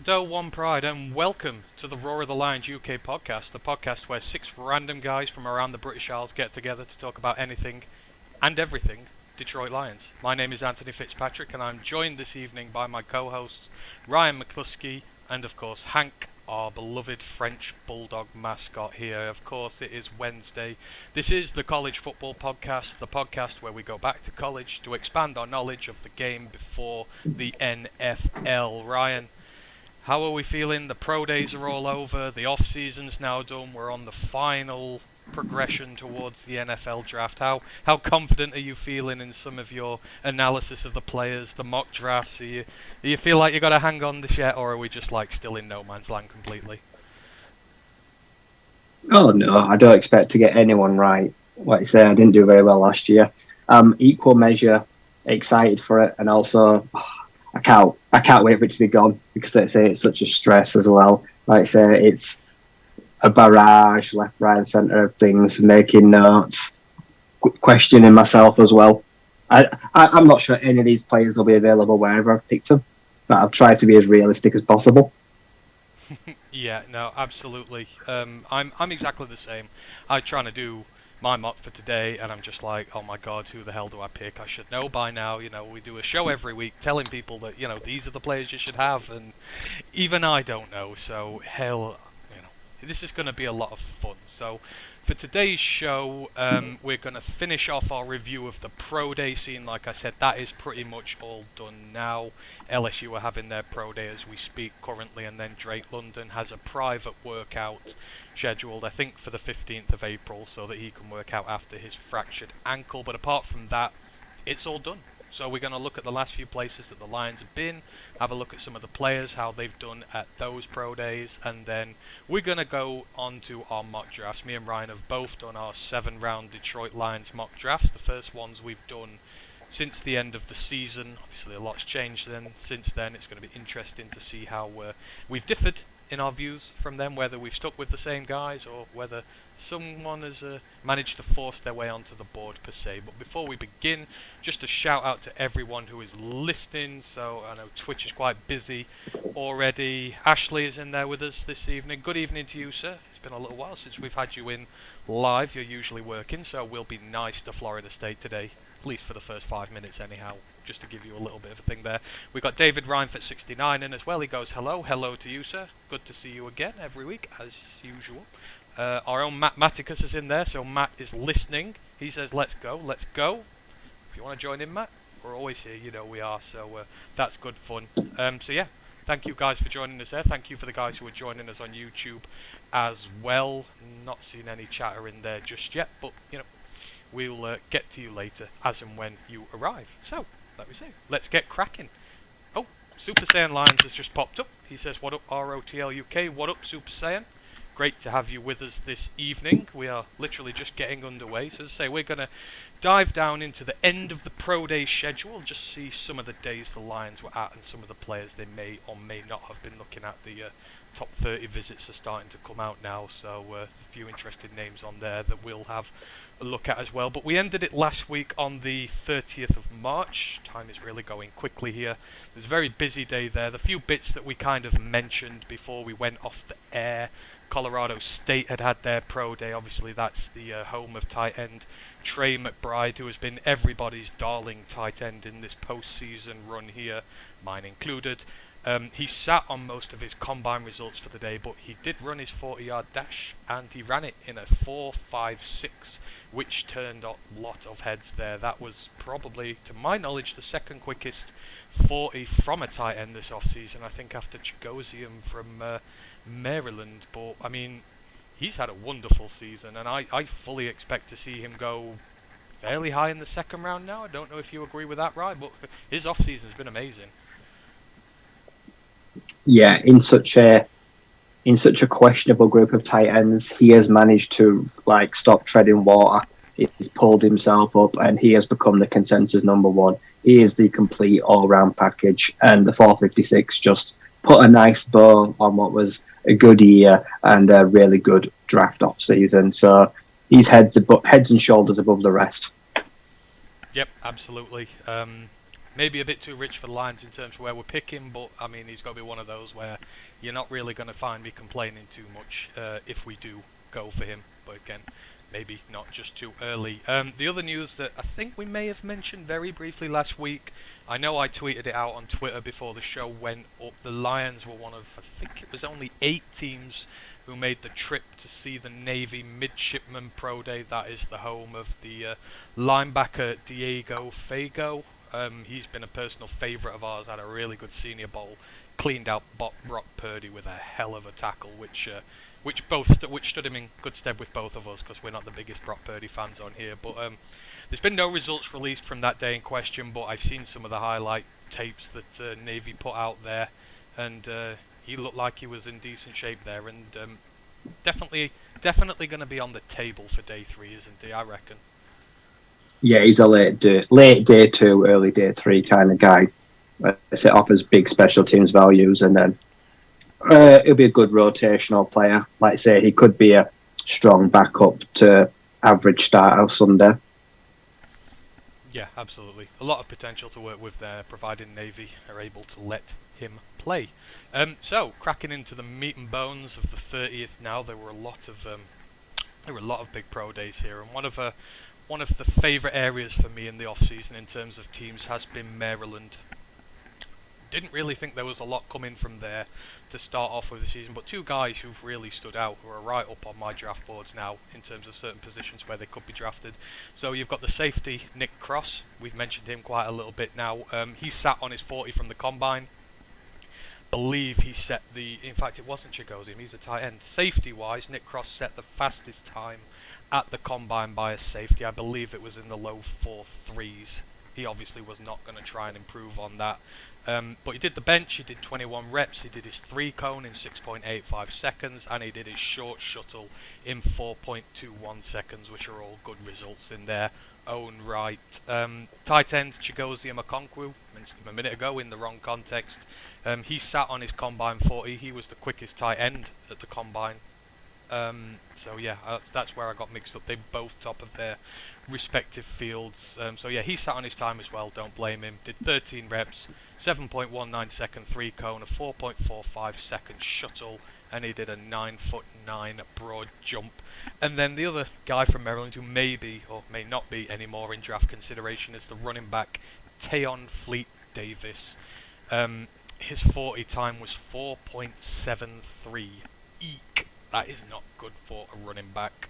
Dough One Pride, and welcome to the Roar of the Lions UK podcast, the podcast where six random guys from around the British Isles get together to talk about anything and everything Detroit Lions. My name is Anthony Fitzpatrick, and I'm joined this evening by my co-hosts Ryan McCluskey and, of course, Hank, our beloved French Bulldog mascot here. Of course, it is Wednesday. This is the College Football Podcast, the podcast where we go back to college to expand our knowledge of the game before the NFL. Ryan, how are we feeling? The pro days are all over. The off season's now done. We're on the final progression towards the NFL draft. How confident are you feeling in some of your analysis of the players, the mock drafts? Do you feel like you got to hang on this yet, or are we just like still in no man's land completely? Oh no, I don't expect to get anyone right. Like I say, I didn't do very well last year. Equal measure excited for it, and also I can't wait for it to be gone, because it's such a stress as well. Like I say, it's a barrage left, right, and centre of things, making notes, questioning myself as well. I'm not sure any of these players will be available wherever I've picked them, but I've tried to be as realistic as possible. Yeah, no, absolutely. I'm exactly the same. I'm trying to do my mock for today, and I'm just like, oh my god, who the hell do I pick? I should know by now. We do a show every week telling people that these are the players you should have, and even I don't know. So hell, this is going to be a lot of fun. So for today's show, we're going to finish off our review of the Pro Day scene. Like I said, that is pretty much all done now. LSU are having their Pro Day as we speak currently, and then Drake London has a private workout scheduled, I think, for the 15th of April, so that he can work out after his fractured ankle. But apart from that, it's all done. So we're going to look at the last few places that the Lions have been, have a look at some of the players, how they've done at those pro days, and then we're going to go on to our mock drafts. Me and Ryan have both done our 7-round Detroit Lions mock drafts, the first ones we've done since the end of the season. Obviously a lot's changed since then. It's going to be interesting to see how we've differed in our views from them, whether we've stuck with the same guys or whether someone has managed to force their way onto the board per se. But before we begin, just a shout out to everyone who is listening. So I know Twitch is quite busy already. Ashley is in there with us this evening. Good evening to you, sir. It's been a little while since we've had you in live. You're usually working, so we'll be nice to Florida State today, at least for the first 5 minutes anyhow, just to give you a little bit of a thing there. We've got David Reinford 69 in as well. He goes, hello to you, sir. Good to see you again every week, as usual. Our own Matt Maticus is in there, so Matt is listening. He says, let's go. If you want to join in, Matt, we're always here, we are, so that's good fun. So yeah, thank you guys for joining us there. Thank you for the guys who are joining us on YouTube as well. Not seen any chatter in there just yet, but, we'll get to you later as and when you arrive. So, like we say, let's get cracking. Oh, Super Saiyan Lions has just popped up. He says, what up ROTL UK? What up Super Saiyan? Great to have you with us this evening. We are literally just getting underway. So as I say, we're going to dive down into the end of the Pro Day schedule, just see some of the days the Lions were at and some of the players they may or may not have been looking at. The top 30 visits are starting to come out now, so a few interesting names on there that we'll have a look at as well. But we ended it last week on the 30th of March. Time is really going quickly here. There's a very busy day there. The few bits that we kind of mentioned before we went off the air: Colorado State had their pro day. Obviously that's the home of tight end Trey McBride, who has been everybody's darling tight end in this postseason run here, mine included. He sat on most of his combine results for the day, but he did run his 40-yard dash, and he ran it in a 4.56, which turned a lot of heads there. That was probably, to my knowledge, the second quickest 40 from a tight end this offseason, I think, after Chicosia from Maryland. But, I mean, he's had a wonderful season, and I fully expect to see him go fairly high in the second round now. I don't know if you agree with that, Ryan, but his offseason's been amazing. Yeah, in such a questionable group of tight ends, he has managed to stop treading water. He's pulled himself up, and he has become the consensus number one. He is the complete all-round package, and the 4.56 just put a nice bow on what was a good year and a really good draft off season. So he's heads and shoulders above the rest. Yep, absolutely. maybe a bit too rich for the Lions in terms of where we're picking, but I mean, he's got to be one of those where you're not really going to find me complaining too much if we do go for him. But again, maybe not just too early. The other news that I think we may have mentioned very briefly last week, I know I tweeted it out on Twitter before the show went up. The Lions were one of, I think it was only 8 teams who made the trip to see the Navy Midshipman Pro Day. That is the home of the linebacker Diego Fago. He's been a personal favourite of ours, had a really good Senior Bowl, cleaned out Brock Purdy with a hell of a tackle, which stood him in good stead with both of us, because we're not the biggest Brock Purdy fans on here. But there's been no results released from that day in question, but I've seen some of the highlight tapes that Navy put out there, and he looked like he was in decent shape there, and definitely going to be on the table for day 3, isn't he? I reckon. Yeah, he's a late day 2, early day 3 kind of guy. It offers big special teams values, and then he'll be a good rotational player. Like I say, he could be a strong backup to average starter Sunday. Yeah, absolutely. A lot of potential to work with there, providing Navy are able to let him play. So, cracking into the meat and bones of the 30th now, there were a lot of big pro days here, and one of the favourite areas for me in the off-season in terms of teams has been Maryland. Didn't really think there was a lot coming from there to start off with the season, but 2 guys who've really stood out, who are right up on my draft boards now in terms of certain positions where they could be drafted. So you've got the safety Nick Cross. We've mentioned him quite a little bit now. He sat on his 40 from the combine. Believe he set in fact it wasn't Chicosia, he's a tight end. Safety wise, Nick Cross set the fastest time at the combine by a safety. I believe it was in the low 4.3s. He obviously was not going to try and improve on that. But he did the bench, he did 21 reps, he did his 3-cone in 6.85 seconds, and he did his short shuttle in 4.21 seconds, which are all good results in their own right. Tight end Chicosia Mcconku, mentioned him a minute ago in the wrong context. He sat on his combine 40, he was the quickest tight end at the combine. So yeah, that's where I got mixed up. They both top of their respective fields. So yeah, he sat on his time as well, don't blame him. Did 13 reps, 7.19 second 3-cone, a 4.45 second shuttle, and he did a 9'9" broad jump. And then the other guy from Maryland who may be or may not be anymore in draft consideration is the running back Tayon Fleet Davis. His 40 time was 4.73. Eek. That is not good for a running back.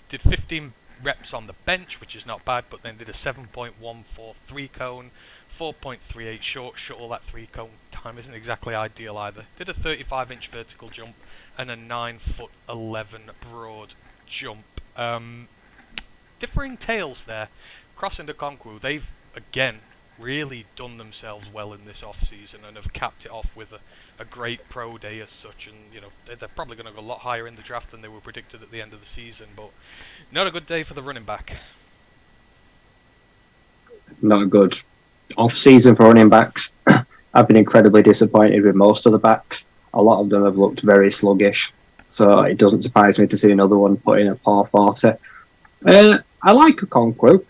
Did 15 reps on the bench, which is not bad, but then did a 7.14 3-cone, 4.38 short shuttle. That 3-cone time isn't exactly ideal either. Did a 35-inch vertical jump and a 9'11" broad jump. Differing tales there. Cross and Mcconku, they've again really done themselves well in this off-season and have capped it off with a great pro day as such, and you know they're probably going to go a lot higher in the draft than they were predicted at the end of the season, but not a good day for the running back. Not a good off-season for running backs. I've been incredibly disappointed with most of the backs. A lot of them have looked very sluggish, so it doesn't surprise me to see another one put in a poor 40. I like Mcconku.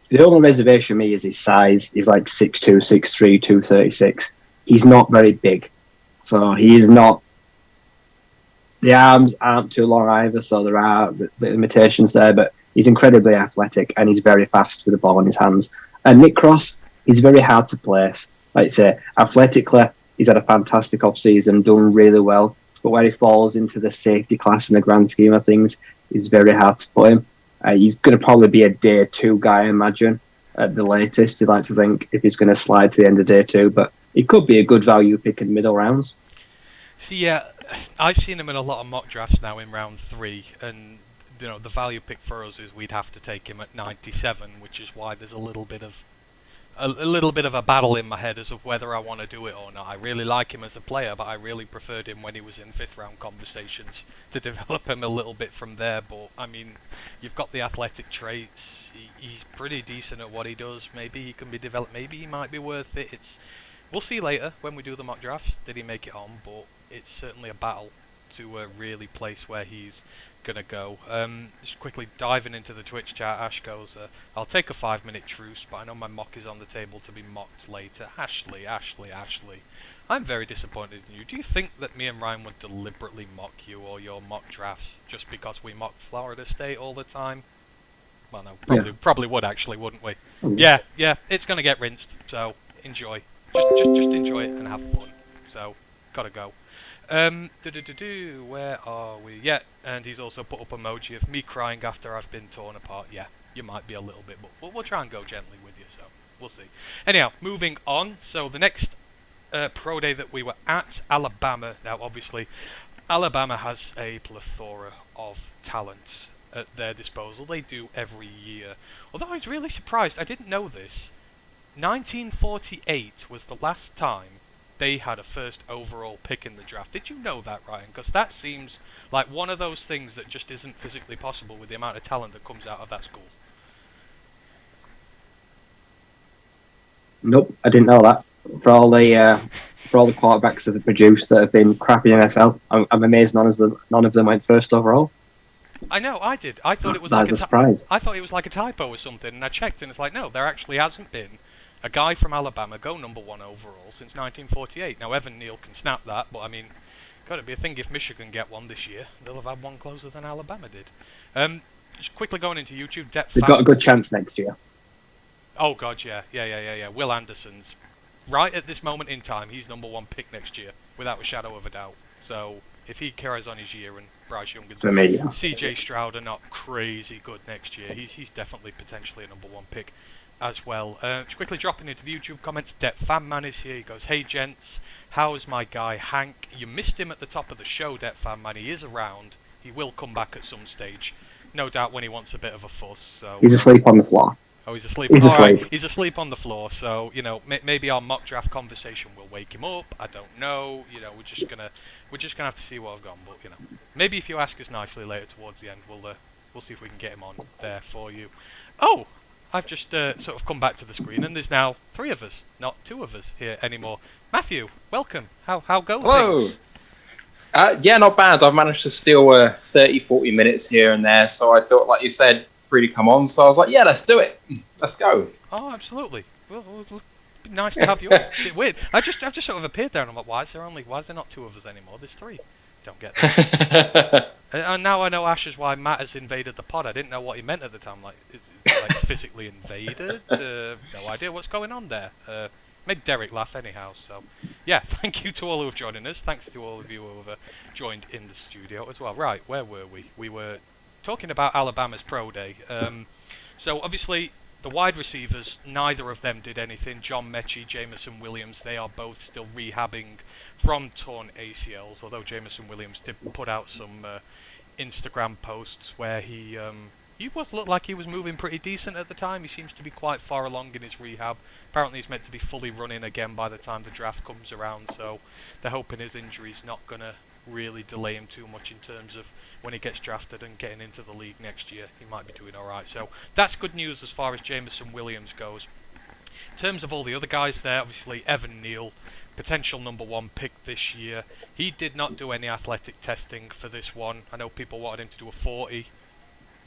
The only reservation for me is his size. He's like 6'2", 6'3", 236. He's not very big. So he is not... The arms aren't too long either, so there are limitations there, but he's incredibly athletic and he's very fast with the ball in his hands. And Nick Cross, he's very hard to place. Like I say, athletically, he's had a fantastic off-season, done really well, but where he falls into the safety class in the grand scheme of things, it's very hard to put him. He's going to probably be a day 2 guy, I imagine, at the latest. You'd like to think if he's going to slide to the end of day 2, but he could be a good value pick in middle rounds. See, yeah, I've seen him in a lot of mock drafts now in round 3, and you know the value pick for us is we'd have to take him at 97, which is why there's a little bit of a battle in my head as of whether I want to do it or not. I really like him as a player, but I really preferred him when he was in 5th round conversations to develop him a little bit from there. But I mean, you've got the athletic traits. He's pretty decent at what he does. Maybe he can be developed. Maybe he might be worth it. We'll see later when we do the mock drafts. Did he make it on? But it's certainly a battle to really place where he's gonna go. Just quickly diving into the Twitch chat, Ash goes, I'll take a 5-minute truce, but I know my mock is on the table to be mocked later. Ashley. I'm very disappointed in you. Do you think that me and Ryan would deliberately mock you or your mock drafts just because we mock Florida State all the time? Well, no, probably would actually, wouldn't we? Yeah, it's gonna get rinsed, so enjoy. Just enjoy it and have fun. So, gotta go. Where are we? Yeah, and he's also put up emoji of me crying after I've been torn apart. Yeah, you might be a little bit, but we'll try and go gently with you, so we'll see. Anyhow, moving on. So the next pro day that we were at, Alabama. Now, obviously, Alabama has a plethora of talent at their disposal. They do every year. Although I was really surprised, I didn't know this. 1948 was the last time they had a first overall pick in the draft. Did you know that, Ryan? Because that seems like one of those things that just isn't physically possible with the amount of talent that comes out of that school. Nope, I didn't know that. For all the quarterbacks that have produced that have been crappy in NFL, I'm amazed none of them went first overall. I know, I did. I thought it was like a surprise. I thought it was like a typo or something, and I checked, and it's like, no, there actually hasn't been a guy from Alabama go number 1 overall since 1948. Now, Evan Neal can snap that, but I mean, got to be a thing if Michigan get one this year. They'll have had one closer than Alabama did. Just quickly going into YouTube, they've got a good chance next year. Oh God, yeah. Will Anderson's right at this moment in time. He's number 1 pick next year, without a shadow of a doubt. So if he carries on his year and Bryce Young and CJ Stroud are not crazy good next year, he's definitely potentially a number 1 pick as well. Just quickly dropping into the YouTube comments, Det Fan Man is here. He goes, hey gents, how's my guy Hank? You missed him at the top of the show, Det Fan Man. He is around. He will come back at some stage. No doubt when he wants a bit of a fuss. So he's asleep on the floor. Oh, he's asleep. Right. He's asleep on the floor. So maybe our mock draft conversation will wake him up. I don't know. We're just gonna have to see what I've got. But maybe if you ask us nicely later towards the end, we'll see if we can get him on there for you. Oh, I've just sort of come back to the screen, and there's now 3 of us, not 2 of us here anymore. Matthew, welcome. How go things? Yeah, not bad. I've managed to steal 30, 40 minutes here and there, so I thought, like you said, free to come on. So I was like, yeah, let's do it. Let's go. Oh, absolutely. Well, it'd be nice to have you on. A bit weird. I've just sort of appeared there, and I'm like, why is there not 2 of us anymore? There's 3. Don't get that. And now I know Ash is why Matt has invaded the pod. I didn't know what he meant at the time. Like, is it like physically invaded? No idea what's going on there. Made Derek laugh anyhow. So, yeah, thank you to all who have joined us. Thanks to all of you who have joined in the studio as well. Right, where were we? We were talking about Alabama's pro day. So obviously the wide receivers, neither of them did anything. John Mechie, Jameson Williams, they are both still rehabbing from torn ACLs, although Jameson Williams did put out some Instagram posts where he looked like he was moving pretty decent at the time. He seems to be quite far along in his rehab. Apparently he's meant to be fully running again by the time the draft comes around, so they're hoping his injury's not going to really delay him too much in terms of when he gets drafted and getting into the league next year. He might be doing alright. So that's good news as far as Jameson Williams goes. In terms of all the other guys there, obviously Evan Neal, potential number 1 pick this year. He did not do any athletic testing for this one. I know people wanted him to do a 40.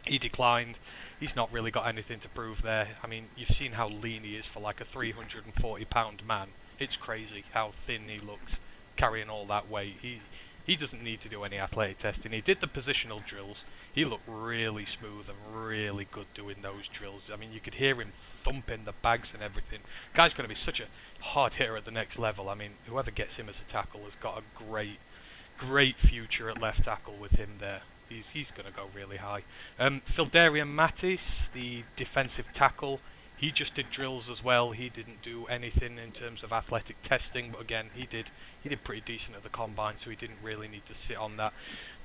He declined. He's not really got anything to prove there. I mean, you've seen how lean he is for like a 340-pound man. It's crazy how thin he looks carrying all that weight. He doesn't need to do any athletic testing. He did the positional drills. He looked really smooth and really good doing those drills. I mean, you could hear him thumping the bags and everything. Guy's going to be such a hard hitter at the next level. I mean, whoever gets him as a tackle has got a great future at left tackle with him there. He's going to go really high. Phildarian Mattis, the defensive tackle, he just did drills as well. He didn't do anything in terms of athletic testing, but again, he did pretty decent at the combine, so he didn't really need to sit on that.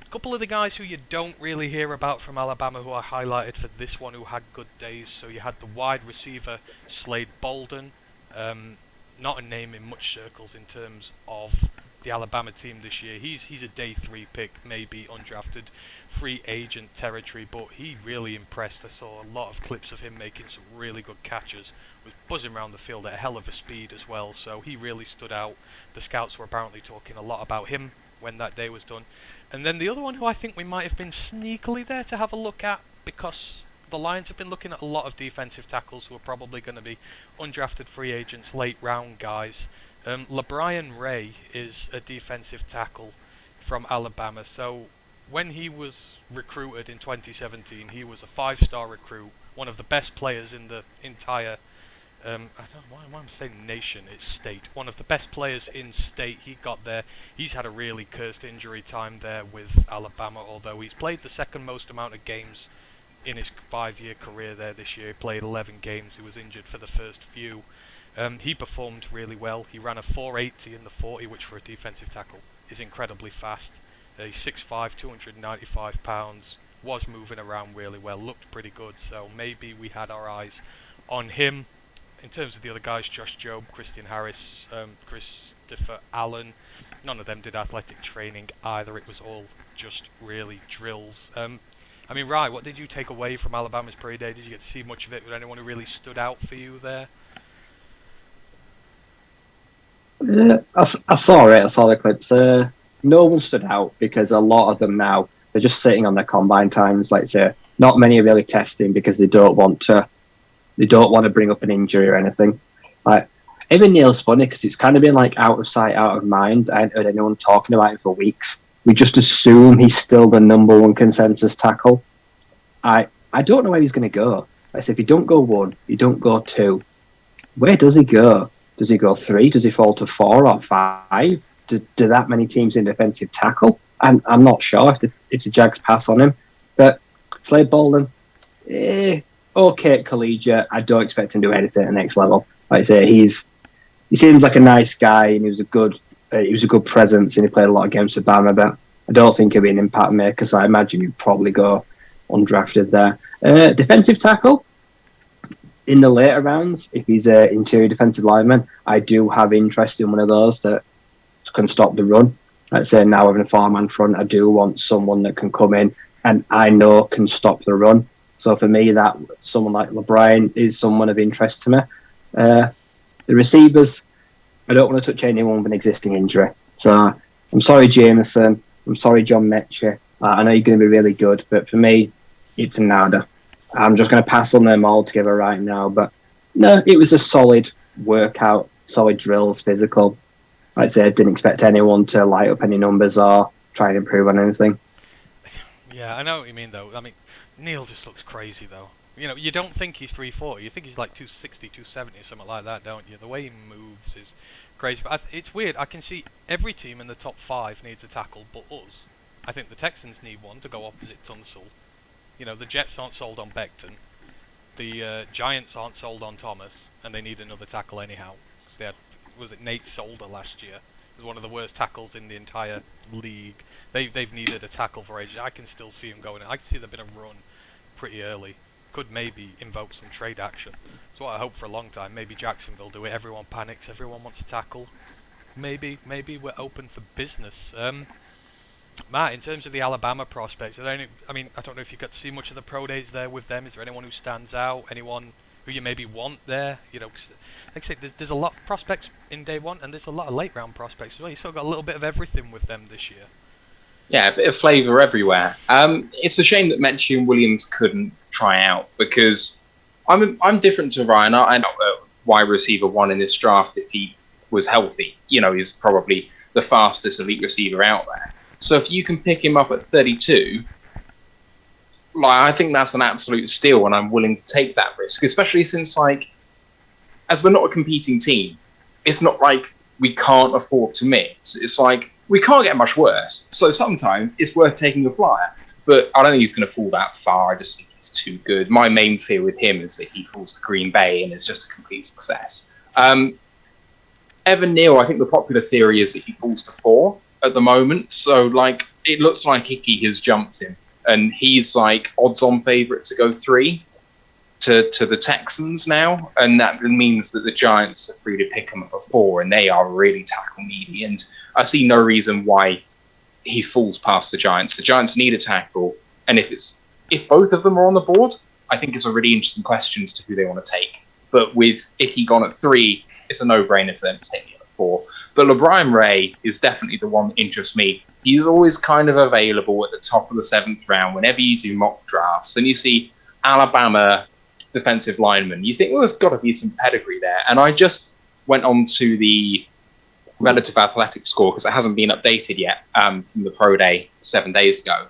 A couple of the guys who you don't really hear about from Alabama who I highlighted for this one who had good days. So you had the wide receiver Slade Bolden, not a name in much circles in terms of the Alabama team this year. He's a day 3 pick, maybe undrafted, free agent territory, but he really impressed. I saw a lot of clips of him making some really good catches, was buzzing around the field at a hell of a speed as well, so he really stood out. The scouts were apparently talking a lot about him when that day was done. And then the other one who I think we might have been sneakily there to have a look at, because the Lions have been looking at a lot of defensive tackles who are probably going to be undrafted free agents, late round guys. Lebrian Ray is a defensive tackle from Alabama. So when he was recruited in 2017, he was a 5-star recruit, one of the best players in the entire I don't know why I'm saying nation, it's state. One of the best players in state. He got there. He's had a really cursed injury time there with Alabama, although he's played the second most amount of games in his 5-year career there this year. He played 11 games. He was injured for the first few. He performed really well. He ran a 4.80 in the 40, which for a defensive tackle is incredibly fast. He's 6'5", 295 pounds, was moving around really well, looked pretty good, so maybe we had our eyes on him. In terms of the other guys, Josh Jobe, Christian Harris, Christopher Allen, none of them did athletic training either. It was all just really drills. I mean, Rye, what did you take away from Alabama's Pro Day? Did you get to see much of it? Was anyone who really stood out for you there? I saw it. I saw the clips. No one stood out because a lot of them now, they're just sitting on their combine times. Like say, not many are really testing because they don't want to bring up an injury or anything. Like, even Neal's funny because it's kind of been like out of sight, out of mind. I haven't heard anyone talking about it for weeks. We just assume he's still the number one consensus tackle. I don't know where he's going to go. Like, if you don't go 1, you don't go 2. Where does he go? Does he go 3? Does he fall to 4 or 5? Do that many teams in defensive tackle? I'm not sure if the Jags pass on him. But Slade Bolden, okay at collegiate. I don't expect him to do anything at the next level. Like I say, he seems like a nice guy, and he was a good presence, and he played a lot of games for Bama. But I don't think he'll be an impact maker. So I imagine he'd probably go undrafted there. Defensive tackle in the later rounds, if he's an interior defensive lineman, I do have interest in one of those that can stop the run. Let's say now having a 4-man front, I do want someone that can come in and I know can stop the run. So for me, that someone like Lebrian is someone of interest to me. The receivers, I don't want to touch anyone with an existing injury. So I'm sorry, Jameson. I'm sorry, John Mechie. I know you're going to be really good, but for me, it's a nada. I'm just going to pass on them all together right now. But no, it was a solid workout, solid drills, physical. Like I said, I didn't expect anyone to light up any numbers or try and improve on anything. Yeah, I know what you mean, though. I mean, Neal just looks crazy, though. You know, you don't think he's 340. You think he's like 260, 270, something like that, don't you? The way he moves is crazy. But it's weird. I can see every team in the top 5 needs a tackle but us. I think the Texans need one to go opposite Tunsil. You know, the Jets aren't sold on Becton. The Giants aren't sold on Thomas, and they need another tackle anyhow. They had, was it Nate Solder last year? He was one of the worst tackles in the entire league. They've needed a tackle for ages. I can still see him going. I can see there been a run pretty early. Could maybe invoke some trade action. That's what I hope for a long time. Maybe Jacksonville do it. Everyone panics. Everyone wants a tackle. Maybe we're open for business. Matt, in terms of the Alabama prospects, are there any, I mean, I don't know if you got to see much of the pro days there with them. Is there anyone who stands out? Anyone who you maybe want there? You know, cause, like I say, there's a lot of prospects in day one, and there's a lot of late round prospects as well. You sort of got a little bit of everything with them this year. Yeah, a bit of flavour everywhere. It's a shame that Mechie and Williams couldn't try out, because I'm different to Ryan. I'm not a wide receiver 1 in this draft if he was healthy. You know, he's probably the fastest elite receiver out there. So if you can pick him up at 32, I think that's an absolute steal, and I'm willing to take that risk, especially since, as we're not a competing team, it's not like we can't afford to miss. It's like, we can't get much worse. So sometimes it's worth taking a flyer. But I don't think he's going to fall that far. I just think he's too good. My main fear with him is that he falls to Green Bay and is just a complete success. Evan Neal, I think the popular theory is that he falls to 4 at the moment. So, it looks like Icky has jumped him. And he's, odds-on favourite to go 3 to the Texans now. And that means that the Giants are free to pick him up at 4, and they are really tackle needy. And I see no reason why he falls past the Giants. The Giants need a tackle, and if both of them are on the board, I think it's a really interesting question as to who they want to take. But with Icky gone at 3, it's a no-brainer for them to take me at 4. But Lebrian Ray is definitely the one that interests me. He's always kind of available at the top of the 7th round whenever you do mock drafts. And you see Alabama defensive lineman. You think, well, there's got to be some pedigree there. And I just went on to the relative athletic score because it hasn't been updated yet from the Pro Day 7 days ago.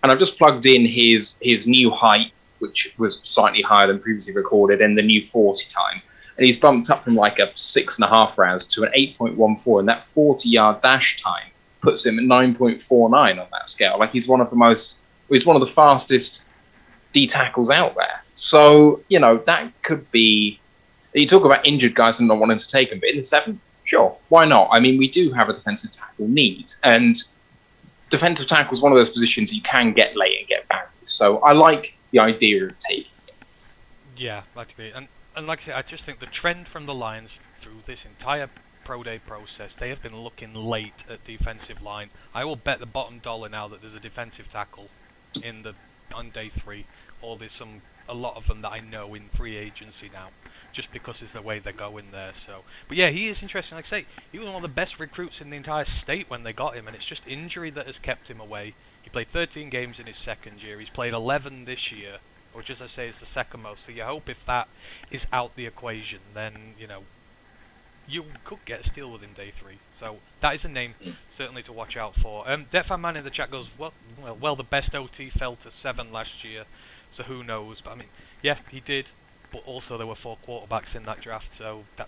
And I've just plugged in his new height, which was slightly higher than previously recorded, and the new 40 time. And he's bumped up from like a 6.5 rounds to an 8.14, and that 40-yard dash time puts him at 9.49 on that scale. Like he's one of the fastest D tackles out there. So, that could be. You talk about injured guys and not wanting to take them, but in the 7th, sure, why not? I mean, we do have a defensive tackle need, and defensive tackle is one of those positions you can get late and get value. So I like the idea of taking it. Yeah, like to be. And like I say, I just think the trend from the Lions through this entire Pro Day process, they have been looking late at defensive line. I will bet the bottom dollar now that there's a defensive tackle on day 3, or there's a lot of them that I know in free agency now, just because it's the way they're going there. So, but yeah, he is interesting. Like I say, he was one of the best recruits in the entire state when they got him, and it's just injury that has kept him away. He played 13 games in his second year. He's played 11 this year, which, as I say, is the second most. So you hope if that is out the equation, then, you could get a steal within day 3. So that is a name certainly to watch out for. Deathfan Man in the chat goes, well, the best OT fell to 7 last year, so who knows? But I mean, yeah, he did. But also there were 4 quarterbacks in that draft, so that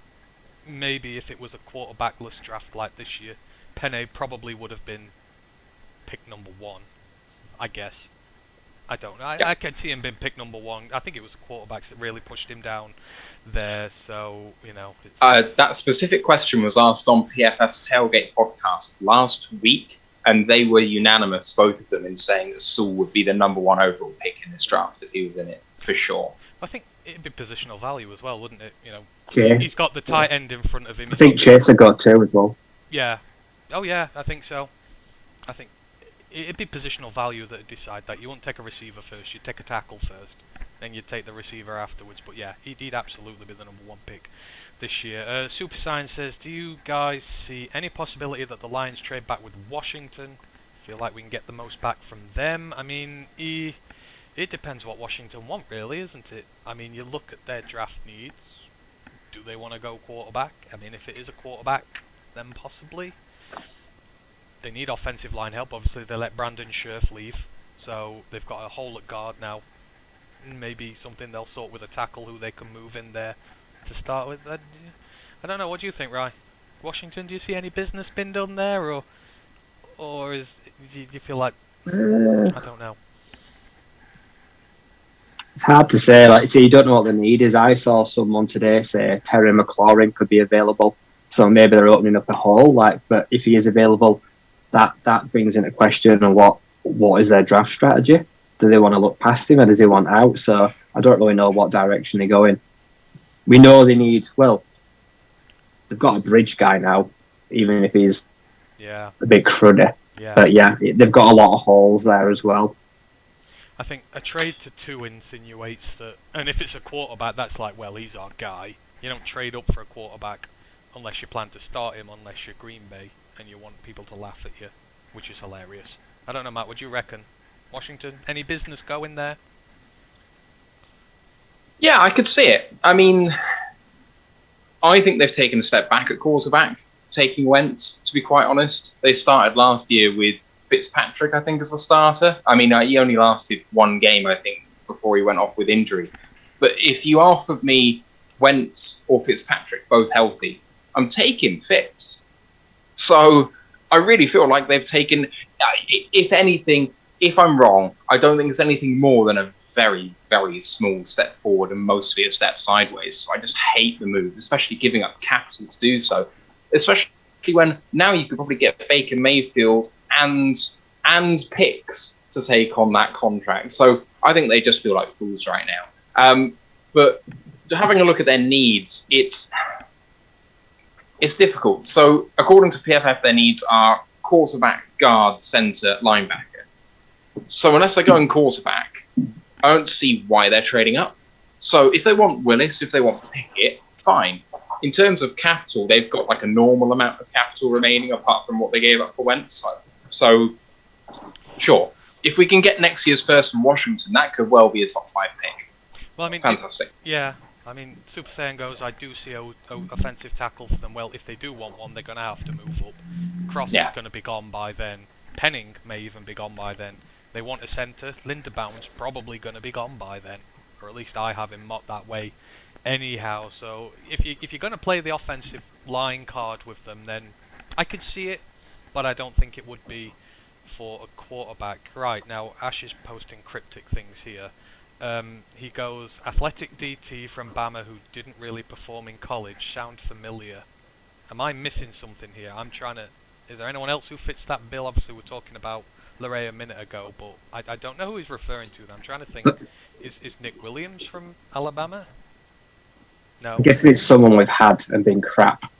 maybe if it was a quarterbackless draft like this year, Penny probably would have been pick number 1, I guess. I don't know. I can see him being pick number 1. I think it was the quarterbacks that really pushed him down there. So, that specific question was asked on PFF's Tailgate podcast last week, and they were unanimous, both of them, in saying that Saul would be the number 1 overall pick in this draft if he was in it, for sure. I think it'd be positional value as well, wouldn't it? Yeah. He's got the tight end in front of him. I think Chaser got 2 as well. Yeah. Oh, yeah, I think so. I think it'd be positional value that would decide that. You wouldn't take a receiver first, you'd take a tackle first, then you'd take the receiver afterwards. But yeah, he'd absolutely be the number 1 pick this year. Super Science says, do you guys see any possibility that the Lions trade back with Washington? Feel like we can get the most back from them? I mean, it depends what Washington want, really, isn't it? I mean, you look at their draft needs. Do they want to go quarterback? I mean, if it is a quarterback, then possibly. They need offensive line help. Obviously, they let Brandon Scherf leave, so they've got a hole at guard now. Maybe something they'll sort with a tackle who they can move in there to start with. I don't know. What do you think, Rye? Washington, do you see any business being done there, or do you feel like I don't know? It's hard to say. Like, you don't know what the need is. I saw someone today say Terry McLaurin could be available, so maybe they're opening up a hole. But if he is available, that brings into question on what is their draft strategy. Do they want to look past him, or does he want out? So I don't really know what direction they go in. We know they need. Well, they've got a bridge guy now, even if he's a bit cruddy. Yeah. But yeah, they've got a lot of holes there as well. I think a trade to 2 insinuates that, and if it's a quarterback, that's like, well, he's our guy. You don't trade up for a quarterback unless you plan to start him, unless you're Green Bay and you want people to laugh at you, which is hilarious. I don't know, Matt, what do you reckon? Washington, any business going there? Yeah, I could see it. I mean, I think they've taken a step back at quarterback, taking Wentz, to be quite honest. They started last year with Fitzpatrick, I think, as a starter. I mean, he only lasted 1 game, I think, before he went off with injury. But if you offered me Wentz or Fitzpatrick, both healthy, I'm taking Fitz. So I really feel like they've taken, if anything, if I'm wrong, I don't think it's anything more than a very, very small step forward and mostly a step sideways. So I just hate the move, especially giving up capital to do so. Especially when now you could probably get Baker Mayfield and picks to take on that contract. So I think they just feel like fools right now. But having a look at their needs, it's difficult. So according to PFF, their needs are quarterback, guard, center, linebacker. So unless they're going quarterback, I don't see why they're trading up. So if they want Willis, if they want Pickett, fine. in terms of capital, they've got like a normal amount of capital remaining apart from what they gave up for Wentz. So sure, if we can get next year's first from Washington, that could well be a top 5 pick. Well, I mean, fantastic. I mean, Super Saiyan goes, I do see a offensive tackle for them. Well, if they do want one, they're going to have to move up. Cross is going to be gone by then. Penning may even be gone by then. They want a centre. Linderbaum's probably going to be gone by then. Or at least I have him mocked that way anyhow. So if you're going to play the offensive line card with them, then I could see it, but I don't think it would be for a quarterback. Right, now Ash is posting cryptic things here. He goes, athletic DT from Bama who didn't really perform in college. Sound familiar? Am I missing something here? I'm trying to... Is there anyone else who fits that bill? Obviously, we're talking about Ray a minute ago, but I don't know who he's referring to. I'm trying to think. Is Nick Williams from Alabama? No. I guess it's someone we've had and been crap.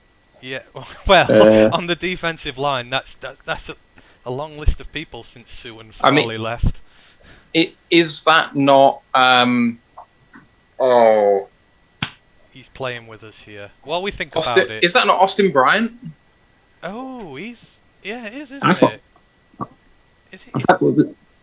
Yeah, well, on the defensive line, that's a long list of people since Sue and Farley left. Is that not... He's playing with us here. While we think Austin, about it... Is that not Austin Bryant? Oh, yeah, it is, isn't it? Is he?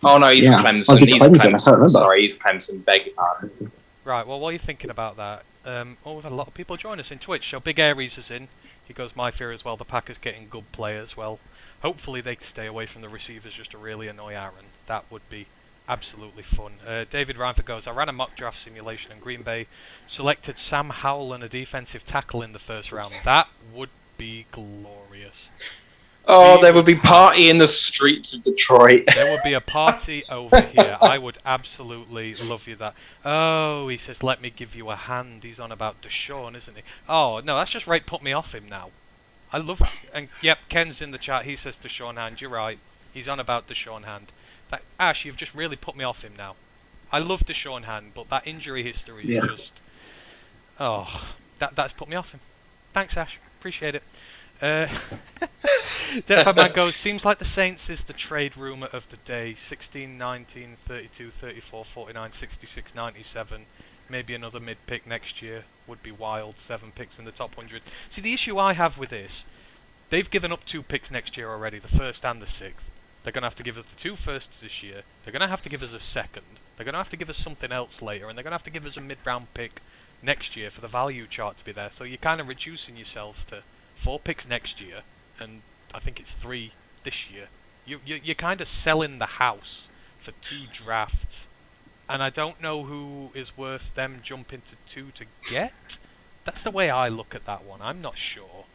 Oh, no, he's Clemson. He's Clemson. Sorry, he's Clemson. Beg your pardon. Right, well, while you're thinking about that, we've had a lot of people join us in Twitch. So Big Aries is in. He goes, my fear as well, the Packers getting good players. Well, hopefully they stay away from the receivers just to really annoy Aaron. That would be absolutely fun. David Reinford goes, I ran a mock draft simulation in Green Bay, selected Sam Howell and a defensive tackle in the first round. That would be glorious. Oh, there would be party in the streets of Detroit. There would be a party over here. I would absolutely love you that. Oh, he says, let me give you a hand. He's on about Deshaun, isn't he? Oh, no, that's just right. Put me off him now. I love... And yep, Ken's in the chat. He says Deshaun Hand. You're right. He's on about Deshaun Hand. Ash, you've just really put me off him now. I love Deshaun Hand, but that injury history is just... Oh, that's put me off him. Thanks, Ash. Appreciate it. Deathman goes, seems like the Saints is the trade rumour of the day. 16, 19, 32, 34, 49, 66, 97. Maybe another mid-pick next year. Would be wild. 7 picks in the top 100. See, the issue I have with this, they've given up 2 picks next year already, the 1st and the 6th. They're going to have to give us the 2 firsts this year. They're going to have to give us a 2nd. They're going to have to give us something else later. And they're going to have to give us a mid-round pick next year for the value chart to be there. So you're kind of reducing yourself to 4 picks next year, and I think it's 3 this year. You're kind of selling the house for 2 drafts, and I don't know who is worth them jumping to 2 to get. That's the way I look at that one. I'm not sure.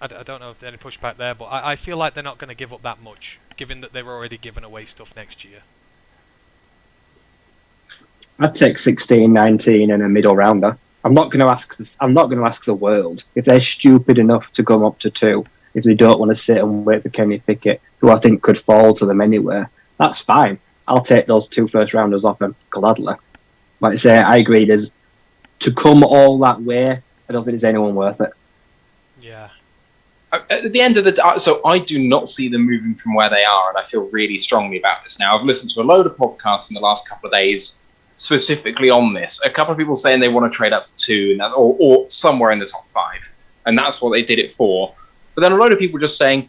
I don't know if there's any pushback there, but I feel like they're not going to give up that much, given that they've already given away stuff next year. I'd take 16, 19 and a middle rounder. I'm not going to ask the world if they're stupid enough to come up to 2. If they don't want to sit and wait for Kenny Pickett, who I think could fall to them anywhere, that's fine. I'll take those 2 first rounders off them gladly. Like I say, I agree. There's to come all that way. I don't think there's anyone worth it. Yeah. At the end of the day, so I do not see them moving from where they are, and I feel really strongly about this now. I've listened to a load of podcasts in the last couple of days specifically on this. A couple of people saying they want to trade up to 2 and that, or somewhere in the top 5, and that's what they did it for. But then a load of people just saying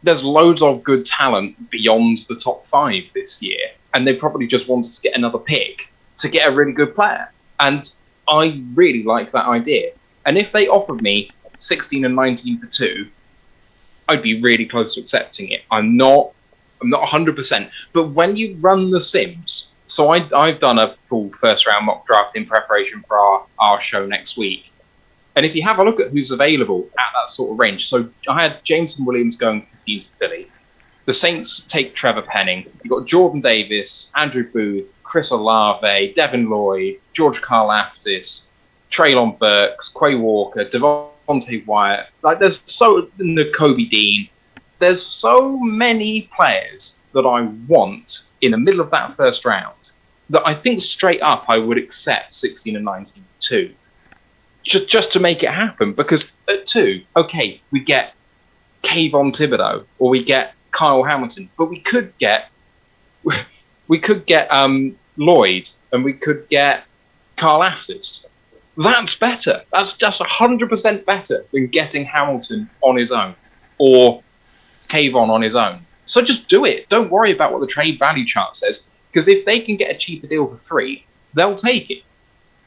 there's loads of good talent beyond the top 5 this year, and they probably just wanted to get another pick to get a really good player. And I really like that idea. And if they offered me 16 and 19 for 2, I'd be really close to accepting it. I'm not 100%. But when you run the Sims, so I've done a full first round mock draft in preparation for our show next week. And if you have a look at who's available at that sort of range, so I had Jameson Williams going 15 to Philly. The Saints take Trevor Penning. You've got Jordan Davis, Andrew Booth, Chris Olave, Devin Lloyd, George Karlaftis, Treylon Burks, Quay Walker, Devontae Wyatt. Like there's Kobe Dean. There's so many players that I want in the middle of that first round that I think straight up I would accept 16 and 19 too. Just to make it happen, because at 2, okay, we get Kayvon Thibodeau or we get Kyle Hamilton, but we could get Lloyd and we could get Karlaftis. That's better. That's just 100% better than getting Hamilton on his own or Kayvon on his own. So just do it. Don't worry about what the trade value chart says, because if they can get a cheaper deal for 3, they'll take it.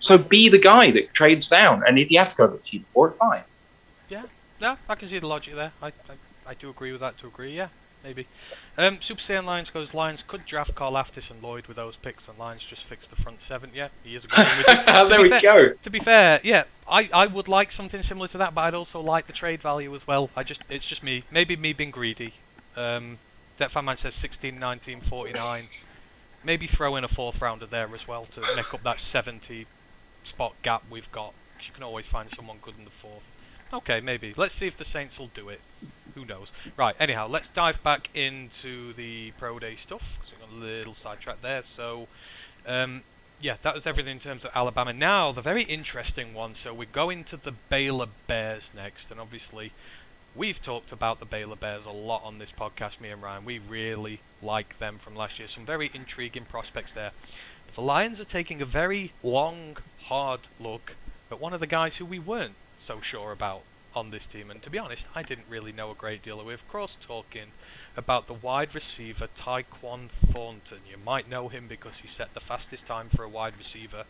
So be the guy that trades down, and if you have to go a bit cheaper for it, fine. Yeah, no, I can see the logic there. I do agree with that to agree, yeah, maybe. Super Saiyan Lions goes, Lions could draft Karlaftis and Lloyd with those picks, and Lions just fix the front 7. Yeah, he is a good one with it. There we go. To be fair, yeah, I would like something similar to that, but I'd also like the trade value as well. It's just me. Maybe me being greedy. That fan man says 16, 19, 49. Maybe throw in a 4th rounder there as well to make up that 70 spot gap we've got. You can always find someone good in the 4th. Okay, maybe. Let's see if the Saints will do it. Who knows? Right, anyhow, let's dive back into the Pro Day stuff, because we got a little sidetrack there. So, yeah, that was everything in terms of Alabama. Now, the very interesting one. So we're going to the Baylor Bears next, and obviously we've talked about the Baylor Bears a lot on this podcast, me and Ryan. We really like them from last year. Some very intriguing prospects there. But the Lions are taking a very long, hard look at one of the guys who we weren't so sure about on this team, and to be honest, I didn't really know a great deal. We're of course talking about the wide receiver Tyquan Thornton. You might know him because he set the fastest time for a wide receiver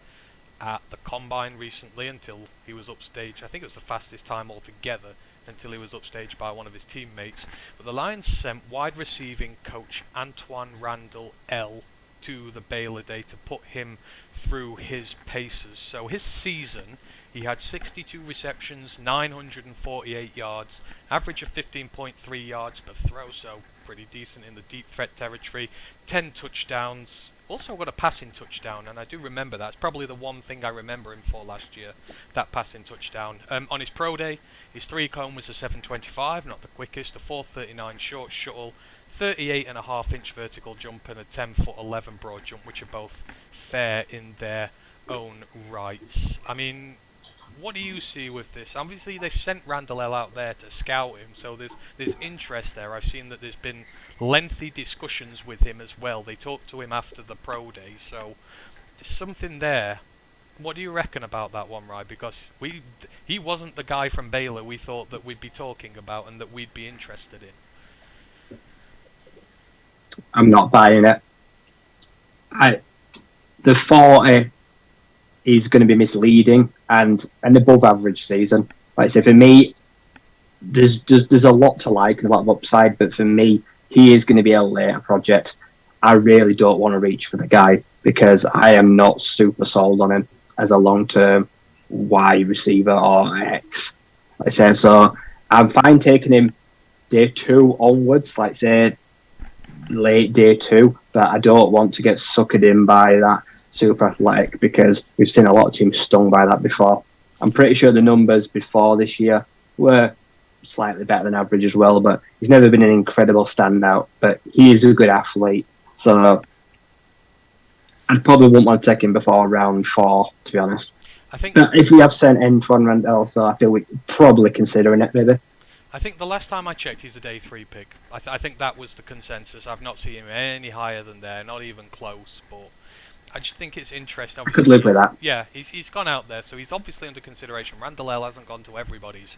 at the Combine recently until he was upstaged. I think it was the fastest time altogether until he was upstaged by one of his teammates. But the Lions sent wide receiving coach Antoine Randall L to the Baylor Day to put him through his paces. So his season, he had 62 receptions, 948 yards, average of 15.3 yards per throw, so pretty decent in the deep threat territory, 10 touchdowns, also got a passing touchdown, and I do remember that. It's probably the one thing I remember him for last year, that passing touchdown. On his pro day, his 3-cone was a 7.25, not the quickest, a 4.39 short shuttle, 38.5-inch vertical jump, and a 10'11" broad jump, which are both fair in their own rights. I mean, what do you see with this? Obviously, they've sent Randall L out there to scout him, so there's interest there. I've seen that there's been lengthy discussions with him as well. They talked to him after the pro day, so there's something there. What do you reckon about that one, Ryan? Because he wasn't the guy from Baylor we thought that we'd be talking about and that we'd be interested in. I'm not buying it. The 40 is going to be misleading and an above average season. Like I say, for me, there's a lot to like and a lot of upside, but for me, he is going to be a later project. I really don't want to reach for the guy because I am not super sold on him as a long-term wide receiver or X. Like I say, so I'm fine taking him day 2 onwards, like say late day 2, but I don't want to get suckered in by that super athletic because we've seen a lot of teams stung by that before. I'm pretty sure the numbers before this year were slightly better than average as well, but he's never been an incredible standout, but he is a good athlete, so I probably wouldn't want to take him before round 4, to be honest. I think but if we have sent Antoine Randall, so I feel we're probably considering it, maybe. I think the last time I checked, he's a day 3 pick. I think that was the consensus. I've not seen him any higher than there, not even close, but I just think it's interesting. I could live with that. Yeah, he's gone out there, so he's obviously under consideration. Randall L hasn't gone to everybody's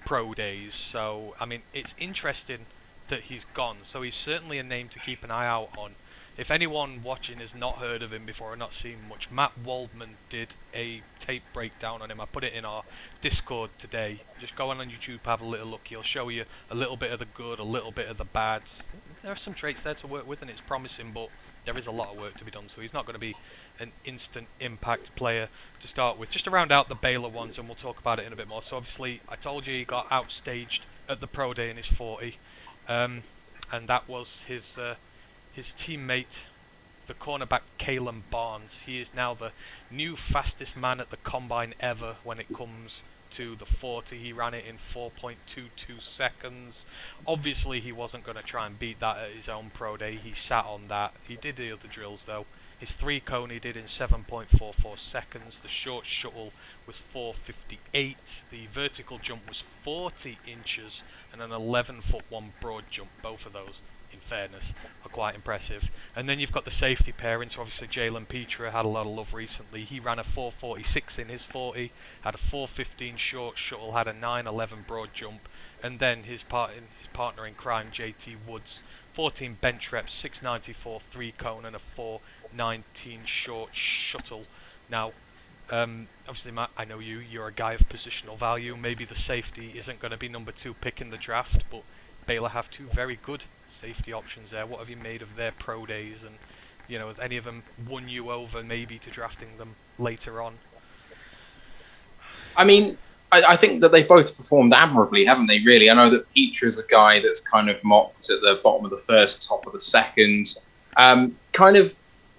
pro days, so, I mean, it's interesting that he's gone, so he's certainly a name to keep an eye out on. If anyone watching has not heard of him before or not seen much, Matt Waldman did a tape breakdown on him. I put it in our Discord today. Just go on YouTube, have a little look. He'll show you a little bit of the good, a little bit of the bad. There are some traits there to work with, and it's promising, but there is a lot of work to be done, so he's not going to be an instant impact player to start with. Just to round out the Baylor ones, and we'll talk about it in a bit more. So obviously, I told you he got outstaged at the pro day in his 40, and that was his teammate, the cornerback Kalen Barnes. He is now the new fastest man at the Combine ever when it comes to the 40. He ran it in 4.22 seconds. Obviously, he wasn't going to try and beat that at his own pro day. He sat on that. He did the other drills, though. His 3-cone he did in 7.44 seconds. The short shuttle was 4.58. The vertical jump was 40 inches and an 11'1" broad jump. Both of those in fairness, are quite impressive. And then you've got the safety pairings. So obviously Jalen Petra had a lot of love recently. He ran a 4.46 in his 40, had a 4.15 short shuttle, had a 9.11 broad jump, and then his partner in crime, JT Woods, 14 bench reps, 6.94 3-cone, and a 4.19 short shuttle. Now, obviously, Matt, I know you're a guy of positional value. Maybe the safety isn't going to be number 2 pick in the draft, but Baylor have 2 very good safety options there. What have you made of their pro days, and has any of them won you over maybe to drafting them later on? I mean, I think that they've both performed admirably, haven't they, really? I know that Petra's a guy that's kind of mocked at the bottom of the first, top of the second. Kind of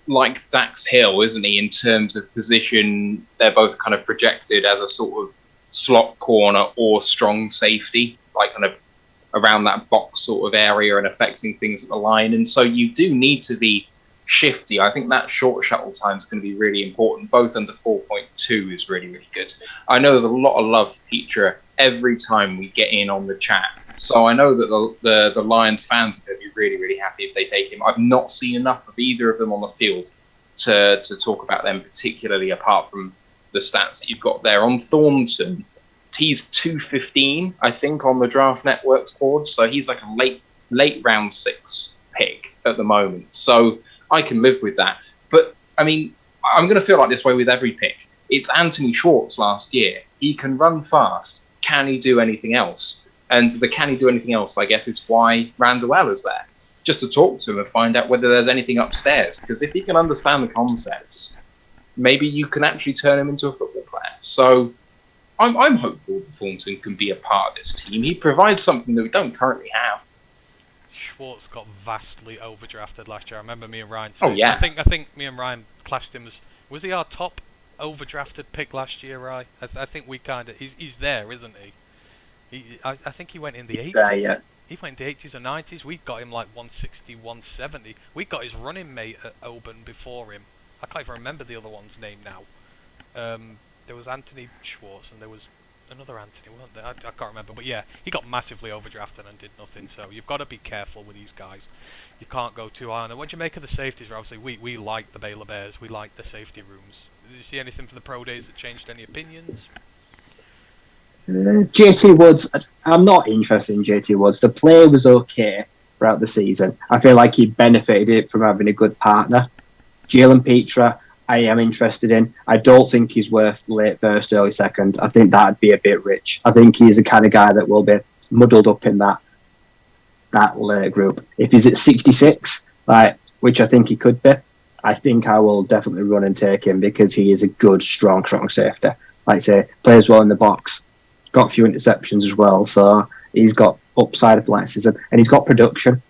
like Dax Hill, isn't he, in terms of position? They're both kind of projected as a sort of slot corner or strong safety, like kind of around that box sort of area and affecting things at the line. And so you do need to be shifty. I think that short shuttle time is going to be really important. Both under 4.2 is really, really good. I know there's a lot of love for Petra every time we get in on the chat. So I know that the Lions fans are going to be really, really happy if they take him. I've not seen enough of either of them on the field to talk about them particularly, apart from the stats that you've got there. On Thornton, he's 215, I think, on the Draft Network's board. So he's like a late round 6 pick at the moment. So I can live with that. But, I mean, I'm going to feel like this way with every pick. It's Anthony Schwartz last year. He can run fast. Can he do anything else? And the can he do anything else, I guess, is why Randall is there. Just to talk to him and find out whether there's anything upstairs. Because if he can understand the concepts, maybe you can actually turn him into a football player. So I'm hopeful that Thornton can be a part of this team. He provides something that we don't currently have. Schwartz got vastly overdrafted last year. I remember me and Ryan saying, oh, yeah. I think me and Ryan classed him as, was he our top overdrafted pick last year, Ryan? I think we kind of, he's there, isn't he? I think he went in the 80s. Yeah. He went in the 80s and 90s. We got him like 160, 170. We got his running mate at Auburn before him. I can't even remember the other one's name now. There was Anthony Schwartz and there was another Antony, weren't there? I can't remember. But yeah, he got massively overdrafted and did nothing. So you've got to be careful with these guys. You can't go too high on them. What do you make of the safeties? Obviously, we like the Baylor Bears. We like the safety rooms. Did you see anything from the pro days that changed any opinions? JT Woods, I'm not interested in JT Woods. The play was okay throughout the season. I feel like he benefited from having a good partner. Jalen Petra, I am interested in. I don't think he's worth late first, early second. I think that'd be a bit rich. I think he's the kind of guy that will be muddled up in that late group. If he's at 66, which I think he could be, I think I will definitely run and take him because he is a good, strong safety. Like I say, plays well in the box. Got a few interceptions as well, so he's got upside athleticism and he's got production,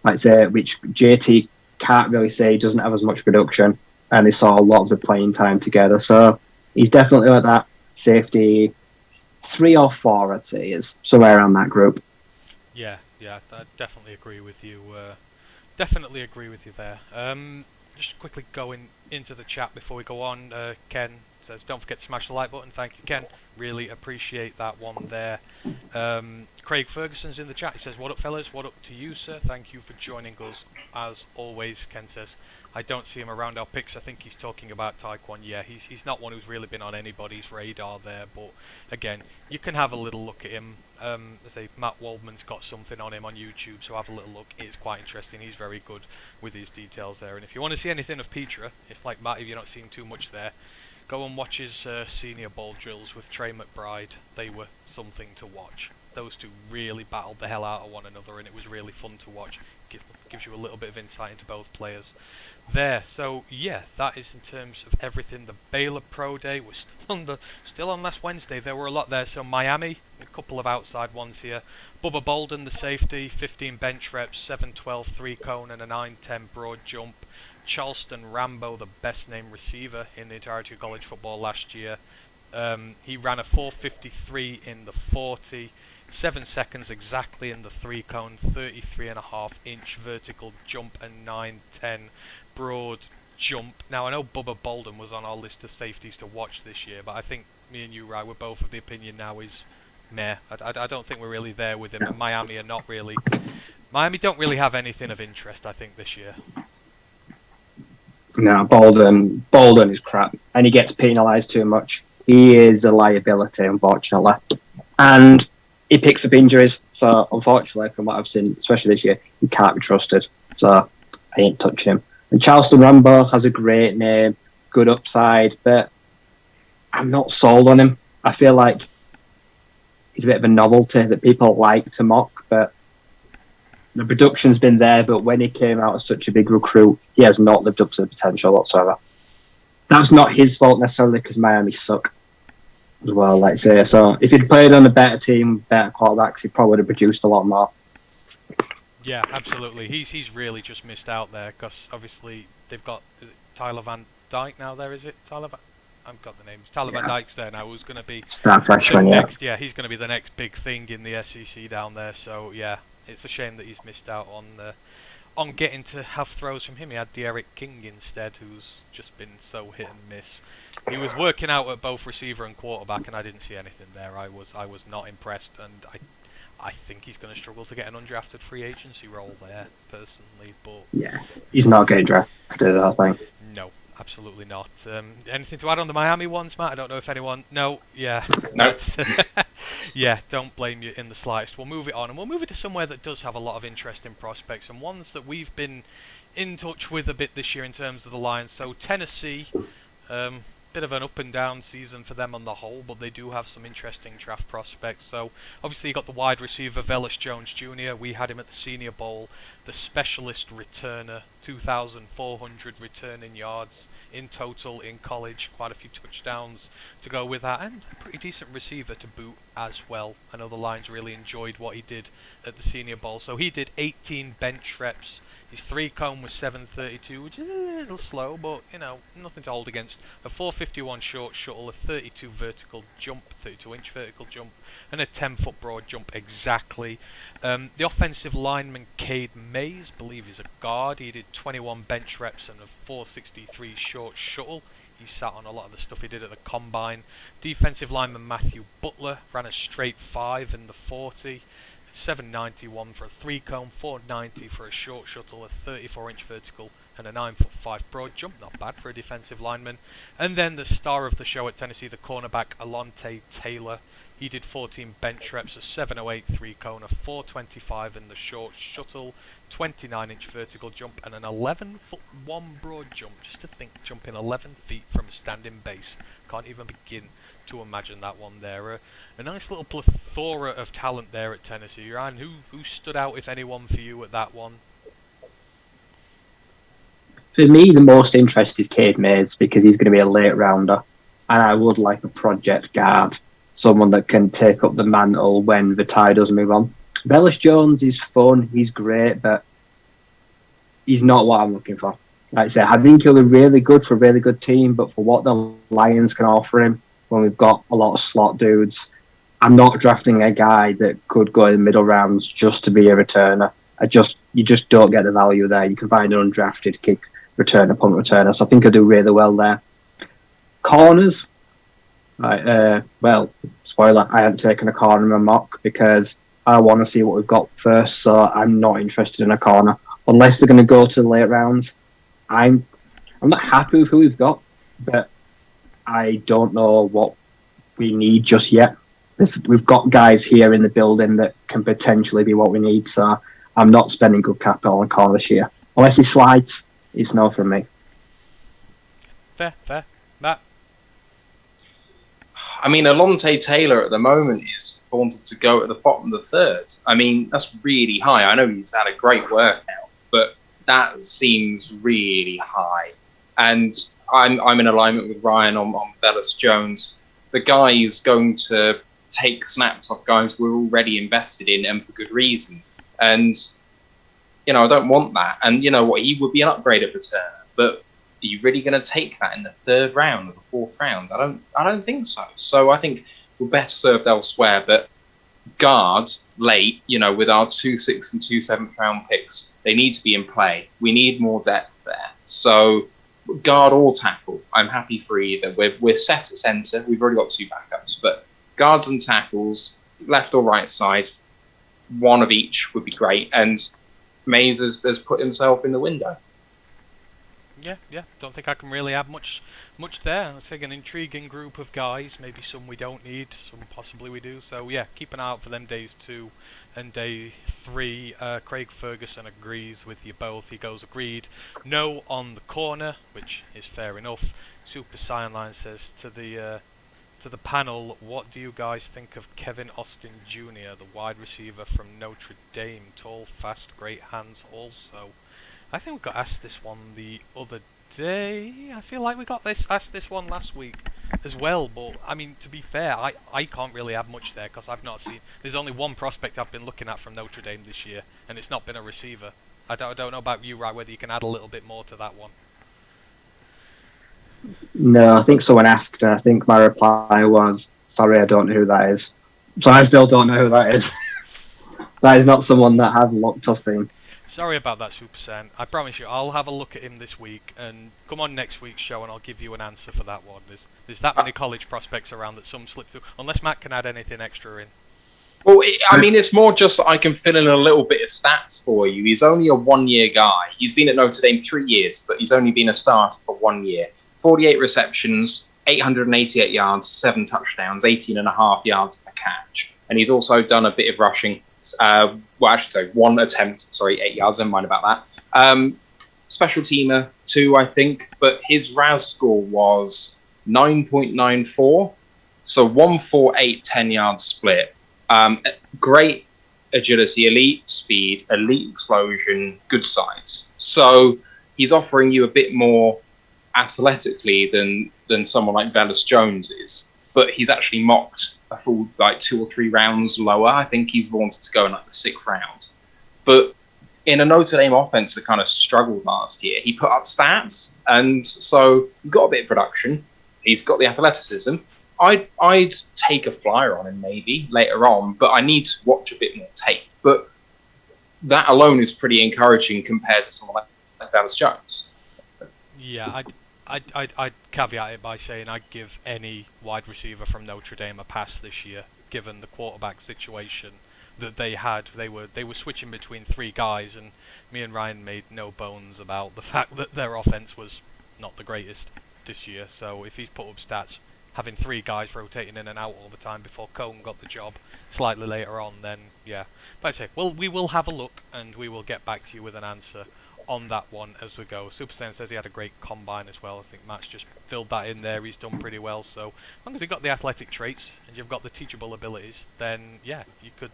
like I say, which JT can't really say. He doesn't have as much production, and they saw a lot of the playing time together. So he's definitely like that safety 3 or 4, I'd say, is somewhere around that group. Yeah, I definitely agree with you. Definitely agree with you there. Just quickly going into the chat before we go on. Ken says, don't forget to smash the like button. Thank you, Ken. Really appreciate that one there. Craig Ferguson's in the chat. He says, what up, fellas? What up to you, sir? Thank you for joining us, as always. Ken says, I don't see him around our picks. I think he's talking about Taekwon. Yeah, he's not one who's really been on anybody's radar there. But, again, you can have a little look at him. I say Matt Waldman's got something on him on YouTube, so have a little look. It's quite interesting. He's very good with his details there. And if you want to see anything of Petra, if like Matt, if you're not seeing too much there, go and watch his senior ball drills with Trey McBride. They were something to watch. Those two really battled the hell out of one another, and it was really fun to watch. Gives you a little bit of insight into both players there. So yeah, that is in terms of everything. The Baylor Pro Day was still on last Wednesday. There were a lot there. So Miami, a couple of outside ones here. Bubba Bolden, the safety, 15 bench reps, 7.12 3-cone and a 9.10 broad jump. Charleston Rambo, the best named receiver in the entirety of college football last year. He ran a 4.53 in the 40, 7 seconds exactly in the 3-cone, 33.5-inch vertical jump and 9.10 broad jump. Now I know Bubba Bolden was on our list of safeties to watch this year, but I think me and you, Rai, we're both of the opinion now is meh. I don't think we're really there with him, and Miami are not really Miami don't really have anything of interest, I think, this year. No, Bolden is crap, and he gets penalised too much. He is a liability, unfortunately, and he picks up injuries. So, unfortunately, from what I've seen, especially this year, he can't be trusted. So, I ain't touching him. And Charleston Rambo has a great name, good upside, but I'm not sold on him. I feel like he's a bit of a novelty that people like to mock, but the production's been there, but when he came out as such a big recruit, he has not lived up to the potential whatsoever. That's not his fault necessarily, because Miami suck as well, let's say. So if he'd played on a better team, better quarterbacks, he probably would have produced a lot more. Yeah, absolutely. He's really just missed out there, because obviously they've got, is it Tyler Van Dyke now there, is it? I've got the names. Tyler Van Dyke's there now, who's going to be Star freshman, next, he's going to be the next big thing in the SEC down there. So yeah, it's a shame that he's missed out on getting to have throws from him. He had Derek King instead, who's just been so hit and miss. He was working out at both receiver and quarterback, and I didn't see anything there. I was not impressed, and I think he's going to struggle to get an undrafted free agency role there, personally. But yeah, he's not getting drafted, I think. No. Absolutely not. Anything to add on the Miami ones, Matt? I don't know if anyone... No? Yeah. No. Yeah, don't blame you in the slightest. We'll move it on, and we'll move it to somewhere that does have a lot of interesting prospects, and ones that we've been in touch with a bit this year in terms of the Lions. So Tennessee, bit of an up and down season for them on the whole, but they do have some interesting draft prospects. So obviously you got the wide receiver Velus Jones Jr. We had him at the Senior Bowl, the specialist returner, 2,400 returning yards in total in college, quite a few touchdowns to go with that, and a pretty decent receiver to boot as well. I know the Lions really enjoyed what he did at the Senior Bowl. So he did 18 bench reps. His 3-cone was 7.32, which is a little slow, but, you know, nothing to hold against. A 4.51 short shuttle, a 32 vertical jump, 32-inch vertical jump, and a 10-foot broad jump exactly. The offensive lineman, Cade Mays, I believe he's a guard. He did 21 bench reps and a 4.63 short shuttle. He sat on a lot of the stuff he did at the combine. Defensive lineman Matthew Butler ran a straight 5 in the 40. 791 for a 3-cone, 490 for a short shuttle, a 34-inch vertical, and a 9'5" broad jump. Not bad for a defensive lineman. And then the star of the show at Tennessee, the cornerback Alontae Taylor. He did 14 bench reps, a 708 3-cone, a 425 in the short shuttle, 29-inch vertical jump, and an 11'1" broad jump. Just to think, jumping 11 feet from a standing base. Can't even begin to imagine that one there. A nice little plethora of talent there at Tennessee. Ryan, who stood out, if anyone, for you at that one? For me, the most interest is Cade Mays, because he's going to be a late rounder, and I would like a project guard, someone that can take up the mantle when the tie does move on. Velus Jones is fun, he's great, but he's not what I'm looking for. Like I say, I think he'll be really good for a really good team, but for what the Lions can offer him, when we've got a lot of slot dudes, I'm not drafting a guy that could go in the middle rounds just to be a returner. You just don't get the value there. You can find an undrafted kick returner, punt returner, so I think he'll do really well there. Corners, well, spoiler, I haven't taken a corner in my mock because I want to see what we've got first, so I'm not interested in a corner. Unless they're going to go to the late rounds, I'm not happy with who we've got, but I don't know what we need just yet. We've got guys here in the building that can potentially be what we need, so I'm not spending good capital on corner this year. Unless he slides, it's no from me. Fair. Matt? I mean, Alontae Taylor at the moment is wanted to go at the bottom of the third. I mean, that's really high. I know he's had a great workout, but that seems really high. And I'm in alignment with Ryan on Velus Jones. The guy is going to take snaps off guys we're already invested in, and for good reason. And, you know, I don't want that. And, you know what, he would be an upgrade at returner. But are you really going to take that in the 3rd round or the 4th round? I don't think so. So I think we're better served elsewhere. But guards late, you know, with our 2 6th and 2 7th round picks, they need to be in play. We need more depth there. So guard or tackle, I'm happy for either. We're set at centre. We've already got 2 backups, but guards and tackles, left or right side, one of each would be great. And Mays has put himself in the window. Yeah. Don't think I can really add much there. It's like an intriguing group of guys. Maybe some we don't need, some possibly we do. So yeah, keep an eye out for them days 2 and day 3. Craig Ferguson agrees with you both. He goes agreed. No on the corner, which is fair enough. Super Cyanline says to the panel, what do you guys think of Kevin Austin Jr., the wide receiver from Notre Dame? Tall, fast, great hands also. I think we got asked this one the other day. I feel like we got asked this one last week as well. But, I mean, to be fair, I can't really have much there because I've not seen... There's only one prospect I've been looking at from Notre Dame this year, and it's not been a receiver. I don't know about you, right, whether you can add a little bit more to that one. No, I think someone asked, and I think my reply was, sorry, I don't know who that is. So I still don't know who that is. That is not someone that I've looked or seen. Sorry about that, Super Saiyan. I promise you, I'll have a look at him this week, and come on next week's show, and I'll give you an answer for that one. There's that many college prospects around that some slip through, unless Matt can add anything extra in. Well, I mean, it's more just I can fill in a little bit of stats for you. He's only a 1-year guy. He's been at Notre Dame 3 years, but he's only been a starter for 1 year. 48 receptions, 888 yards, 7 touchdowns, 18.5 yards per catch. And he's also done a bit of rushing. Well, actually, sorry, 1 attempt, 8 yards, never mind about that. Special teamer, 2, I think, but his RAS score was 9.94, so 148 10-yard split. Great agility, elite speed, elite explosion, good size. So he's offering you a bit more athletically than someone like Velus Jones is, but he's actually mocked a full 2 or 3 rounds lower. I think he wanted to go in the 6th round. But in a Notre Dame offense that kind of struggled last year, he put up stats, and so he's got a bit of production. He's got the athleticism. I'd take a flyer on him maybe later on, but I need to watch a bit more tape. But that alone is pretty encouraging compared to someone like Velus Jones. Yeah, I'd caveat it by saying I'd give any wide receiver from Notre Dame a pass this year, given the quarterback situation that they had. They were switching between 3 guys, and me and Ryan made no bones about the fact that their offense was not the greatest this year. So if he's put up stats having 3 guys rotating in and out all the time before Cohn got the job slightly later on, then yeah. But I say, well, we will have a look, and we will get back to you with an answer on that one as we go. Super Saiyan says he had a great combine as well. I think Matt's just filled that in there. He's done pretty well. So as long as you've got the athletic traits and you've got the teachable abilities, then yeah, you could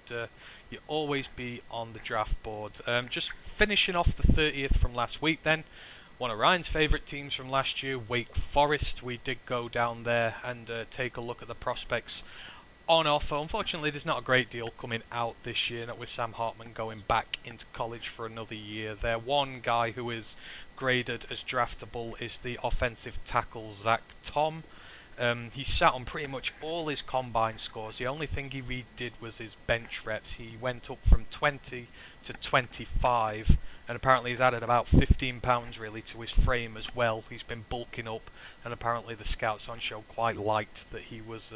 you always be on the draft board. Just finishing off the 30th from last week then. One of Ryan's favourite teams from last year, Wake Forest. We did go down there and take a look at the prospects on offer. Unfortunately, there's not a great deal coming out this year, not with Sam Hartman going back into college for another year. Their one guy who is graded as draftable is the offensive tackle Zach Tom. He sat on pretty much all his combine scores. The only thing he redid was his bench reps. He went up from 20 to 25, and apparently he's added about 15 pounds really to his frame as well. He's been bulking up, and apparently the scouts on show quite liked that he was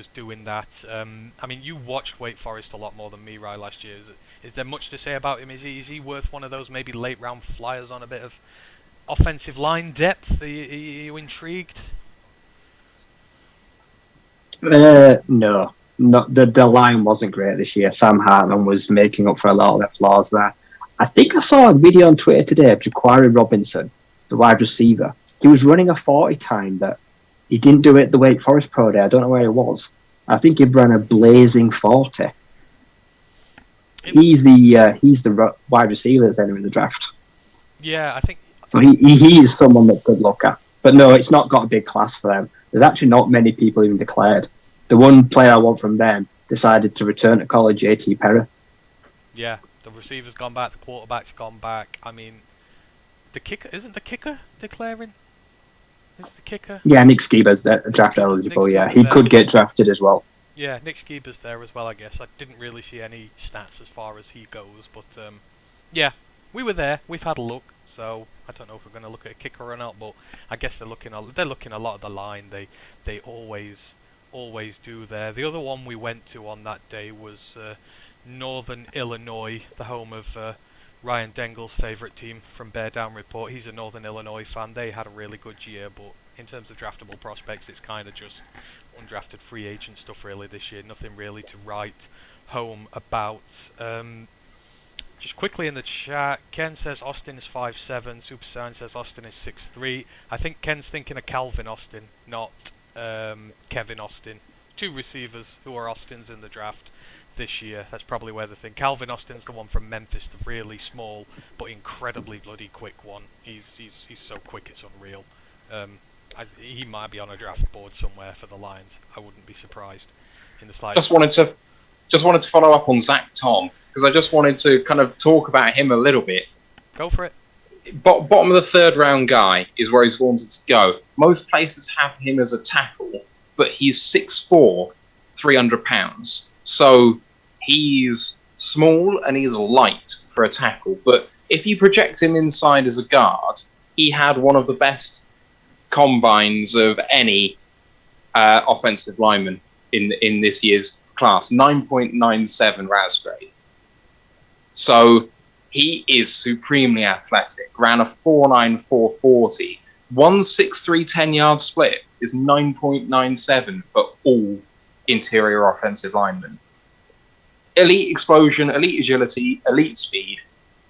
doing that. I mean, you watched Wake Forest a lot more than me, Ryan, last year. Is there much to say about him? Is he worth one of those maybe late round flyers on a bit of offensive line depth? Are you intrigued? No. Not the line wasn't great this year. Sam Hartman was making up for a lot of their flaws there. I think I saw a video on Twitter today of Jaquari Robinson, the wide receiver. He was running a 40 time, but he didn't do it at the Wake Forest Pro Day. I don't know where it was. I think he ran a blazing 40. He's the wide receiver that's entering the draft. Yeah, I think so. He is someone that could look at. But no, it's not got a big class for them. There's actually not many people even declared. The one player I want from them decided to return to college, J.T. Perry. Yeah, the receiver's gone back, the quarterback's gone back. I mean, isn't the kicker declaring? Is the kicker? Yeah, Nick Skiba's draft eligible. Yeah, he could get drafted as well. Yeah, Nick Skiba's there as well, I guess. I didn't really see any stats as far as he goes, but yeah, we were there. We've had a look, so I don't know if we're going to look at a kicker or not, but I guess they're looking a lot at the line. They always do there. The other one we went to on that day was Northern Illinois, the home of Ryan Dengel's favourite team from Bear Down Report. He's a Northern Illinois fan. They had a really good year, but in terms of draftable prospects, it's kind of just undrafted free agent stuff really this year. Nothing really to write home about. Just quickly in the chat, Ken says Austin is 5'7", Super Saiyan says Austin is 6'3". I think Ken's thinking of Calvin Austin, not Kevin Austin. Two receivers who are Austins in the draft this year. That's probably where the thing. Calvin Austin's the one from Memphis, the really small but incredibly bloody quick one. He's so quick it's unreal. He might be on a draft board somewhere for the Lions. I wouldn't be surprised in the slightest. Just wanted to follow up on Zach Tom, because I just wanted to kind of talk about him a little bit. Go for it. Bottom of the third round guy is where he's wanted to go. Most places have him as a tackle, but he's 6'4", 300 pounds. So he's small and he's light for a tackle. But if you project him inside as a guard, he had one of the best combines of any offensive lineman in this year's class, 9.97 RAS grade. So he is supremely athletic. Ran a 4.9 4.40. 1.63 10-yard split is 9.97 for all interior offensive linemen. Elite explosion, elite agility, elite speed,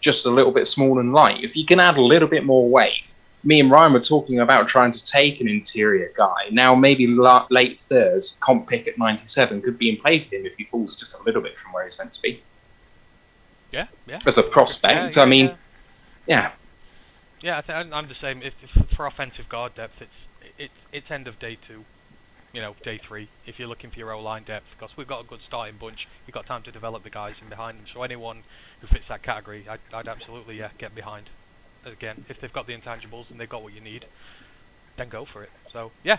just a little bit small and light. If you can add a little bit more weight, me and Ryan were talking about trying to take an interior guy. Now maybe late thirds, comp pick at 97 could be in play for him if he falls just a little bit from where he's meant to be. Yeah. As a prospect, yeah. Yeah, I'm the same. If for offensive guard depth, it's end of day 2, day 3. If you're looking for your O-line depth, because we've got a good starting bunch, you've got time to develop the guys in behind them. So anyone who fits that category, I'd absolutely get behind. Again, if they've got the intangibles and they've got what you need, then go for it. So yeah,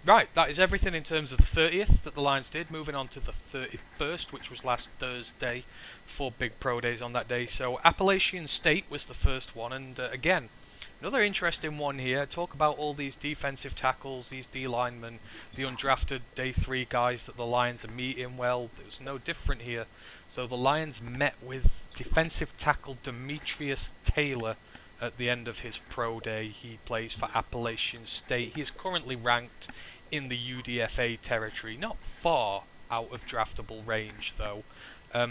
right. That is everything in terms of the 30th that the Lions did. Moving on to the 31st, which was last Thursday. 4 big pro days on that day. So Appalachian State was the first one, and again, another interesting one here. Talk about all these defensive tackles, these D linemen, the undrafted day 3 guys that the Lions are meeting. Well, it was no different here. So the Lions met with defensive tackle Demetrius Taylor at the end of his pro day. He plays for Appalachian State. He is currently ranked in the UDFA territory, not far out of draftable range though.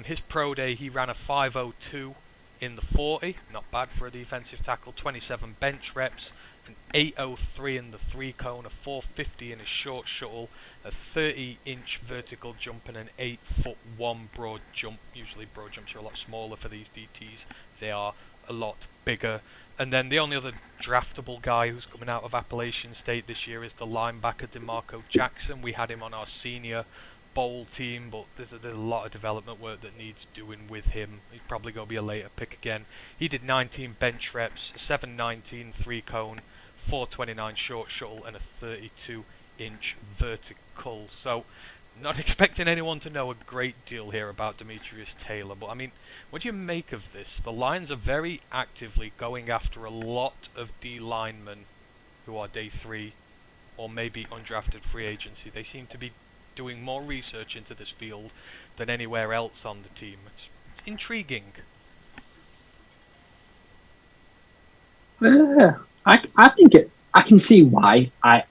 His pro day, he ran a 5.02 in the 40, not bad for a defensive tackle, 27 bench reps, an 8.03 in the 3-cone, a 4.50 in a short shuttle, a 30-inch vertical jump and an 8'1" broad jump. Usually broad jumps are a lot smaller for these DTs. They are a lot bigger. And then the only other draftable guy who's coming out of Appalachian State this year is the linebacker Demarco Jackson. We had him on our senior bowl team, but there's a lot of development work that needs doing with him. He's probably going to be a later pick again. He did 19 bench reps, 7.19 3-cone, 4.29 short shuttle, and a 32-inch vertical. So, not expecting anyone to know a great deal here about Demetrius Taylor, but I mean, what do you make of this? The Lions are very actively going after a lot of D linemen who are day 3 or maybe undrafted free agency. They seem to be doing more research into this field than anywhere else on the team. It's intriguing. I think I can see why. A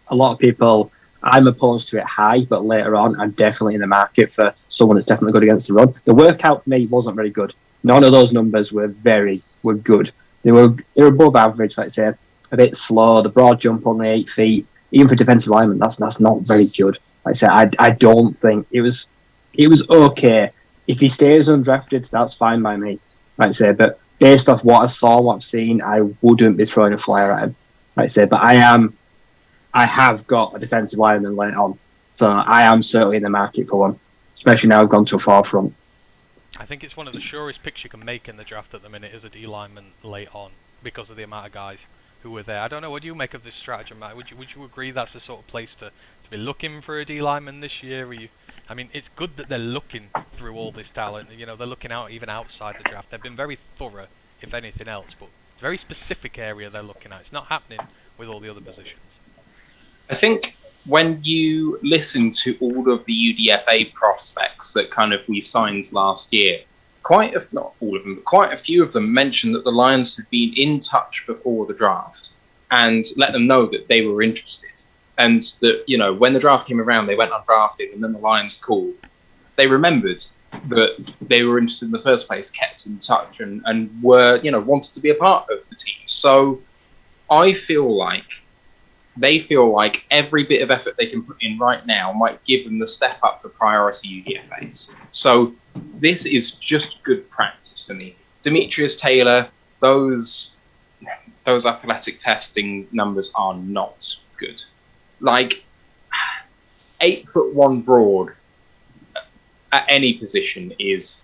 lot of people, I'm opposed to it high, but later on, I'm definitely in the market for someone that's definitely good against the run. The workout for me wasn't very good. None of those numbers were good. They were above average, let's say, a bit slow. The broad jump only 8 feet, even for defensive linemen, that's not very good. Like I said, I don't think it was okay. If he stays undrafted, that's fine by me. Like I say, but based off what I saw, what I've seen, I wouldn't be throwing a flyer at him. Like I say, but I have got a defensive lineman late on, so I am certainly in the market for one, especially now I've gone to a forefront. I think it's one of the surest picks you can make in the draft at the minute is a D lineman late on because of the amount of guys who were there. I don't know, what do you make of this strategy, Matt? Would you agree that's the sort of place to be looking for a D lineman this year? I mean, it's good that they're looking through all this talent. They're looking out even outside the draft. They've been very thorough, if anything else, but it's a very specific area they're looking at. It's not happening with all the other positions. I think when you listen to all of the UDFA prospects that kind of we signed last year, not all of them, but quite a few of them mentioned that the Lions had been in touch before the draft and let them know that they were interested. And that, when the draft came around, they went undrafted, and then the Lions called. They remembered that they were interested in the first place, kept in touch, and were, wanted to be a part of the team. So I feel like they feel like every bit of effort they can put in right now might give them the step up for priority UDFAs. So this is just good practice for me. Demetrius Taylor, those athletic testing numbers are not good. Like 8'1" broad at any position is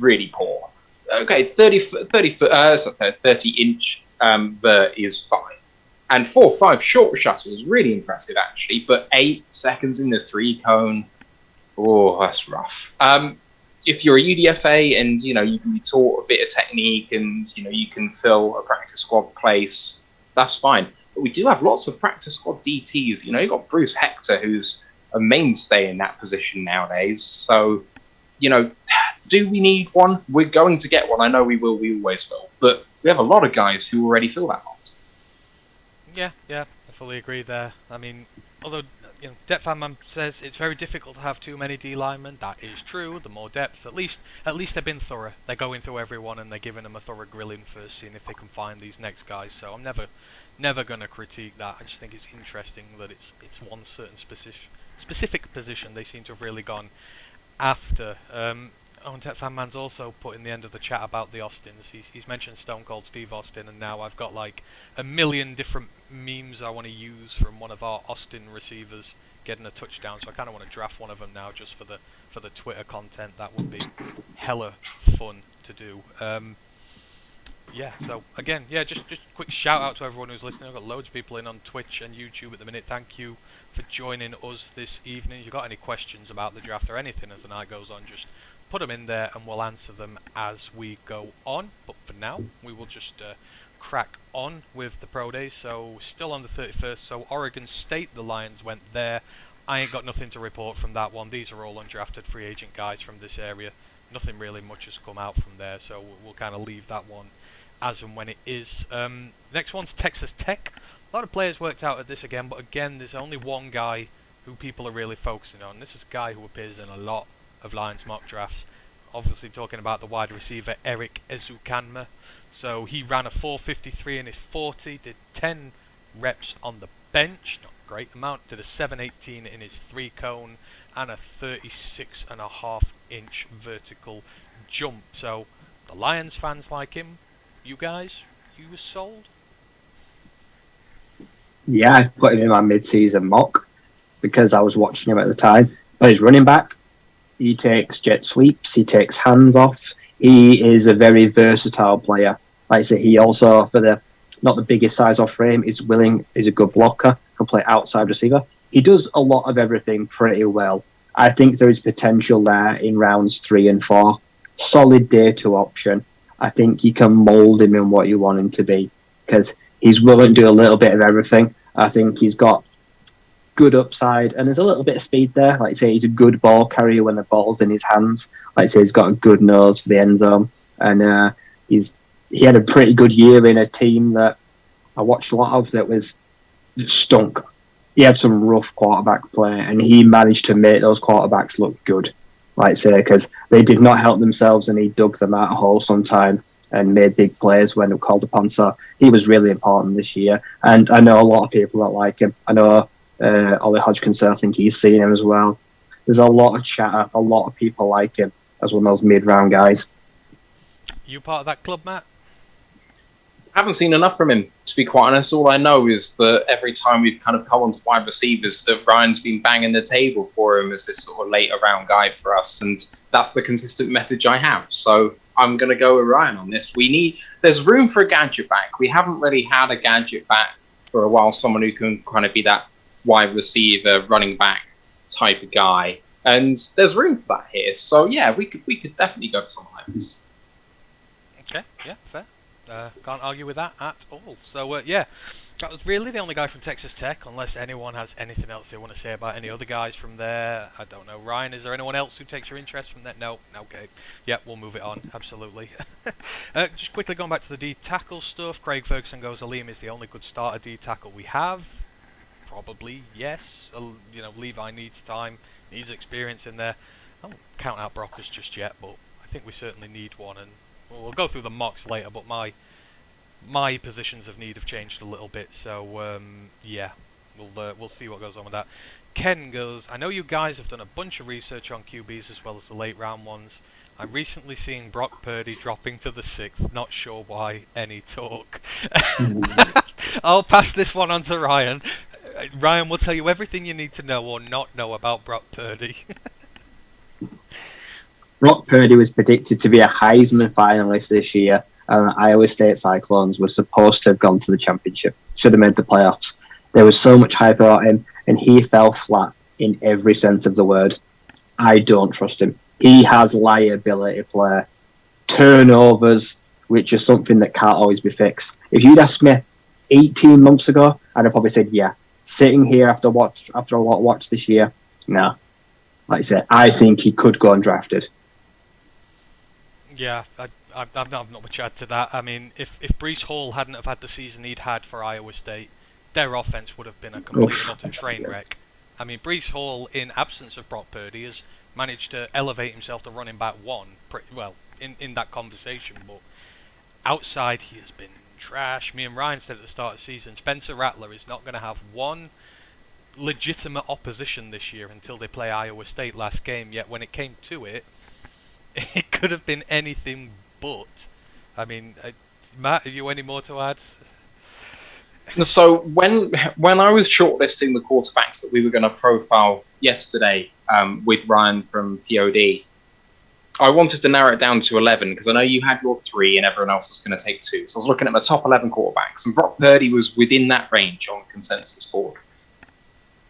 really poor. Okay, 30-inch vert is fine. And 4.5 short shuttle is really impressive, actually. But 8 seconds in the 3-cone, that's rough. If you're a UDFA and, you can be taught a bit of technique and, you can fill a practice squad place, that's fine. But we do have lots of practice squad DTs. You've got Bruce Hector, who's a mainstay in that position nowadays. So, do we need one? We're going to get one. I know we will. We always will. But we have a lot of guys who already fill that lot. Yeah, I fully agree there. I mean, although Depth Fan Man says it's very difficult to have too many D linemen. That is true. The more depth, at least they've been thorough. They're going through everyone and they're giving them a thorough grilling first, seeing if they can find these next guys. So I'm never going to critique that. I just think it's interesting that it's one certain specific position they seem to have really gone after. Depth Fan Man's also put in the end of the chat about the Austins. He's mentioned Stone Cold Steve Austin, and now I've got like a million different memes I want to use from one of our Austin receivers getting a touchdown. So I kind of want to draft one of them now just for the Twitter content. That would be hella fun to do. So again, just quick shout out to everyone who's listening. I've got loads of people in on Twitch and YouTube at the minute. Thank you for joining us this evening. If you've got any questions about the draft or anything as the night goes on, just put them in there and we'll answer them as we go on. But for now, we will just crack on with the pro days. So still on the 31st. So Oregon State, the Lions went there. I ain't got nothing to report from that one. These are all undrafted free agent guys from this area. Nothing really much has come out from there. So we'll kind of leave that one as and when it is. Next one's Texas Tech. A lot of players worked out at this again, but again, there's only one guy who people are really focusing on. This is a guy who appears in a lot of Lions mock drafts. Obviously talking about the wide receiver Eric Ezukanma. So he ran a 4.53 in his 40, did 10 reps on the bench, not a great amount, did a 7.18 in his 3-cone and a 36.5-inch vertical jump. So the Lions fans like him. You guys, you were sold? Yeah, I put him in my mid-season mock because I was watching him at the time. But he's running back. He takes jet sweeps. He takes hands off. He is a very versatile player. Like I say, he also, for not the biggest size or frame, is a good blocker, can play outside receiver. He does a lot of everything pretty well. I think there is potential there in rounds 3 and 4. Solid day 2 option. I think you can mould him in what you want him to be because he's willing to do a little bit of everything. I think he's got good upside and there's a little bit of speed there. Like I say, he's a good ball carrier when the ball's in his hands. Like I say, he's got a good nose for the end zone, and he had a pretty good year in a team that I watched a lot of that was stunk. He had some rough quarterback play, and he managed to make those quarterbacks look good. Like I say, because they did not help themselves, and he dug them out a hole sometime and made big plays when called upon. So he was really important this year, and I know a lot of people that like him. I know Ollie Hodgkinson, I think he's seen him as well. There's a lot of chatter, a lot of people like him as one of those mid-round guys. You part of that club, Matt? I haven't seen enough from him, to be quite honest. All I know is that every time we've kind of come on to wide receivers, that Ryan's been banging the table for him as this sort of later round guy for us, and that's the consistent message I have. So I'm going to go with Ryan on this. There's room for a gadget back. We haven't really had a gadget back for a while, someone who can kind of be that wide receiver, running back type of guy, and there's room for that here. So yeah, we could definitely go for someone like this. Okay, yeah, fair. Can't argue with that at all. So That was really the only guy from Texas Tech, unless anyone has anything else they want to say about any other guys from there. I don't know. Ryan, is there anyone else who takes your interest from there? No? Okay. Yep, we'll move it on. Absolutely. Just quickly going back to the D-tackle stuff. Craig Ferguson goes, Aleem is the only good starter D-tackle we have. Probably, yes. Levi needs time, needs experience in there. I don't count out Brockers just yet, but I think we certainly need one. And we'll go through the mocks later, but my positions of need have changed a little bit, so yeah, we'll see what goes on with that. Ken goes, I know you guys have done a bunch of research on QBs as well as the late round ones. I'm recently seeing Brock Purdy dropping to the 6th, not sure why, any talk. I'll pass this one on to Ryan. Ryan will tell you everything you need to know or not know about Brock Purdy. Brock Purdy was predicted to be a Heisman finalist this year. Iowa State Cyclones were supposed to have gone to the championship, should have made the playoffs. There was so much hype about him, and he fell flat in every sense of the word. I don't trust him. He has liability play, turnovers, which is something that can't always be fixed. If you'd asked me 18 months ago, I'd have probably said, yeah. Sitting here after a lot watched this year, no. Like I said, I think he could go undrafted. Yeah, I've not much to add to that. I mean, if Breece Hall hadn't have had the season he'd had for Iowa State, their offense would have been a complete and utter train wreck. I mean, Breece Hall, in absence of Brock Purdy, has managed to elevate himself to running back one pretty well in that conversation, but outside he has been trash. Me and Ryan said at the start of the season, Spencer Rattler is not going to have one legitimate opposition this year until they play Iowa State last game, yet when it came to it, it could have been anything but. I mean, Matt, have you any more to add? So when I was shortlisting the quarterbacks that we were going to profile yesterday with Ryan from POD, I wanted to narrow it down to 11 because I know you had your 3 and everyone else was going to take 2. So I was looking at my top 11 quarterbacks, and Brock Purdy was within that range on the consensus board.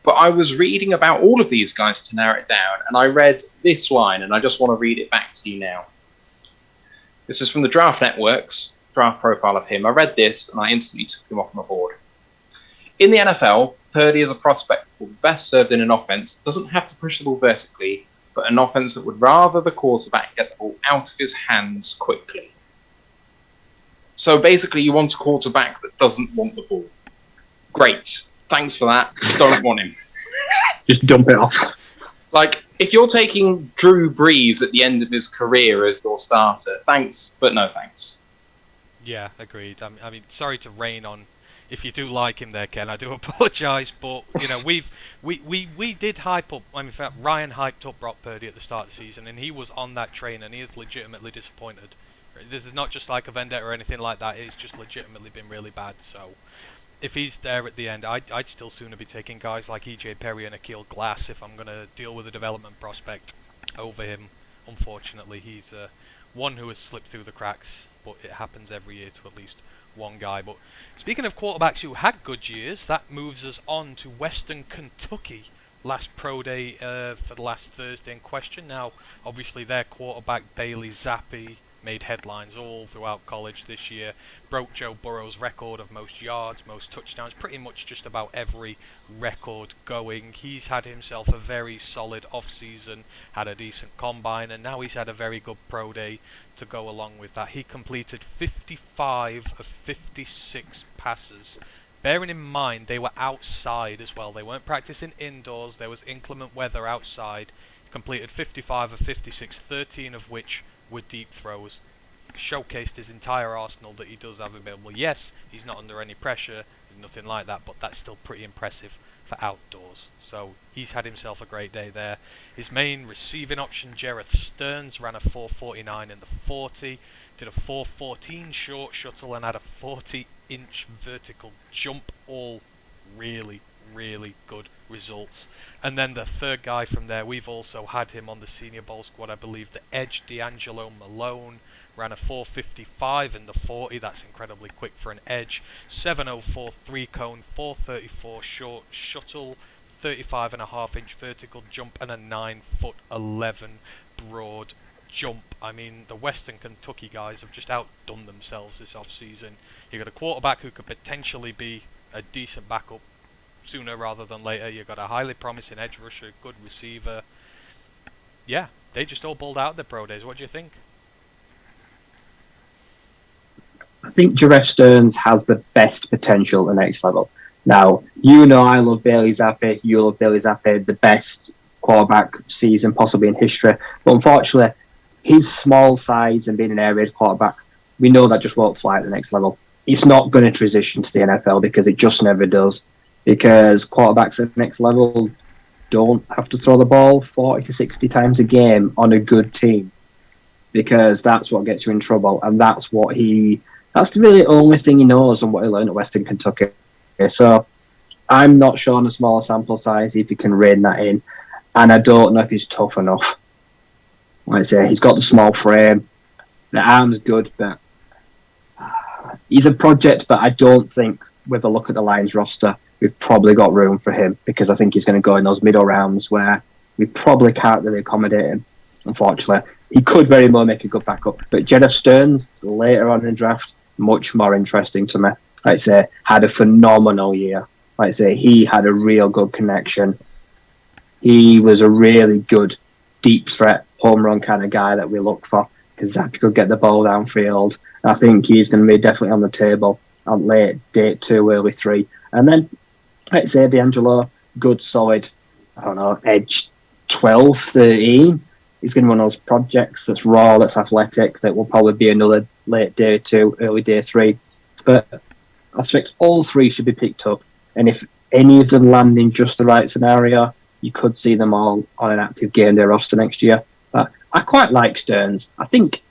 But I was reading about all of these guys to narrow it down, and I read this line, and I just want to read it back to you now. This is from the Draft Network's draft profile of him. I read this, and I instantly took him off my board. In the NFL, Purdy is a prospect who best serves in an offense, doesn't have to push the ball vertically, but an offense that would rather the quarterback get the ball out of his hands quickly. So basically, you want a quarterback that doesn't want the ball. Great. Thanks for that. Don't want him. Just dump it off. Like, if you're taking Drew Brees at the end of his career as your starter, thanks, but no thanks. Yeah, agreed. I mean, sorry to rain on. If you do like him there, Ken, I do apologise, but you know we did hype up. I mean, in fact, Ryan hyped up Brock Purdy at the start of the season, and he was on that train, and he is legitimately disappointed. This is not just like a vendetta or anything like that. It's just legitimately been really bad. So, if he's there at the end, I'd still sooner be taking guys like E.J. Perry and Akil Glass if I'm going to deal with a development prospect over him. Unfortunately, he's one who has slipped through the cracks, but it happens every year to at least one guy. But speaking of quarterbacks who had good years, that moves us on to Western Kentucky. Last pro day for the last Thursday in question. Now, obviously, their quarterback, Bailey Zappi, made headlines all throughout college this year, broke Joe Burrow's record of most yards, most touchdowns, pretty much just about every record going. He's had himself a very solid off-season, had a decent combine, and now he's had a very good pro day to go along with that. He completed 55 of 56 passes. Bearing in mind, they were outside as well. They weren't practicing indoors. There was inclement weather outside. He completed 55 of 56, 13 of which were deep throws. Showcased his entire arsenal that he does have available. Yes, he's not under any pressure, nothing like that, but that's still pretty impressive for outdoors. So he's had himself a great day there. His main receiving option, Jareth Stearns, ran a 4.49 in the 40, did a 4.14 short shuttle, and had a 40-inch vertical jump. All really good results. And then the third guy from there, we've also had him on the Senior Bowl squad, I believe, the edge, D'Angelo Malone, ran a 4.55 in the 40. That's incredibly quick for an edge. 7.04 3-cone, 4.34 short shuttle, 35.5-inch vertical jump, and a 9'11" broad jump. I mean, the Western Kentucky guys have just outdone themselves this off-season. You got a quarterback who could potentially be a decent backup sooner rather than later. You've got a highly promising edge rusher, good receiver. Yeah, they just all balled out their pro days. What do you think? I think Jarrett Stearns has the best potential at the next level. Now, you know I love Bailey Zappi. You love Bailey Zappi, the best quarterback season possibly in history. But unfortunately, his small size and being an air raid quarterback, we know that just won't fly at the next level. It's not going to transition to the NFL because it just never does. Because quarterbacks at the next level don't have to throw the ball 40 to 60 times a game on a good team. Because that's what gets you in trouble. And that's the really only thing he knows and what he learned at Western Kentucky. So I'm not sure on a smaller sample size if he can rein that in. And I don't know if he's tough enough. Like I say, he's got the small frame. The arm's good, but he's a project. But I don't think, with a look at the Lions roster, we've probably got room for him because I think he's going to go in those middle rounds where we probably can't really accommodate him, unfortunately. He could very well make a good backup. But Jeff Stearns, later on in the draft, much more interesting to me. Like I say, had a phenomenal year. Like I say, he had a real good connection. He was a really good deep threat, home run kind of guy that we look for because Zach could get the ball downfield. I think he's going to be definitely on the table on late day 2, early 3. And then, like I say, D'Angelo, good, solid, edge 12, 13. He's going to be one of those projects that's raw, that's athletic, that will probably be another late day 2, early day 3. But I suspect all 3 should be picked up. And if any of them land in just the right scenario, you could see them all on an active game day roster next year. But I quite like Stearns. I think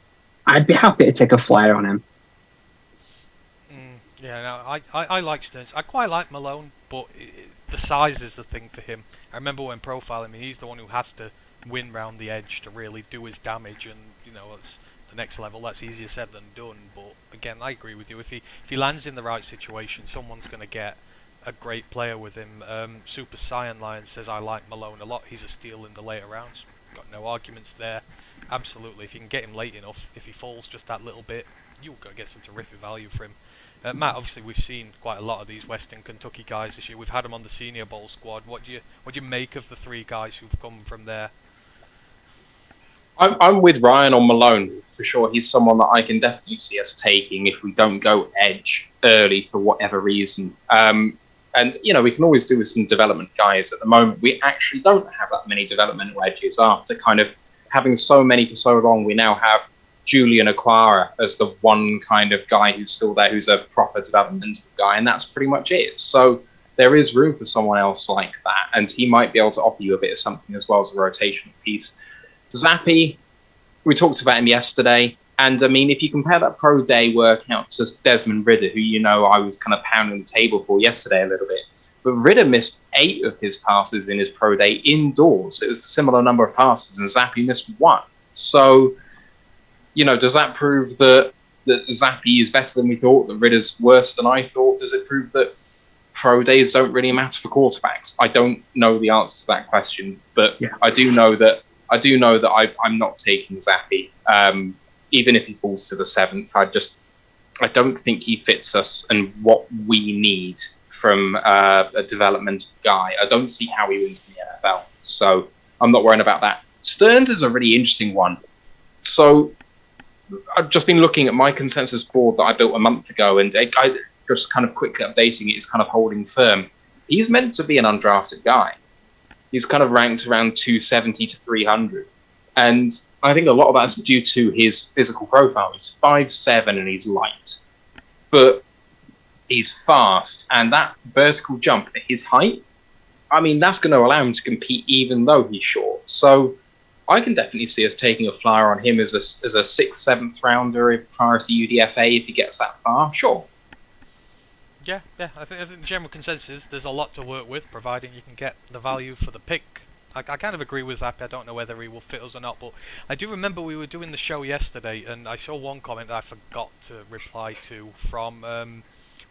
I'd be happy to take a flyer on him. I like Stearns. I quite like Malone, but the size is the thing for him. I remember when profiling me, he's the one who has to win round the edge to really do his damage, and it's the next level. That's easier said than done. But again, I agree with you. If he lands in the right situation, someone's going to get a great player with him. Super Saiyan Lion says I like Malone a lot. He's a steal in the later rounds. Got no arguments there. Absolutely. If you can get him late enough, if he falls just that little bit, you'll get some terrific value for him. Matt, obviously we've seen quite a lot of these Western Kentucky guys this year. We've had them on the Senior Bowl squad. What do you make of the 3 guys who've come from there? I'm with Ryan on Malone for sure. He's someone that I can definitely see us taking if we don't go edge early for whatever reason. And we can always do with some development guys. At the moment, we actually don't have that many developmental edges. After kind of having so many for so long, we now have Julian Aquara as the one kind of guy who's still there, who's a proper developmental guy, and that's pretty much it. So there is room for someone else like that, and he might be able to offer you a bit of something as well as a rotational piece. Zappi, we talked about him yesterday, and I mean, if you compare that pro day workout to Desmond Ridder, who I was kind of pounding the table for yesterday a little bit, but Ridder missed 8 of his passes in his pro day indoors. It was a similar number of passes, and Zappi missed 1. So, does that prove that Zappi is better than we thought, that Ridder's worse than I thought? Does it prove that pro days don't really matter for quarterbacks? I don't know the answer to that question, but yeah. I do know that I'm not taking Zappi, even if he falls to the 7th. I don't think he fits us and what we need from a developmental guy. I don't see how he wins in the NFL, so I'm not worrying about that. Stearns is a really interesting one. So I've just been looking at my consensus board that I built a month ago, and I just kind of quickly updating it. It's kind of holding firm. He's meant to be an undrafted guy. He's kind of ranked around 270 to 300. And I think a lot of that's due to his physical profile. He's 5'7" and he's light. But he's fast. And that vertical jump at his height, I mean, that's going to allow him to compete even though he's short. So I can definitely see us taking a flyer on him as a 6th, 7th rounder prior to UDFA if he gets that far. Sure. Yeah. I think the general consensus is there's a lot to work with, providing you can get the value for the pick. I kind of agree with Zappy. I don't know whether he will fit us or not, but I do remember we were doing the show yesterday, and I saw one comment that I forgot to reply to from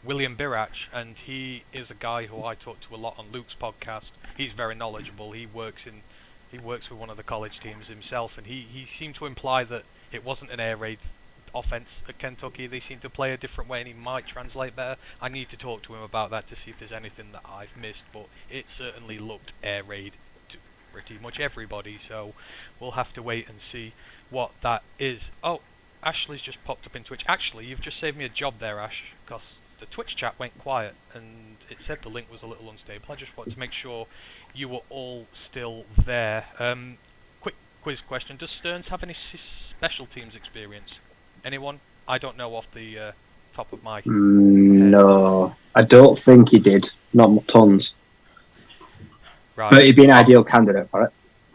William Birach, and he is a guy who I talk to a lot on Luke's podcast. He's very knowledgeable. He works with one of the college teams himself, and he seemed to imply that it wasn't an air raid offense at Kentucky. They seem to play a different way, and he might translate better. I need to talk to him about that to see if there's anything that I've missed, but it certainly looked air raid to pretty much everybody, so we'll have to wait and see what that is. Oh, Ashley's just popped up in Twitch. Actually, you've just saved me a job there, Ash, because the Twitch chat went quiet and it said the link was a little unstable. I just wanted to make sure you were all still there. Quick quiz question. Does Stearns have any special teams experience? Anyone? I don't know off the top of my head. No, I don't think he did. Not tons. Right. But he'd be an ideal candidate for it.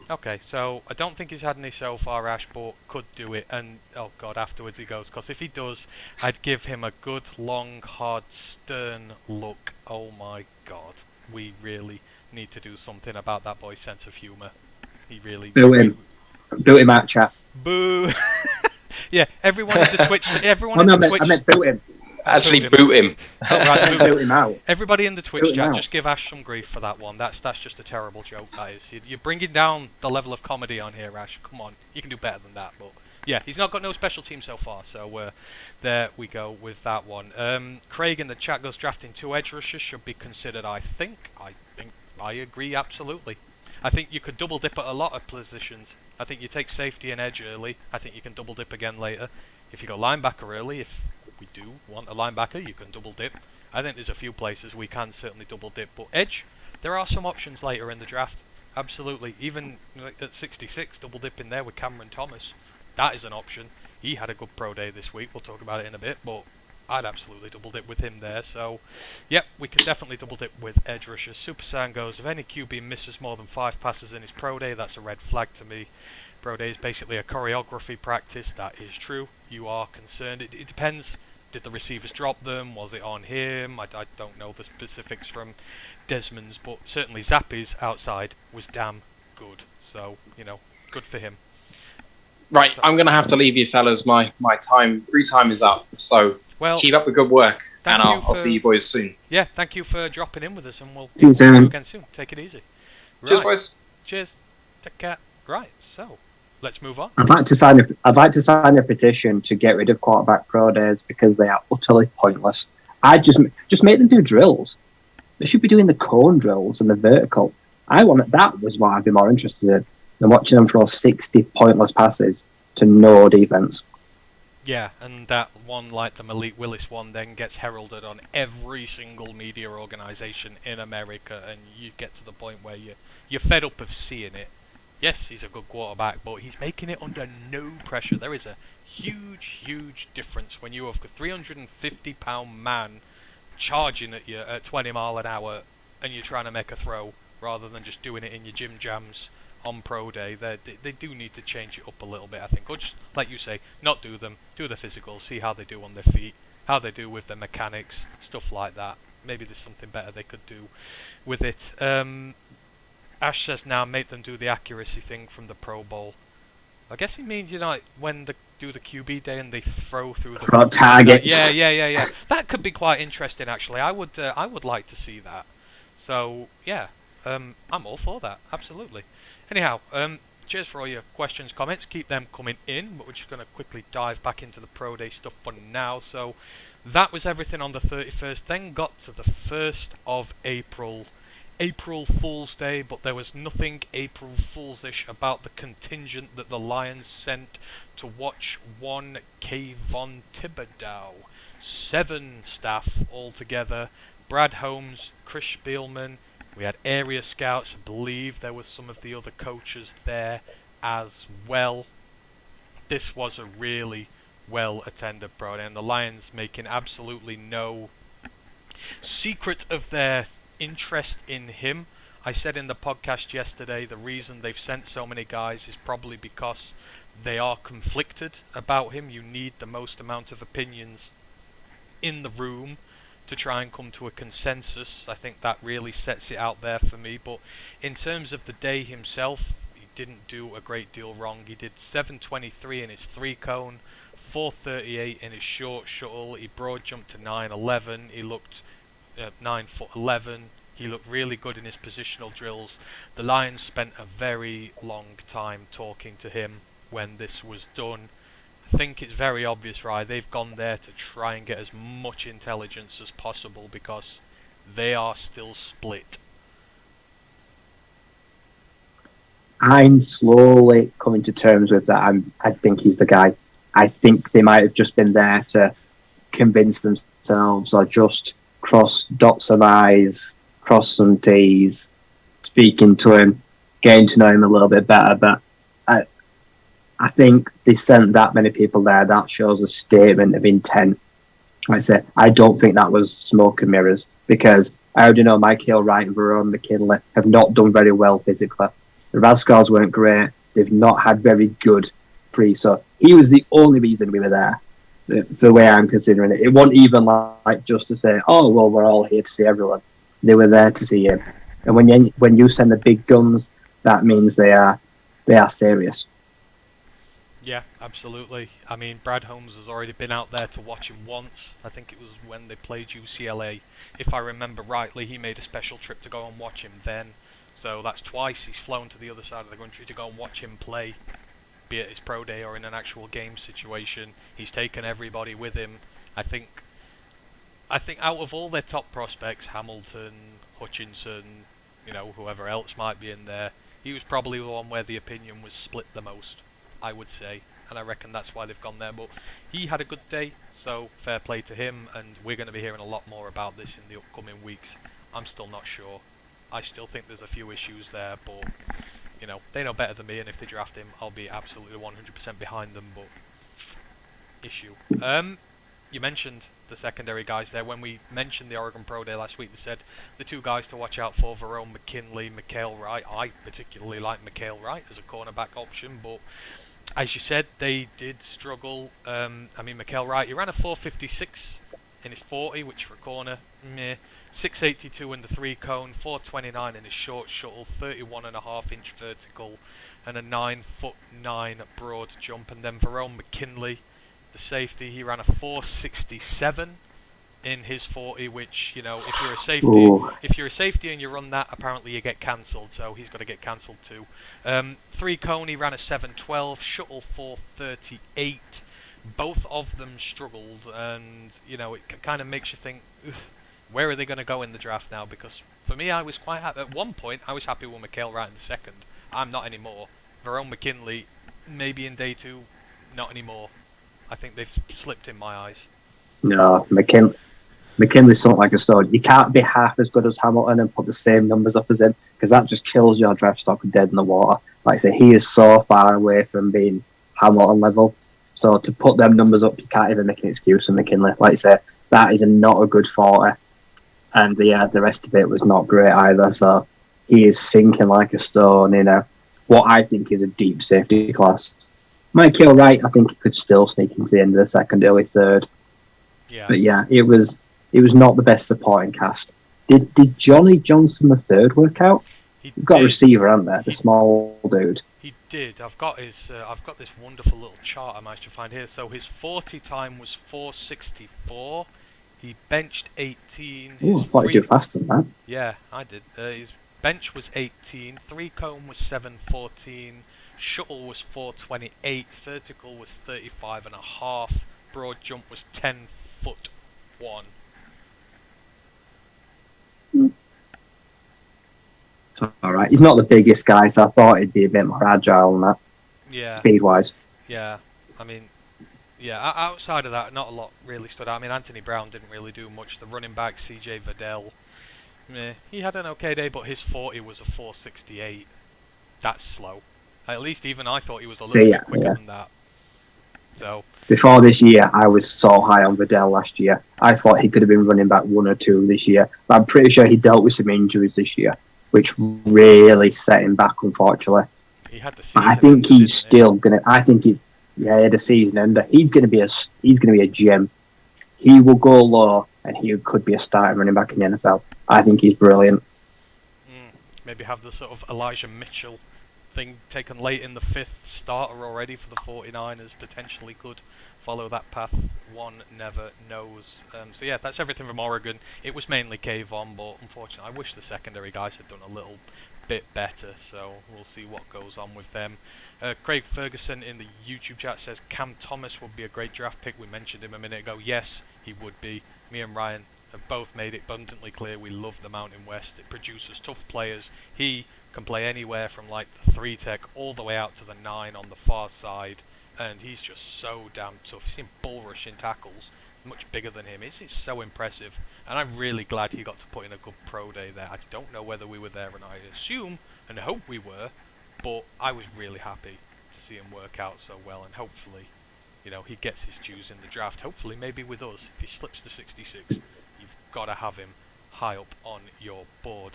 Okay, so I don't think he's had any so far, Ash, but could do it. And, oh God, afterwards he goes. Because if he does, I'd give him a good, long, hard, stern look. Oh my God. We really need to do something about that boy's sense of humour. He really... Built him out, chat. Boo! Yeah, everyone in the Twitch... Everyone I meant built him. Actually, boot him. Oh, right, Built him out. Everybody in the Twitch Built him chat, out. just give Ash some grief for that one. That's just a terrible joke, that is. You're bringing down the level of comedy on here, Ash. Come on, you can do better than that. But yeah, he's not got no special team so far, so there we go with that one. Craig in the chat goes, drafting 2 edge rushers should be considered. I think I agree absolutely. I think you could double dip at a lot of positions. I think you take safety and edge early. I think you can double dip again later. If you go linebacker early, if we do want a linebacker, you can double dip. I think there's a few places we can certainly double dip, but edge, there are some options later in the draft. Absolutely. Even at 66, double dip in there with Cameron Thomas. That is an option. He had a good pro day this week. We'll talk about it in a bit, but I'd absolutely double dip with him there. So, yep, we can definitely double dip with edge rushers. Super Saiyan goes, if any QB misses more than 5 passes in his pro day, that's a red flag to me. Pro day is basically a choreography practice. That is true. You are concerned. It depends. Did the receivers drop them? Was it on him? I don't know the specifics from Desmond's, but certainly Zappi's outside was damn good. So, good for him. Right, so, I'm going to have to leave you fellas. My free time is up. So keep up the good work, and I'll see you boys soon. Yeah, thank you for dropping in with us, and we'll see you see you again soon. Take it easy. Cheers, boys. Cheers. Take care. Right, so let's move on. I'd like to sign a petition to get rid of quarterback pro days because they are utterly pointless. I just make them do drills. They should be doing the cone drills and the vertical. That was what I'd be more interested in than watching them throw 60 pointless passes to no defense. Yeah, and that one, like the Malik Willis one, then gets heralded on every single media organisation in America, and you get to the point where you're fed up of seeing it. Yes, he's a good quarterback, but he's making it under no pressure. There is a huge, huge difference when you have a 350-pound man charging at you at 20 mile an hour and you're trying to make a throw rather than just doing it in your gym jams on pro day. They do need to change it up a little bit, I think. Or just, like you say, not do them, do the physicals, see how they do on their feet, how they do with their mechanics, stuff like that. Maybe there's something better they could do with it. Ash says now make them do the accuracy thing from the Pro Bowl. I guess he means, when they do the QB day and they throw through the targets. Yeah. That could be quite interesting, actually. I would like to see that. So yeah, I'm all for that. Absolutely. Anyhow, cheers for all your questions, comments. Keep them coming in, but we're just going to quickly dive back into the Pro Day stuff for now. So that was everything on the 31st. Then got to the 1st of April. April Fool's Day, but there was nothing April Fool's-ish about the contingent that the Lions sent to watch one Kayvon Thibodeau. 7 staff altogether. Brad Holmes, Chris Spielman. We had area scouts. I believe there was some of the other coaches there as well. This was a really well-attended pro day, and the Lions making absolutely no secret of their interest in him. I said in the podcast yesterday the reason they've sent so many guys is probably because they are conflicted about him. You need the most amount of opinions in the room to try and come to a consensus. I think that really sets it out there for me. But in terms of the day himself, he didn't do a great deal wrong. He did 723 in his 3-cone, 438 in his short shuttle. He broad jumped to 911. He looked 9'11". He looked really good in his positional drills. The Lions spent a very long time talking to him when this was done. think it's very obvious, right? They've gone there to try and get as much intelligence as possible because they are still split. I'm slowly coming to terms with that. I think he's the guy. I think they might have just been there to convince themselves or just cross dots of I's, cross some T's, speaking to him, getting to know him a little bit better. But I think they sent that many people there. That shows a statement of intent. Like I said, I don't think that was smoke and mirrors because I already know Michael Wright and Verone McKinley have not done very well physically. The RAS scores weren't great. They've not had very good pre. So he was the only reason we were there, the way I'm considering it. It wasn't even like just to say, oh, well, we're all here to see everyone. They were there to see him. And when you send the big guns, that means they are serious. Yeah, absolutely. I mean, Brad Holmes has already been out there to watch him once. I think it was when they played UCLA. If I remember rightly, he made a special trip to go and watch him then. So that's twice he's flown to the other side of the country to go and watch him play, be it his pro day or in an actual game situation. He's taken everybody with him. I think out of all their top prospects, Hamilton, Hutchinson, whoever else might be in there, he was probably the one where the opinion was split the most, I would say, and I reckon that's why they've gone there. But he had a good day, so fair play to him, and we're going to be hearing a lot more about this in the upcoming weeks. I'm still not sure. I still think there's a few issues there, but they know better than me, and if they draft him, I'll be absolutely 100% behind them. But issue. You mentioned the secondary guys there. When we mentioned the Oregon Pro Day last week, they said the two guys to watch out for, Verone McKinley, Mikael Wright. I particularly like Mikael Wright as a cornerback option, but as you said, they did struggle. Mikael Wright, he ran a 4.56 in his 40, which for a corner, meh. 6.82 in the 3-cone, 4.29 in his short shuttle, 31.5-inch vertical, and a 9'9" broad jump. And then Verone McKinley, the safety, he ran a 4.67 in his 40, which, if you're a safety and you run that, apparently you get cancelled, so he's got to get cancelled too. 3-cone, he ran a 7.12, shuttle 4.38. Both of them struggled, and it kind of makes you think, where are they going to go in the draft now? Because for me, I was quite happy. At one point, I was happy with Mikael Wright in the second. I'm not anymore. Verone McKinley, maybe in day 2, not anymore. I think they've slipped in my eyes. No, McKinley's something like a stud. You can't be half as good as Hamilton and put the same numbers up as him, because that just kills your draft stock dead in the water. Like I say, he is so far away from being Hamilton level. So to put them numbers up, you can't even make an excuse for McKinley. Like I say, that is not a good 40. And the rest of it was not great either. So he is sinking like a stone in what I think is a deep safety class. Mikael Wright, I think he could still sneak into the end of the second, early third. Yeah. But yeah, it was not the best supporting cast. Did Johnny Johnson the III work out? You've got a receiver, haven't there? The small dude. He did. I've got this wonderful little chart I managed to find here. So his 40 time was 4.64. He benched 18. Ooh, I thought he'd do faster than that. Yeah, I did. His bench was 18. 3-cone was 7.14. Shuttle was 4.28. Vertical was 35.5. Broad jump was 10'1". All right, he's not the biggest guy, so I thought he'd be a bit more agile than that. Yeah. Speed-wise. Yeah, outside of that, not a lot really stood out. Anthony Brown didn't really do much. The running back, CJ Vidal, he had an okay day, but his 40 was a 4.68. That's slow. At least even I thought he was a little bit quicker than that. So before this year, I was so high on Vidal last year. I thought he could have been running back 1 or 2 this year, but I'm pretty sure he dealt with some injuries this year, which really set him back, unfortunately. He had the season. I think he's still gonna. I think he had a season ender. He's gonna be a gem. He will go low, and he could be a starting running back in the NFL. I think he's brilliant. Maybe have the sort of Elijah Mitchell thing taken late in the 5th, starter already for the 49ers. Potentially could follow that path. One never knows. So yeah, that's everything from Oregon. It was mainly Kayvon, but unfortunately, I wish the secondary guys had done a little bit better, so we'll see what goes on with them. Craig Ferguson in the YouTube chat says Cam Thomas would be a great draft pick. We mentioned him a minute ago. Yes, he would be. Me and Ryan have both made it abundantly clear we love the Mountain West. It produces tough players. He can play anywhere from like the 3 tech all the way out to the 9 on the far side, and he's just so damn tough. You've seen bull rush in tackles, much bigger than him. It's so impressive, and I'm really glad he got to put in a good pro day there. I don't know whether we were there or not. I assume and hope we were, but I was really happy to see him work out so well, and hopefully, you know, he gets his dues in the draft. Hopefully, maybe with us. If he slips to 66, you've got to have him high up on your board.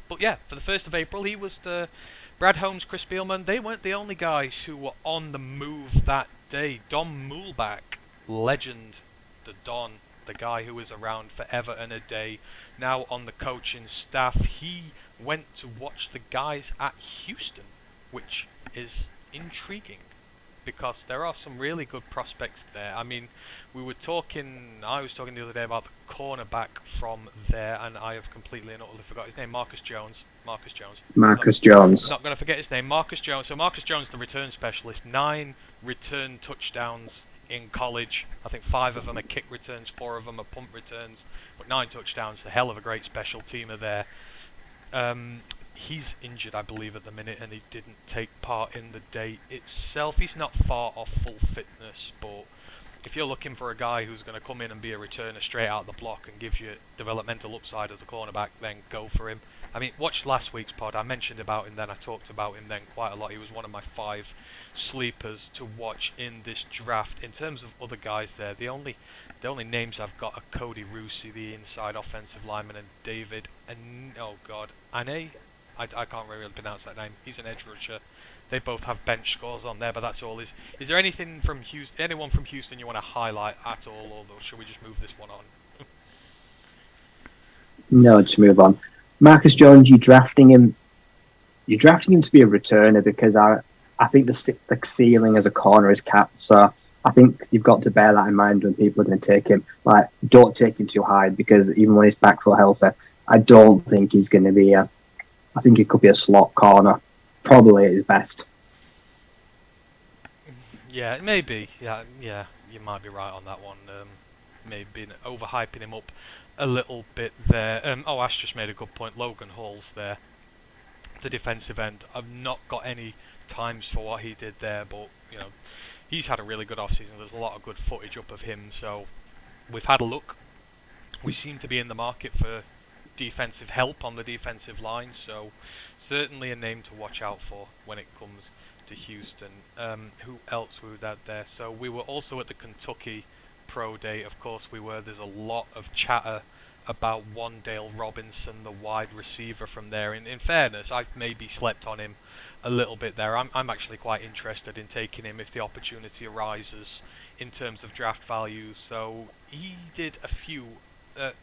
But yeah, for the 1st of April, he was the Brad Holmes, Chris Spielman. They weren't the only guys who were on the move that day. Don Muhlbach, legend, the Don, the guy who was around forever and a day, now on the coaching staff. He went to watch the guys at Houston, which is intriguing, because there are some really good prospects there. I mean, I was talking the other day about the cornerback from there, and I have completely and utterly forgot his name. Marcus Jones. Not going to forget his name. Marcus Jones. So Marcus Jones, the return specialist, 9 return touchdowns in college. I think 5 of them are kick returns, 4 of them are punt returns, but 9 touchdowns. A hell of a great special teamer there. He's injured, I believe, at the minute, and he didn't take part in the day itself. He's not far off full fitness, but if you're looking for a guy who's going to come in and be a returner straight out of the block and give you developmental upside as a cornerback, then go for him. I mean, watch last week's pod. I mentioned about him then. I talked about him then quite a lot. He was one of my 5 sleepers to watch in this draft. In terms of other guys there, the only names I've got are Cody Rusi, the inside offensive lineman, and David, Ane. I can't really pronounce that name. He's an edge rusher. They both have bench scores on there, but that's all. Is there anything from Houston, anyone from Houston you want to highlight at all, or should we just move this one on? No, just move on. Marcus Jones, you're drafting him to be a returner, because I think the ceiling as a corner is capped. So I think you've got to bear that in mind when people are going to take him. Like, don't take him too high, because even when he's back full healthy, I don't think he's going to be I think he could be a slot corner, probably at his best. Yeah, maybe. Yeah, you might be right on that one. Maybe overhyping him up a little bit there. Ash just made a good point. Logan Hall's there, the defensive end. I've not got any times for what he did there, but you know, he's had a really good offseason. There's a lot of good footage up of him, so we've had a look. We seem to be in the market for defensive help on the defensive line, so certainly a name to watch out for when it comes to Houston. Who else were out there? So we were also at the Kentucky Pro Day, of course we were. There's a lot of chatter about Wan'Dale Robinson, the wide receiver from there. In fairness, I've maybe slept on him a little bit there. I'm actually quite interested in taking him if the opportunity arises in terms of draft values. So he did a few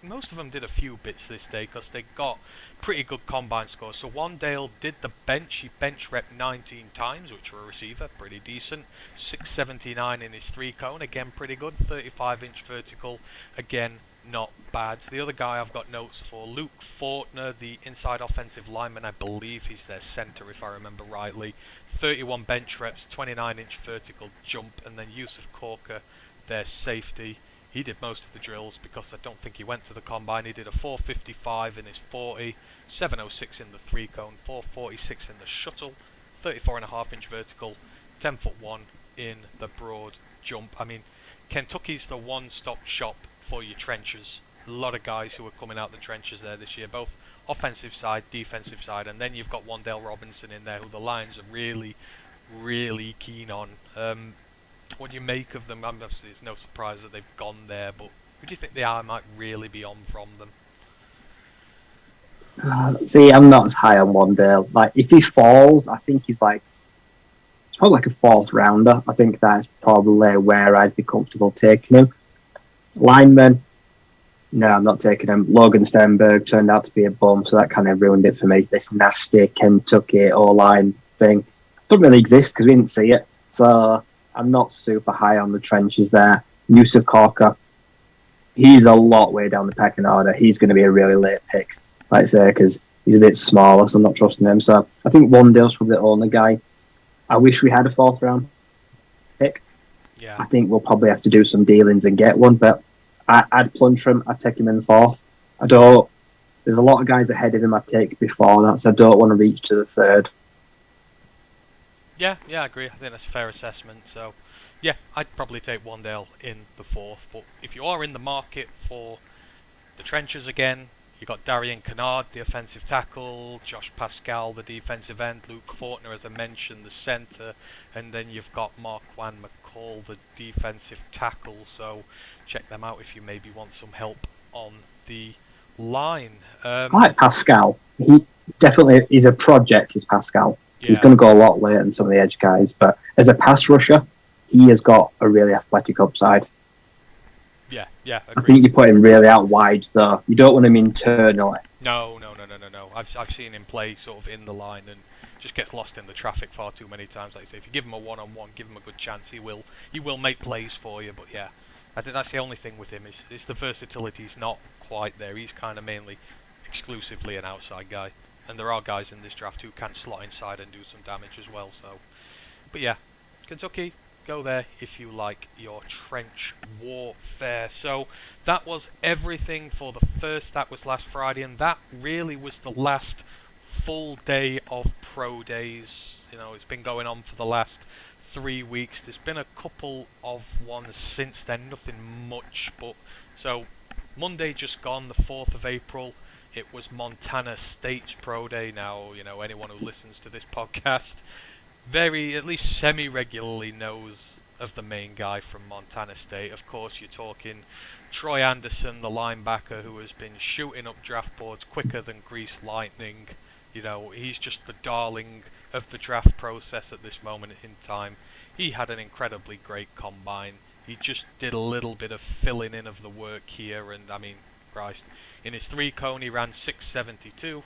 most of them did a few bits this day, because they got pretty good combine scores. So Wan'Dale did the bench. He bench rep 19 times, which for a receiver, pretty decent. 679 in his 3-cone, again pretty good. 35-inch vertical, again not bad. The other guy I've got notes for, Luke Fortner, the inside offensive lineman. I believe he's their center, if I remember rightly. 31 bench reps, 29-inch vertical jump, and then Yusuf Corker, their safety. He did most of the drills, because I don't think he went to the combine. He did a 455 in his 40, 706 in the 3-cone, 446 in the shuttle, 34.5-inch vertical, 10'1" in the broad jump. I mean, Kentucky's the one-stop shop for your trenches. A lot of guys who are coming out the trenches there this year, both offensive side, defensive side, and then you've got Wan'Dale Robinson in there, who the Lions are really, really keen on. What do you make of them? Obviously, it's no surprise that they've gone there, but who do you think the eye might really be on from them? See, I'm not as high on Wan'Dale. Like, if he falls, I think he's probably like a 4th rounder. I think that's probably where I'd be comfortable taking him. Lineman, no, I'm not taking him. Logan Stenberg turned out to be a bum, so that kind of ruined it for me. This nasty Kentucky O-line thing doesn't really exist because we didn't see it. So I'm not super high on the trenches there. Yusuf Corker, he's a lot way down the pecking order. He's going to be a really late pick, like I say, because he's a bit smaller, so I'm not trusting him. So I think Wandale's probably the only guy. I wish we had a 4th round pick. Yeah. I think we'll probably have to do some dealings and get one, but I'd plunge for him. I'd take him in the 4th. There's a lot of guys ahead of him I'd take before that, so I don't want to reach to the 3rd. Yeah, I agree. I think that's a fair assessment. So, yeah, I'd probably take Wandale in the 4th. But if you are in the market for the trenches again, you've got Darian Kennard, the offensive tackle, Josh Pascal, the defensive end, Luke Fortner, as I mentioned, the centre, and then you've got Marquand McCall, the defensive tackle. So, check them out if you maybe want some help on the line. I like Pascal. He definitely is a project, is Pascal. Yeah. He's going to go a lot later than some of the edge guys, but as a pass rusher, he has got a really athletic upside. Yeah, agreed. I think you put him really out wide, though. You don't want him internally. No. I've seen him play sort of in the line and just gets lost in the traffic far too many times. Like I say, if you give him a one-on-one, give him a good chance, he will make plays for you. But yeah, I think that's the only thing with him is the versatility's not quite there. He's kind of mainly exclusively an outside guy, and there are guys in this draft who can slot inside and do some damage as well. So, but yeah, Kentucky, go there if you like your trench warfare. So that was everything for the first. That was last Friday, and that really was the last full day of pro days. You know, it's been going on for the last 3 weeks. There's been a couple of ones since then, nothing much, but so Monday just gone, the 4th of April, it was Montana State's pro day. Now, you know, anyone who listens to this podcast at least semi-regularly knows of the main guy from Montana State. Of course, you're talking Troy Anderson, the linebacker who has been shooting up draft boards quicker than greased lightning. You know, he's just the darling of the draft process at this moment in time. He had an incredibly great combine. He just did a little bit of filling in of the work here, and I mean, Christ, in his 3-cone he ran 6.72.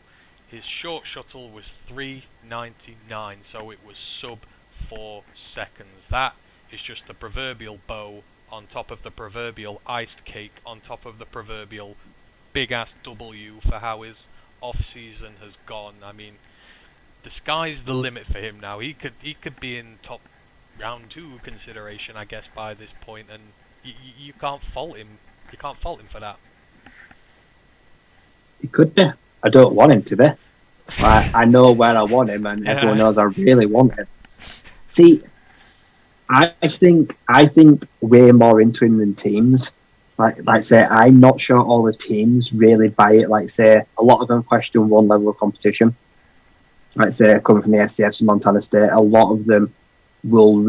His short shuttle was 3.99, so it was sub 4 seconds. That is just the proverbial bow on top of the proverbial iced cake on top of the proverbial big-ass W for how his off-season has gone. I mean, the sky's the limit for him now. He could be in top round 2 consideration, I guess, by this point, and you can't fault him. You can't fault him for that. He could be. I don't want him to be. I know where I want him, and everyone knows I really want him. See, I think way more into him than teams. Like say, I'm not sure all the teams really buy it. Like say, a lot of them question one level of competition. Like say, coming from the SCFs and Montana State, a lot of them will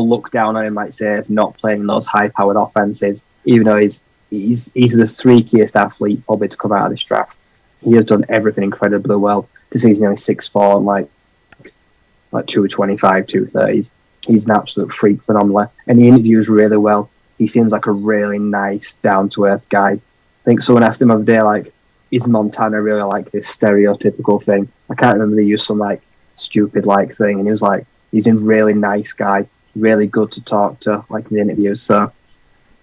look down on him. Like say, not playing those high-powered offenses, even though he's the streakiest athlete probably to come out of this draft. He has done everything incredibly well. This season, nearly 6'4" and like 225, 230s. He's an absolute freak, phenomenal, and he interviews really well. He seems like a really nice, down-to-earth guy. I think someone asked him the other day, like, is Montana really like this stereotypical thing? I can't remember, they used some like stupid like thing, and he was like, he's a really nice guy, really good to talk to, like in the interviews. So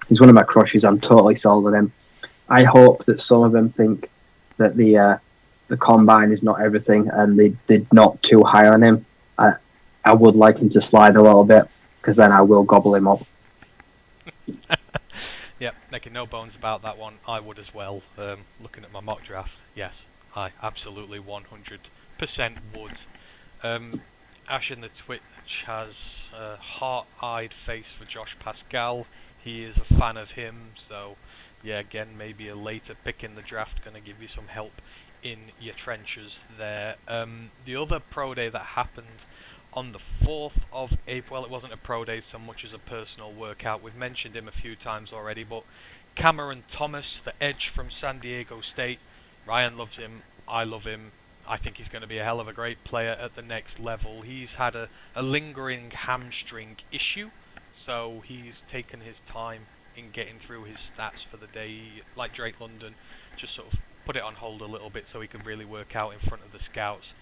he's one of my crushes. I'm totally sold on him. I hope that some of them think that the combine is not everything, and they're not too high on him. I would like him to slide a little bit, because then I will gobble him up. Yep, making no bones about that one. I would as well. Looking at my mock draft, yes, I absolutely 100% would. Ash in the Twitch has a heart-eyed face for Josh Pascal. He is a fan of him, so yeah, again, maybe a later pick in the draft going to give you some help in your trenches there. The other pro day that happened on the 4th of April, it wasn't a pro day so much as a personal workout. We've mentioned him a few times already, but Cameron Thomas, the edge from San Diego State. Ryan loves him. I love him. I think he's going to be a hell of a great player at the next level. He's had a lingering hamstring issue, so he's taken his time in getting through his stats for the day. Like Drake London, just sort of put it on hold a little bit so he can really work out in front of the scouts.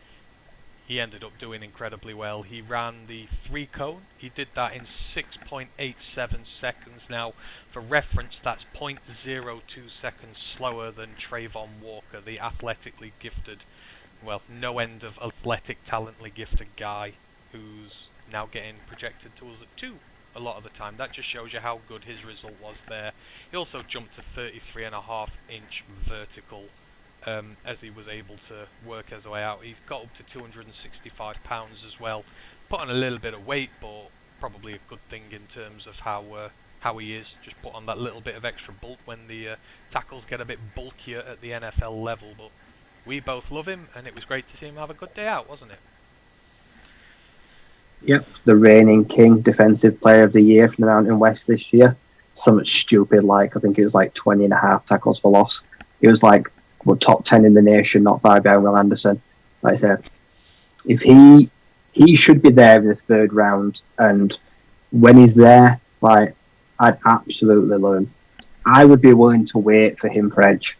he ended up doing incredibly well. He ran the 3-cone. He did that in 6.87 seconds. Now, for reference, that's 0.02 seconds slower than Trayvon Walker, the athletically gifted, well, no end of athletic, talently gifted guy who's now getting projected to us at 2 a lot of the time. That just shows you how good his result was there. He also jumped to 33.5-inch vertical as he was able to work his way out. He got up to 265 pounds as well. Put on a little bit of weight, but probably a good thing in terms of how he is. Just put on that little bit of extra bulk when the tackles get a bit bulkier at the NFL level. But we both love him, and it was great to see him have a good day out, wasn't it? Yep, the reigning king defensive player of the year from the Mountain West this year. Something stupid like, I think it was like 20.5 tackles for loss. He was like, well, top 10 in the nation, not far behind Will Anderson. Like I said, if he should be there in the 3rd round, and when he's there, like, I'd absolutely love him. I would be willing to wait for him for edge.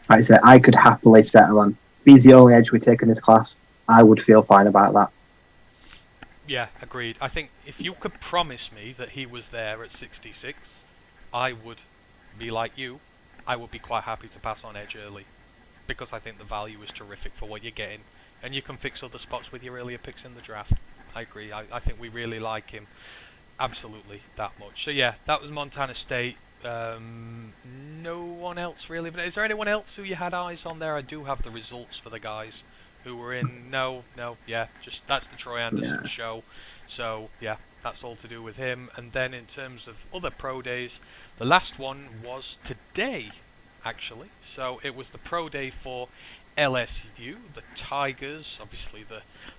Like I said, I could happily settle on. If he's the only edge we take in this class, I would feel fine about that. Yeah, agreed. I think if you could promise me that he was there at 66, I would be like you. I would be quite happy to pass on edge early, because I think the value is terrific for what you're getting, and you can fix other spots with your earlier picks in the draft. I agree. I think we really like him. Absolutely, that much. So yeah, that was Montana State. No one else really. But is there anyone else who you had eyes on there? I do have the results for the guys who were in. No, yeah, just that's the Troy Anderson show. So yeah, that's all to do with him. And then in terms of other pro days, the last one was today, actually. So it was the pro day for LSU, the Tigers. Obviously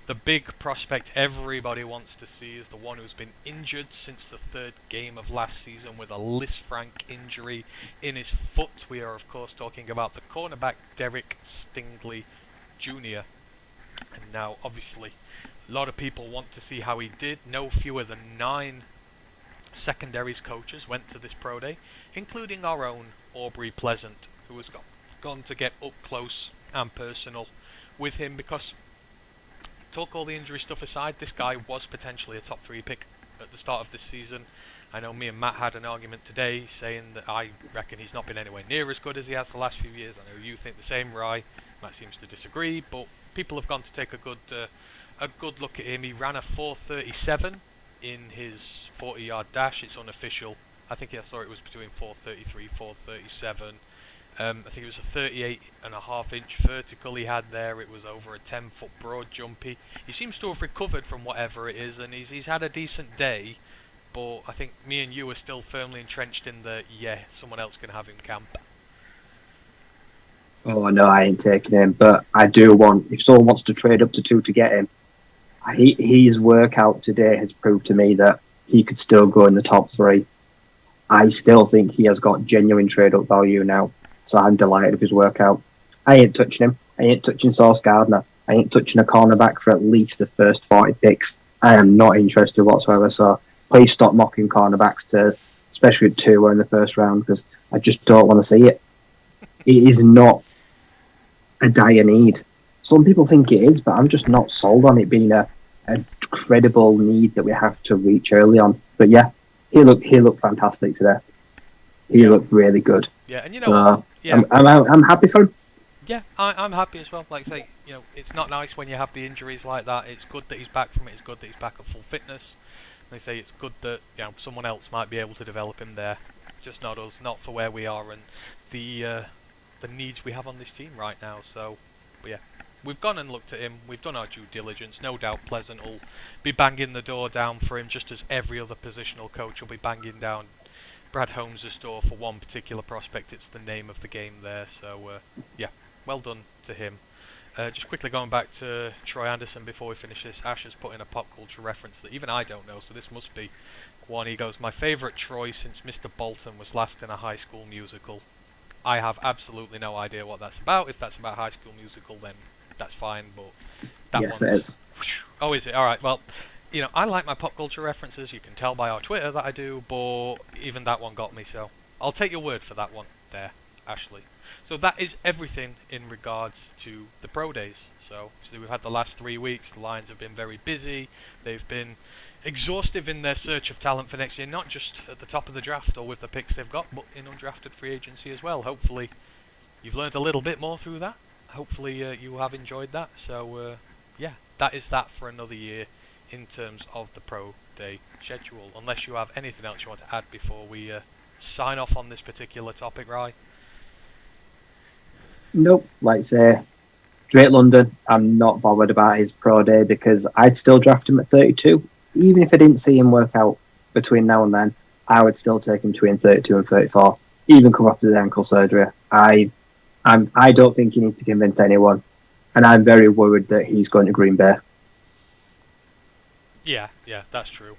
the big prospect everybody wants to see is the one who's been injured since the 3rd game of last season with a Lisfranc injury in his foot. We are of course talking about the cornerback Derek Stingley Jr. And now obviously a lot of people want to see how he did. No fewer than 9 secondaries coaches went to this pro day, including our own Aubrey Pleasant, who has gone to get up close and personal with him, because talk all the injury stuff aside, this guy was potentially a top 3 pick at the start of this season. I know me and Matt had an argument today saying that I reckon he's not been anywhere near as good as he has the last few years. I know you think the same, Rye. Matt seems to disagree, but people have gone to take a good look at him. He ran a 4.37 in his 40-yard dash. It's unofficial. I think I saw it was between 4.33, 4.37. I think it was a 38.5-inch vertical he had there. It was over a 10-foot broad jump. He seems to have recovered from whatever it is, and he's had a decent day. But I think me and you are still firmly entrenched in the, someone else can have him camp. Oh, no, I ain't taking him. But I do want, if someone wants to trade up to 2 to get him, his workout today has proved to me that he could still go in the top 3. I still think he has got genuine trade-up value now. So I'm delighted with his workout. I ain't touching him. I ain't touching Sauce Gardner. I ain't touching a cornerback for at least the first 40 picks. I am not interested whatsoever. So please stop mocking cornerbacks, especially at 2 or in the first round, because I just don't want to see it. It is not a dire need. Some people think it is, but I'm just not sold on it being a credible need that we have to reach early on. But yeah, he looked fantastic today. He looked really good. Yeah, and you know what? Yeah. I'm happy for him. Yeah, I'm happy as well. Like I say, it's not nice when you have the injuries like that. It's good that he's back from it. It's good that he's back at full fitness. They say it's good that someone else might be able to develop him there, just not us, not for where we are and the needs we have on this team right now. So, but yeah, we've gone and looked at him. We've done our due diligence. No doubt Pleasant will be banging the door down for him, just as every other positional coach will be banging down Brad Holmes' door for one particular prospect. It's the name of the game there. So, yeah, well done to him. Just quickly going back to Troy Anderson before we finish this, Ash has put in a pop culture reference that even I don't know, so this must be one. He goes, my favourite Troy since Mr. Bolton was last in a High School Musical. I have absolutely no idea what that's about. If that's about High School Musical, then that's fine, but that yes, it is. Oh, is it? Alright, well, I like my pop culture references. You can tell by our Twitter that I do, but even that one got me, so I'll take your word for that one there, Ashley. So that is everything in regards to the pro days. So we've had the last 3 weeks. The Lions have been very busy. They've been exhaustive in their search of talent for next year, not just at the top of the draft or with the picks they've got, but in undrafted free agency as well. Hopefully you've learned a little bit more through that. Hopefully you have enjoyed that. So yeah, that is that for another year in terms of the pro day schedule. Unless you have anything else you want to add before we sign off on this particular topic, Rye? Nope. Like say, Drake London, I'm not bothered about his pro day because I'd still draft him at 32. Even if I didn't see him work out between now and then, I would still take him between 32 and 34. Even come after the ankle surgery. I don't think he needs to convince anyone, and I'm very worried that he's going to Green Bay. Yeah, that's true.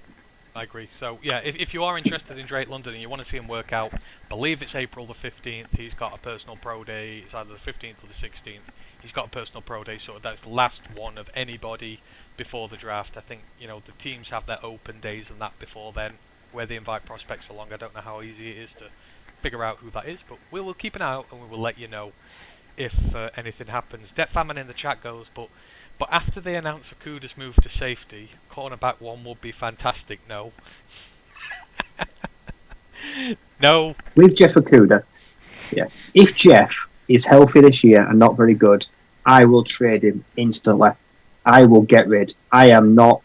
I agree. So, yeah, if you are interested in Drake London and you want to see him work out, believe it's April the 15th. He's got a personal pro day. It's either the 15th or the 16th. He's got a personal pro day, so that's the last one of anybody before the draft. I think, the teams have their open days and that before then, where they invite prospects along. I don't know how easy it is to figure out who that is, but we will keep an eye out and we will let you know if anything happens. Det Famine in the chat goes, but after they announce Okuda's move to safety, cornerback one would be fantastic. No. No. With Jeff Okuda, yeah. If Jeff is healthy this year and not very good, I will trade him instantly. I will get rid. I'm not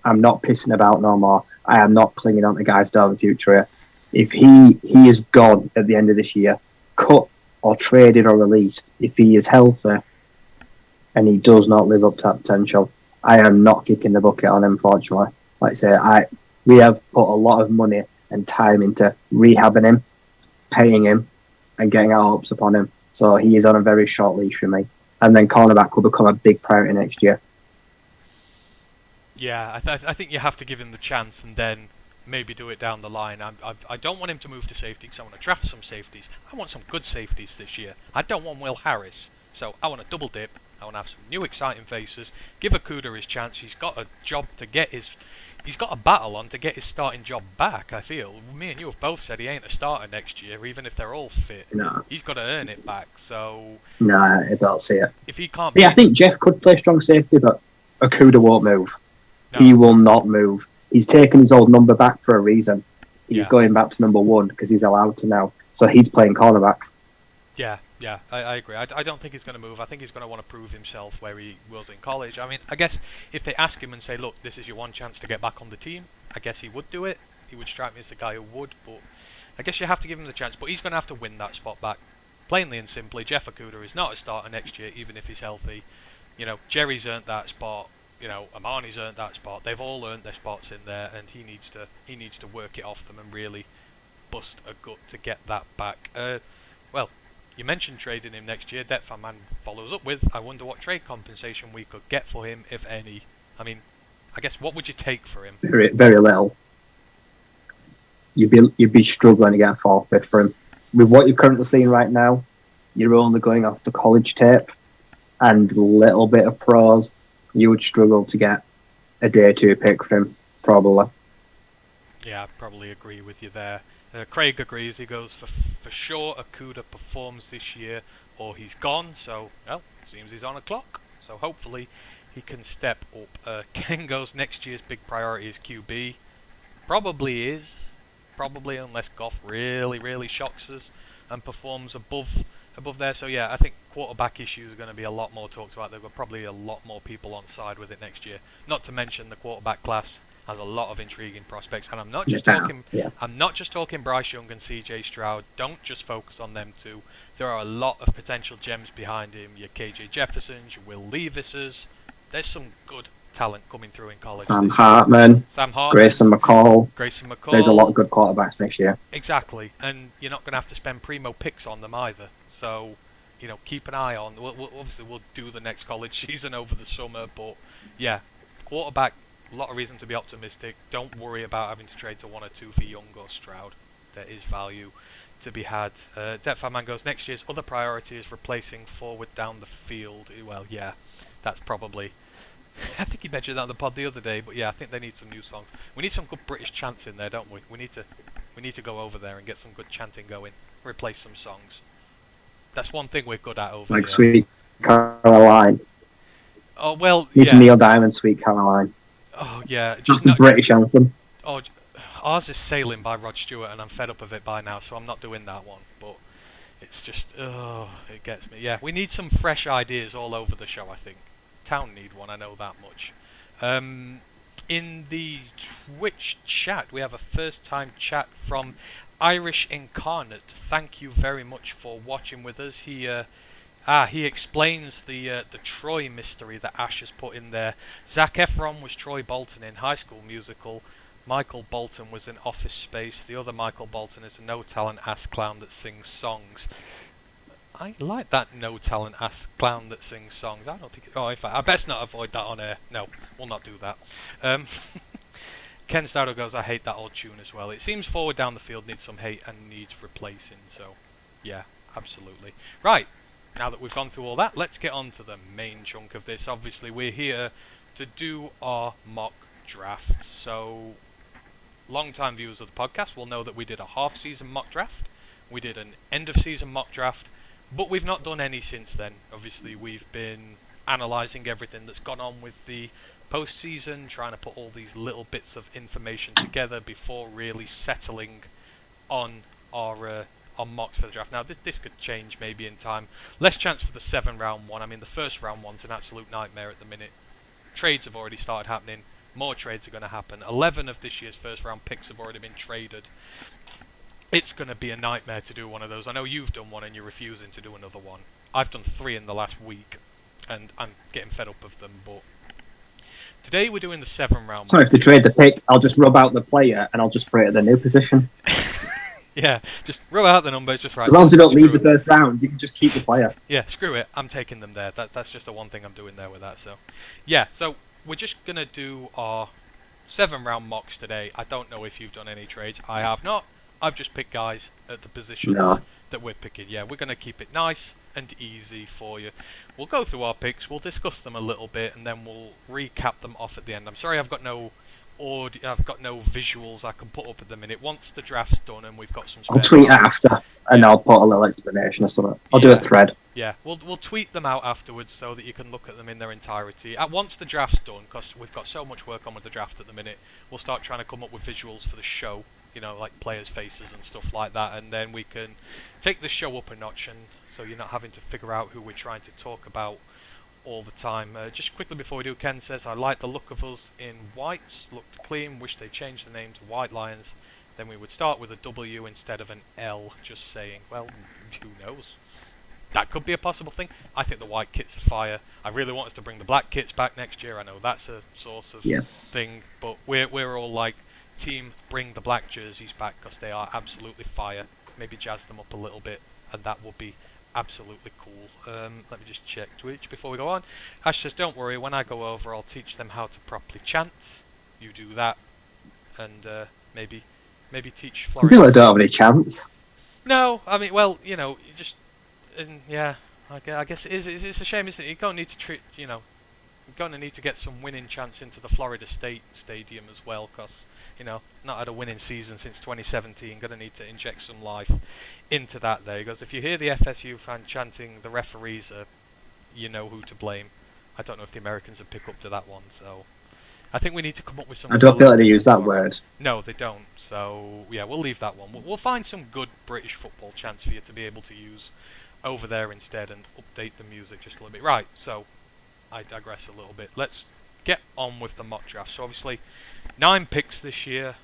pissing about no more. I am not clinging on to guys down the future. If he is gone at the end of this year, cut or traded or released, if he is healthy and he does not live up to that potential, I am not kicking the bucket on him, unfortunately. Like I say, we have put a lot of money and time into rehabbing him, paying him, and getting our hopes upon him. So he is on a very short leash for me. And then cornerback will become a big priority next year. Yeah, I think you have to give him the chance and then maybe do it down the line. I don't want him to move to safety because I want to draft some safeties. I want some good safeties this year. I don't want Will Harris. So I want to double dip. I want to have some new exciting faces. Give Okuda his chance. He's got a job to get he's got a battle on to get his starting job back, I feel. Me and you have both said he ain't a starter next year, even if they're all fit. No. He's got to earn it back, so... No, I don't see it. If he can't... Yeah, I think Jeff could play strong safety, but Okuda won't move. No. He will not move. He's taken his old number back for a reason. He's going back to number 1 because he's allowed to now. So he's playing cornerback. Yeah, I agree. I don't think he's going to move. I think he's going to want to prove himself where he was in college. I mean, I guess if they ask him and say, look, this is your one chance to get back on the team, I guess he would do it. He would strike me as the guy who would, but I guess you have to give him the chance. But he's going to have to win that spot back. Plainly and simply, Jeff Okuda is not a starter next year, even if he's healthy. Jerry's earned that spot. Amani's earned that spot. They've all earned their spots in there, and he needs to work it off them and really bust a gut to get that back. Well, you mentioned trading him next year. Det Famine follows up with, I wonder what trade compensation we could get for him, if any. I mean, I guess what would you take for him? Very, very little. You'd be struggling to get a 4/5 for him. With what you're currently seeing right now, you're only going off the college tape and a little bit of pros. You would struggle to get a day 2 pick for him, probably. Yeah, I probably agree with you there. Craig agrees. He goes, for sure Okuda performs this year or he's gone. So, well, seems he's on a clock. So hopefully he can step up. Ken goes, next year's big priority is QB. Probably is. Probably, unless Goff really, really shocks us and performs above there. So yeah, I think quarterback issues are going to be a lot more talked about. There were probably a lot more people on side with it next year. Not to mention the quarterback class has a lot of intriguing prospects, and I'm not just talking Bryce Young and CJ Stroud. Don't just focus on them two. There are a lot of potential gems behind him. Your KJ Jeffersons, your Will Levises. There's some good talent coming through in college. Sam Hartman, Grayson McCall. There's a lot of good quarterbacks this year. Exactly, and you're not going to have to spend primo picks on them either. So, keep an eye on. Obviously, we'll do the next college season over the summer, but yeah, quarterback. A lot of reason to be optimistic. Don't worry about having to trade to 1 or 2 for Young or Stroud. There is value to be had. Det Famine goes, next year's other priority is replacing forward down the field. Well, yeah, that's probably... I think he mentioned that on the pod the other day, but yeah, I think they need some new songs. We need some good British chants in there, don't we? We need to go over there and get some good chanting going. Replace some songs. That's one thing we're good at over Like here. Sweet Caroline. Oh well, It's yeah. Neil Diamond, Sweet Caroline. Oh yeah, Just just the not. British anthem. Oh, ours is Sailing by Rod Stewart, and I'm fed up of it by now, so I'm not doing that one. But it's just, it gets me. Yeah, we need some fresh ideas all over the show, I think. Town need one, I know that much. In the Twitch chat, we have a first-time chat from Irish Incarnate. Thank you very much for watching with us. He explains the Troy mystery that Ash has put in there. Zac Efron was Troy Bolton in High School Musical. Michael Bolton was in Office Space. The other Michael Bolton is a no-talent ass clown that sings songs. I like that no-talent ass clown that sings songs. I don't think... in fact, I best not avoid that on air. No, we'll not do that. Ken Staudo goes, I hate that old tune as well. It seems forward down the field needs some hate and needs replacing. So, yeah, absolutely. Right, now that we've gone through all that, let's get on to the main chunk of this. Obviously, we're here to do our mock draft. So... long-time viewers of the podcast will know that we did a half-season mock draft, we did an end-of-season mock draft, but we've not done any since then. Obviously, we've been analysing everything that's gone on with the post-season, trying to put all these little bits of information together before really settling on our mocks for the draft. Now, this could change maybe in time. Less chance for the 7-round one. I mean, the first round one's an absolute nightmare at the minute. Trades have already started happening. More trades are going to happen. 11 of this year's first round picks have already been traded. It's going to be a nightmare to do one of those. I know you've done one and you're refusing to do another one. I've done 3 in the last week and I'm getting fed up of them. But today we're doing the 7-round. So if they trade the pick, I'll just rub out the player and I'll just put it at the new position. Yeah, just rub out the numbers, just right. As long as you don't leave the first round, you can just keep the player. Yeah, screw it. I'm taking them there. That's just the one thing I'm doing there with that. So, yeah, so we're just going to do our 7-round mocks today. I don't know if you've done any trades. I have not. I've just picked guys at the positions that we're picking. Yeah, we're going to keep it nice and easy for you. We'll go through our picks, we'll discuss them a little bit, and then we'll recap them off at the end. I'm sorry I've got no audio, I've got no visuals I can put up at the minute. Once the draft's done and we've got some spare I'll tweet time, after, and I'll put a little explanation or something. I'll do a thread. Yeah, we'll tweet them out afterwards so that you can look at them in their entirety. Once the draft's done, because we've got so much work on with the draft at the minute, we'll start trying to come up with visuals for the show, you know, like players' faces and stuff like that, and then we can take the show up a notch, and so you're not having to figure out who we're trying to talk about all the time. Just quickly before we do, Ken says, I like the look of us in whites, looked clean, wish they changed the name to White Lions, then we would start with a W instead of an L, just saying. Well, who knows? That could be a possible thing. I think the white kits are fire. I really want us to bring the black kits back next year. I know that's a source of thing, but we're all like, team, bring the black jerseys back because they are absolutely fire. Maybe jazz them up a little bit, and that would be absolutely cool. Let me just check Twitch before we go on. Ash says, don't worry, when I go over, I'll teach them how to properly chant. You do that, and maybe teach I Florida. feel like I don't have any chance. No, I mean, well, you know, you just... yeah, I guess it's a shame, isn't it? You're going to need to treat, you know, you're going to need to get some winning chance into the Florida State Stadium as well, because, you know, not had a winning season since 2017. Going to need to inject some life into that there. Because if you hear the FSU fan chanting, the referees are, you know who to blame. I don't know if the Americans would pick up to that one, so I think we need to come up with some... I don't feel like they use that word. No, they don't. So, yeah, we'll leave that one. We'll find some good British football chants for you to be able to use over there instead and update the music just a little bit. Right, so I digress a little bit. Let's get on with the mock draft. So obviously 9 picks this year.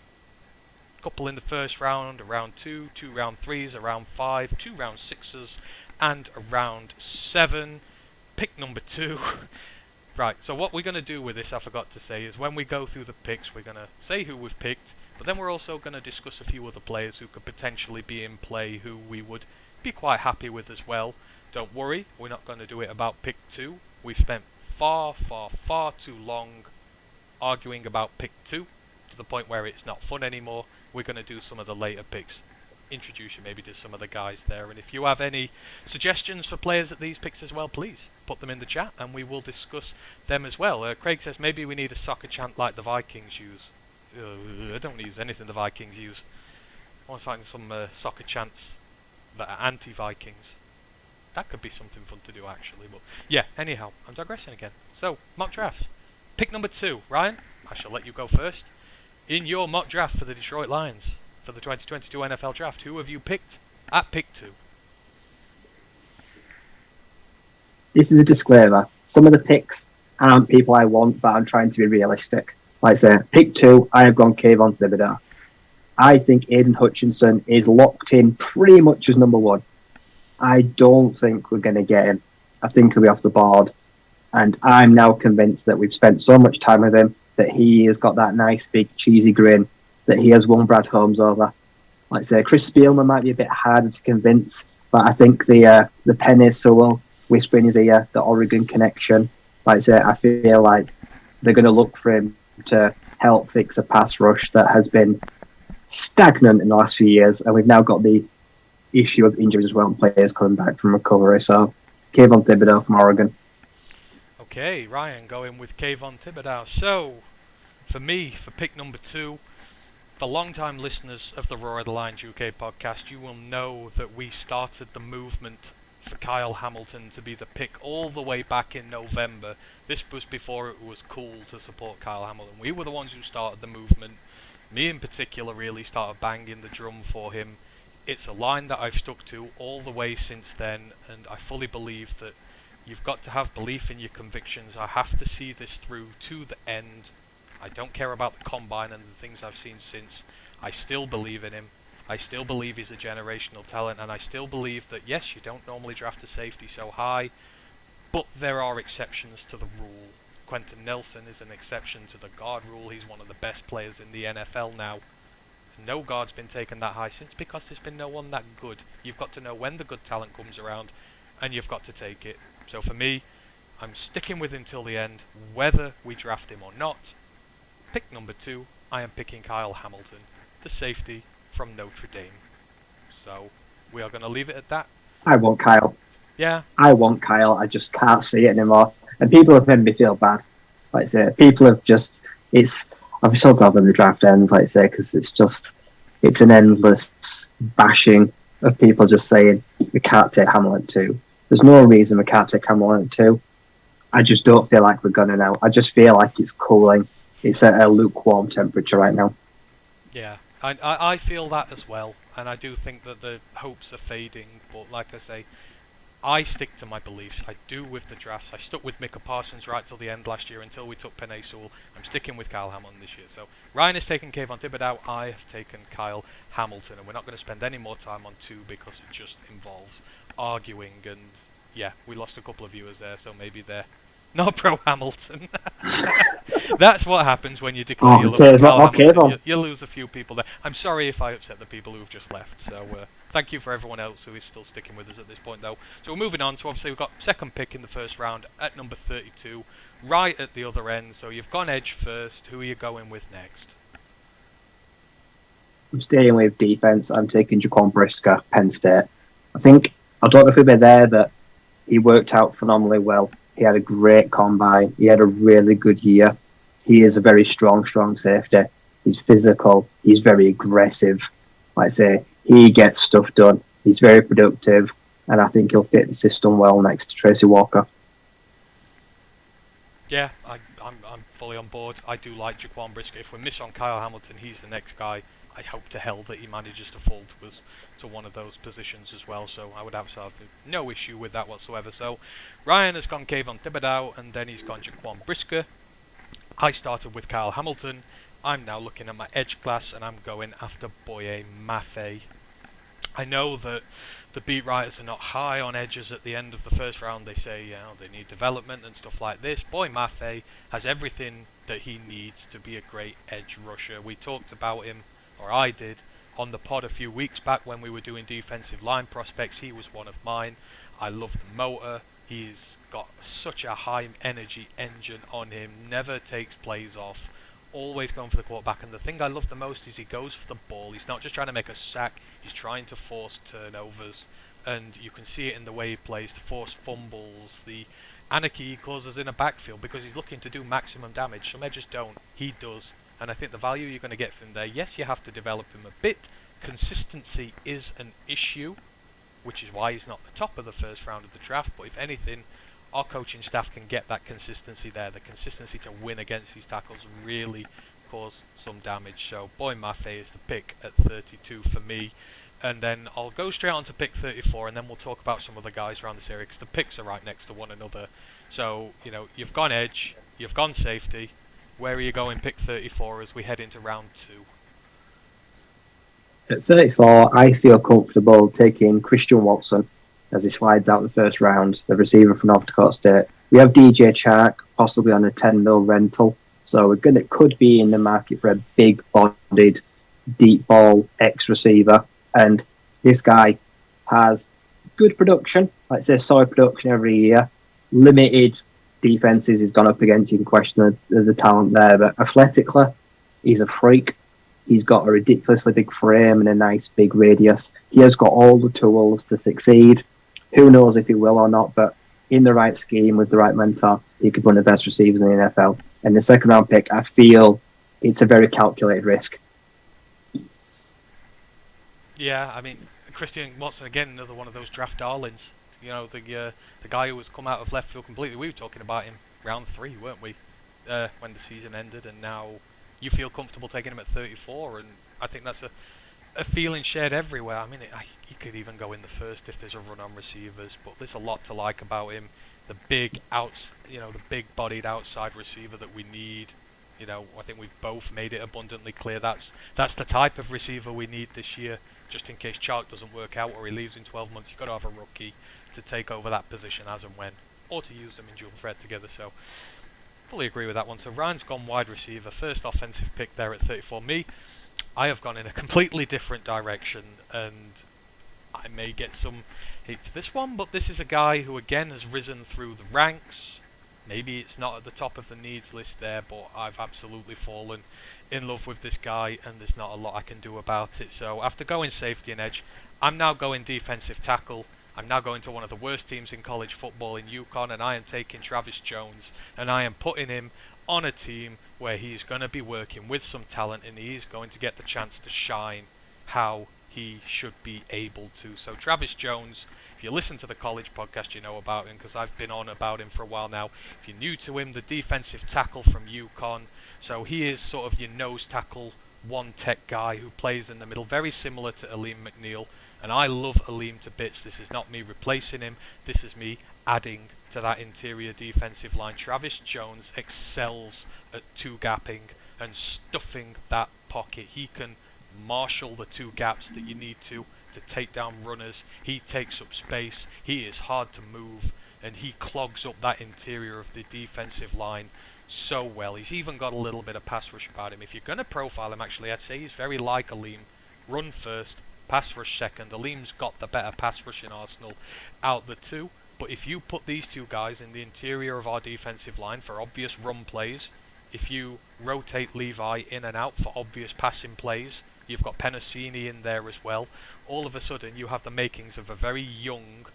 A couple in the first round, a round 2, 2 round 3s, a round 5, 2 round 6s, and a round 7. Pick number 2. Right, so what we're going to do with this, I forgot to say, is when we go through the picks, we're going to say who we've picked, but then we're also going to discuss a few other players who could potentially be in play who we would be quite happy with as well. Don't worry, we're not going to do it about pick 2. We've spent far too long arguing about pick 2 to the point where it's not fun anymore. We're going to do some of the later picks, introduce you maybe to some of the guys there, and if you have any suggestions for players at these picks as well, please put them in the chat and we will discuss them as well. Craig says maybe we need a soccer chant like the Vikings use. I don't want to use anything the Vikings use. I want to find some soccer chants that are anti-Vikings. That could be something fun to do, actually. But yeah, anyhow, I'm digressing again. So, mock drafts. Pick number 2. Ryan, I shall let you go first. In your mock draft for the Detroit Lions for the 2022 NFL Draft, who have you picked at pick 2? This is a disclaimer. Some of the picks aren't people I want, but I'm trying to be realistic. Like I say, pick 2, I have gone Kayvon Thibodeau. I think Aiden Hutchinson is locked in pretty much as number 1. I don't think we're going to get him. I think he'll be off the board. And I'm now convinced that we've spent so much time with him that he has got that nice, big, cheesy grin that he has won Brad Holmes over. Like I say, Chris Spielman might be a bit harder to convince, but I think the Penny Sewell whisper in his ear, the Oregon connection. Like I say, I feel like they're going to look for him to help fix a pass rush that has been stagnant in the last few years, and we've now got the issue of injuries as well, and players coming back from recovery. So, Kayvon Thibodeau from Oregon. Okay, Ryan going with Kayvon Thibodeau. So, for me, for pick number 2, for long-time listeners of the Roar of the Lions UK podcast, you will know that we started the movement for Kyle Hamilton to be the pick all the way back in November. This was before it was cool to support Kyle Hamilton. We were the ones who started the movement. Me in particular really started banging the drum for him. It's a line that I've stuck to all the way since then, and I fully believe that you've got to have belief in your convictions. I have to see this through to the end. I don't care about the combine and the things I've seen since. I still believe in him. I still believe he's a generational talent, and I still believe that, yes, you don't normally draft a safety so high, but there are exceptions to the rule. Quentin Nelson is an exception to the guard rule. He's one of the best players in the NFL now. No guard's been taken that high since, because there's been no one that good. You've got to know when the good talent comes around, and you've got to take it. So for me, I'm sticking with him till the end, whether we draft him or not. Pick number 2, I am picking Kyle Hamilton, the safety from Notre Dame. So we are going to leave it at that. I want Kyle. Yeah. I want Kyle. I just can't see it anymore. And people have made me feel bad. Like I say, people have just... I'm so glad when the draft ends, like I say, because it's an endless bashing of people just saying, we can't take Hamilton 2. There's no reason we can't take Hamilton 2. I just don't feel like we're going to now. I just feel like it's cooling. It's at a lukewarm temperature right now. Yeah, I feel that as well, and I do think that the hopes are fading, but like I say, I stick to my beliefs. I do with the drafts. I stuck with Micah Parsons right till the end last year until we took Penei Sewell. I'm sticking with Kyle Hamilton this year. So Ryan has taken Kayvon Thibodeau. I have taken Kyle Hamilton, and we're not going to spend any more time on 2 because it just involves arguing. And yeah, we lost a couple of viewers there, so maybe they're not pro Hamilton. That's what happens when you declare you love Kyle Hamilton. You lose a few people there. I'm sorry if I upset the people who've just left. So thank you for everyone else who is still sticking with us at this point, though. So we're moving on. So obviously we've got second pick in the first round at number 32, right at the other end. So you've gone edge first. Who are you going with next? I'm staying with defense. I'm taking Jaquan Brisker, Penn State. I don't know if he'll be there, but he worked out phenomenally well. He had a great combine. He had a really good year. He is a very strong safety. He's physical. He's very aggressive. Like I say, he gets stuff done. He's very productive, and I think he'll fit the system well next to Tracy Walker. Yeah, I'm fully on board. I do like Jaquan Brisker. If we miss on Kyle Hamilton, he's the next guy. I hope to hell that he manages to fall to us to one of those positions as well, so I would absolutely no issue with that whatsoever. So Ryan has gone Kayvon Thibodeau, and then he's gone Jaquan Brisker. I started with Kyle Hamilton. I'm now looking at my edge class, and I'm going after Boye Mafe. I know that the beat writers are not high on edges at the end of the first round. They say, they need development and stuff like this. Boye Mafe has everything that he needs to be a great edge rusher. We talked about him, or I did, on the pod a few weeks back when we were doing defensive line prospects. He was one of mine. I love the motor. He's got such a high energy engine on him, never takes plays off, always going for the quarterback. And the thing I love the most is he goes for the ball. He's not just trying to make a sack, he's trying to force turnovers. And you can see it in the way he plays, the forced fumbles, the anarchy he causes in a backfield, because he's looking to do maximum damage. Some edges don't, he does. And I think the value you're going to get from there, yes, you have to develop him a bit. Consistency is an issue which is why he's not the top of the first round of the draft. But if anything, our coaching staff can get that consistency there, the consistency to win against these tackles, really cause some damage. So Boy Maffei is the pick at 32 for me. And then I'll go straight on to pick 34, and then we'll talk about some other guys around this area, because the picks are right next to one another. So, you've gone edge, you've gone safety. Where are you going pick 34 as we head into round 2? At 34, I feel comfortable taking Christian Watson as he slides out the first round, the receiver from North Dakota State. We have DJ Chark, possibly on a 10 mil rental. So could be in the market for a big-bodied, deep ball X-receiver. And this guy has good production, like say solid production every year. Limited defenses he's gone up against. You can question the talent there, but athletically, he's a freak. He's got a ridiculously big frame and a nice big radius. He has got all the tools to succeed. Who knows if he will or not, but in the right scheme with the right mentor, he could be one of the best receivers in the NFL. And the second round pick, I feel it's a very calculated risk. Yeah, I mean, Christian Watson, again, another one of those draft darlings. The guy who was come out of left field completely. We were talking about him round 3, weren't we, when the season ended, and now you feel comfortable taking him at 34, and I think that's a feeling shared everywhere. I mean, he could even go in the first if there's a run on receivers, but there's a lot to like about him. The big-bodied outside receiver that we need. I think we've both made it abundantly clear that's the type of receiver we need this year. Just in case Chark doesn't work out or he leaves in 12 months, you've got to have a rookie to take over that position as and when, or to use them in dual threat together. So, fully agree with that one. So Ryan's gone wide receiver, first offensive pick there at 34. Me, I have gone in a completely different direction, and I may get some hate for this one, but this is a guy who again has risen through the ranks. Maybe it's not at the top of the needs list there, but I've absolutely fallen in love with this guy, and there's not a lot I can do about it. So after going safety and edge, I'm now going defensive tackle. I'm now going to one of the worst teams in college football in UConn, and I am taking Travis Jones, and I am putting him on a team where he's going to be working with some talent, and he's going to get the chance to shine how he should be able to. So Travis Jones, if you listen to the college podcast, you know about him, because I've been on about him for a while now. If you're new to him, the defensive tackle from UConn. So he is sort of your nose tackle, one tech guy who plays in the middle, very similar to Aleem McNeil. And I love Aleem to bits. This is not me replacing him. This is me adding to that interior defensive line. Travis Jones excels at two-gapping and stuffing that pocket. He can marshal the two gaps that you need to take down runners. He takes up space. He is hard to move, and he clogs up that interior of the defensive line so well. He's even got a little bit of pass rush about him. If you're going to profile him, actually, I'd say he's very like Aleem. Run first, pass rush second. Aleem's got the better pass rushing arsenal out the two. But if you put these two guys in the interior of our defensive line for obvious run plays, if you rotate Levi in and out for obvious passing plays, you've got Penasini in there as well. All of a sudden, you have the makings of a very young,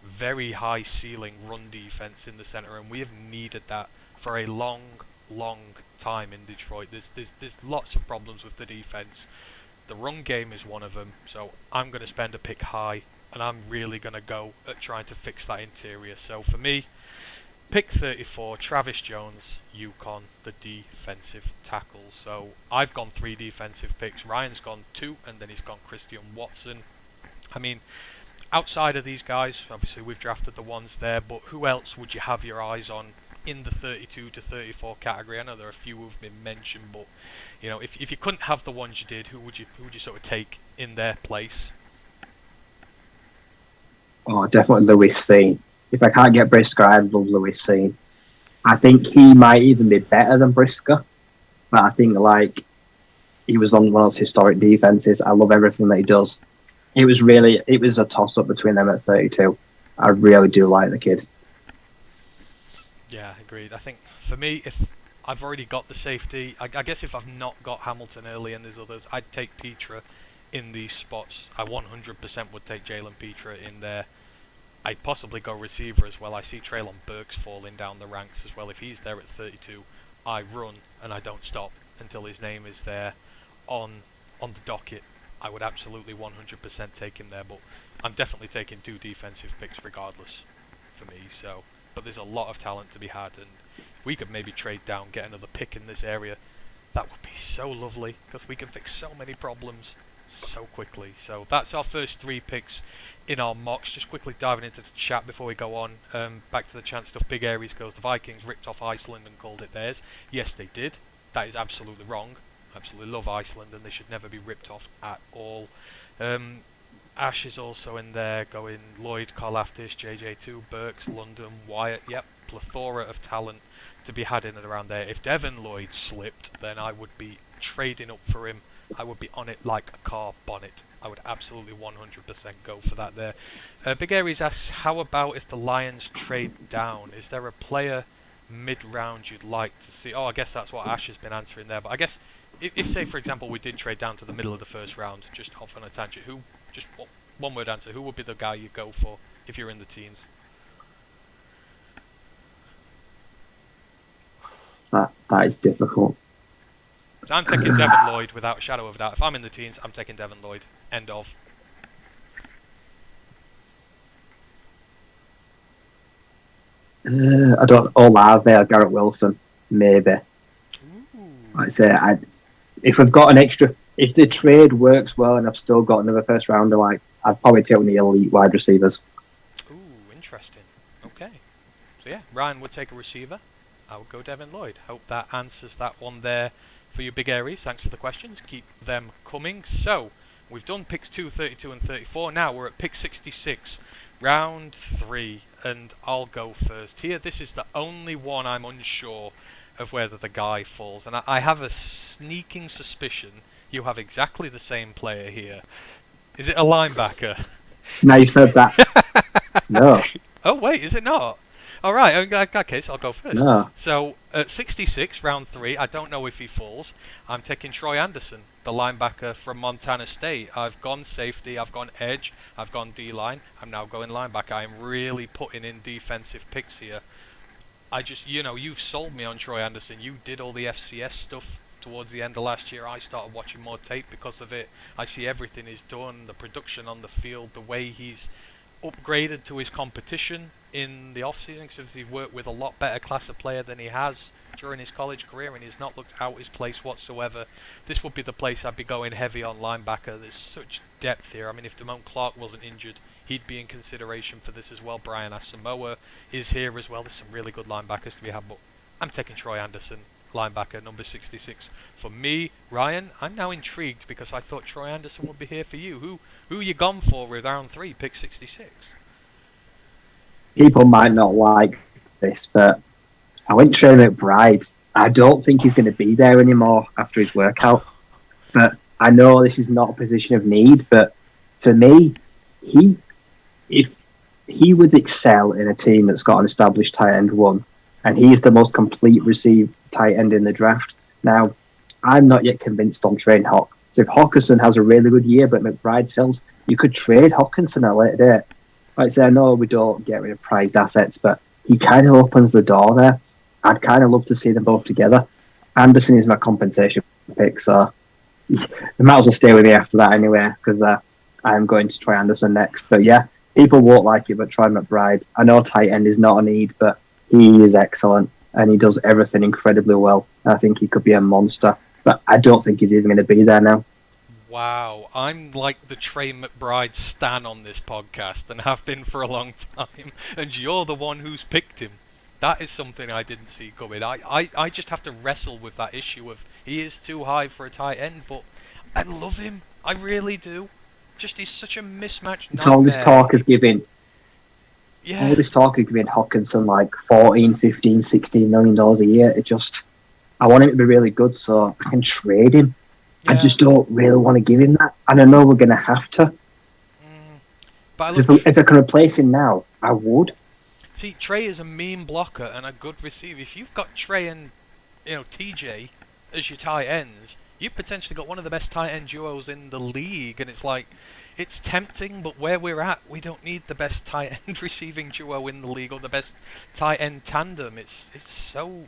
very high ceiling run defense in the center, and we have needed that for a long time in Detroit. There's lots of problems with the defense. The run game is one of them, so I'm going to spend a pick high, and I'm really going to go at trying to fix that interior. So for me, pick 34, Travis Jones, UConn, the defensive tackle. So I've gone 3 defensive picks. Ryan's gone 2, and then he's gone Christian Watson. I mean, outside of these guys, obviously we've drafted the ones there, but who else would you have your eyes on in the 32 to 34 category? I know there are a few who've been mentioned, but if you couldn't have the ones you did, who would you sort of take in their place? Oh, definitely Lewis C. If I can't get Brisker, I love Lewis C. I think he might even be better than Brisker, but I think he was on one of those historic defenses. I love everything that he does. It was a toss-up between them at 32. I really do like the kid. Yeah, agreed. I think for me, if I've already got the safety, I guess if I've not got Hamilton early and there's others, I'd take Petra in these spots. I 100% would take Jalen Petra in there. I'd possibly go receiver as well. I see Treylon Burks falling down the ranks as well. If he's there at 32, I run and I don't stop until his name is there on the docket. I would absolutely 100% take him there, but I'm definitely taking 2 defensive picks regardless for me. So, but there's a lot of talent to be had, and we could maybe trade down, get another pick in this area. That would be so lovely, because we can fix so many problems so quickly. So that's our first 3 picks in our mocks. Just quickly diving into the chat before we go on. Back to the chant stuff. Big Aries goes, the Vikings ripped off Iceland and called it theirs. Yes, they did. That is absolutely wrong. Absolutely love Iceland, and they should never be ripped off at all. Ash is also in there, going Lloyd, Karlaftis, JJ2, Burks, London, Wyatt. Yep, plethora of talent to be had in and around there. If Devin Lloyd slipped, then I would be trading up for him. I would be on it like a car bonnet. I would absolutely 100% go for that there. Big Aries asks, how about if the Lions trade down? Is there a player mid-round you'd like to see? Oh, I guess that's what Ash has been answering there. But I guess if say, for example, we did trade down to the middle of the first round, just off on a tangent, just one word answer, who would be the guy you go for if you're in the teens? That is difficult. So I'm taking Devin Lloyd without a shadow of a doubt. If I'm in the teens, I'm taking Devin Lloyd. End of. I don't. Olave or Garrett Wilson, maybe. Ooh. Like I say, if we've got an extra, if the trade works well and I've still got another first rounder, like I'd probably take one of the elite wide receivers. Ooh, interesting. Okay. So yeah, Ryan would take a receiver. I would go Devin Lloyd. Hope that answers that one there for you, Big Aries. Thanks for the questions. Keep them coming. So, we've done picks 2, 32 and 34. Now we're at pick 66, round 3, and I'll go first here. This is the only one I'm unsure of whether the guy falls, and I have a sneaking suspicion you have exactly the same player here. Is it a linebacker? Now you said that. No. Oh, wait, is it not? Alright, in that case, I'll go first. No. So, at 66, round 3, I don't know if he falls. I'm taking Troy Anderson, the linebacker from Montana State. I've gone safety, I've gone edge, I've gone D-line. I'm now going linebacker. I'm really putting in defensive picks here. I just, you've sold me on Troy Anderson. You did all the FCS stuff towards the end of last year. I started watching more tape because of it. I see everything he's done, the production on the field, the way he's upgraded to his competition in the off-season, because he's worked with a lot better class of player than he has during his college career, and he's not looked out his place whatsoever. This would be the place I'd be going heavy on linebacker. There's such depth here. I mean, if Damone Clark wasn't injured, he'd be in consideration for this as well. Brian Asamoah is here as well. There's some really good linebackers to be had, but I'm taking Troy Anderson, linebacker, number 66. For me, Ryan, I'm now intrigued because I thought Troy Anderson would be here for you. Who you gone for with round 3, pick 66? People might not like this, but I went Trey McBride. I don't think he's going to be there anymore after his workout. But I know this is not a position of need, but for me, if he would excel in a team that's got an established tight end 1, and he is the most complete received tight end in the draft. Now, I'm not yet convinced on trading Hawk. So if Hawkinson has a really good year, but McBride sells, you could trade Hawkinson at a later date. Like I say, I know we don't get rid of prized assets, but he kind of opens the door there. I'd kind of love to see them both together. Anderson is my compensation pick, so you might as well stay with me after that anyway, because I'm going to try Anderson next. But yeah, people won't like it, but try McBride. I know tight end is not a need, but he is excellent, and he does everything incredibly well. I think he could be a monster, but I don't think he's even going to be there now. Wow, I'm like the Trey McBride stan on this podcast and have been for a long time, and you're the one who's picked him. That is something I didn't see coming. I just have to wrestle with that issue of he is too high for a tight end, but I love him. I really do. Just he's such a mismatched nightmare. All this talk of giving Hawkinson like 14, 15, 16 million dollars a year. I want him to be really good so I can trade him. Yeah. I just don't really want to give him that, and I know we're going to have to. But if I can replace him now, I would. See, Trey is a mean blocker and a good receiver. If you've got Trey and TJ as your tight ends, you've potentially got one of the best tight end duos in the league, and it's tempting, but where we're at, we don't need the best tight end receiving duo in the league or the best tight end tandem. It's so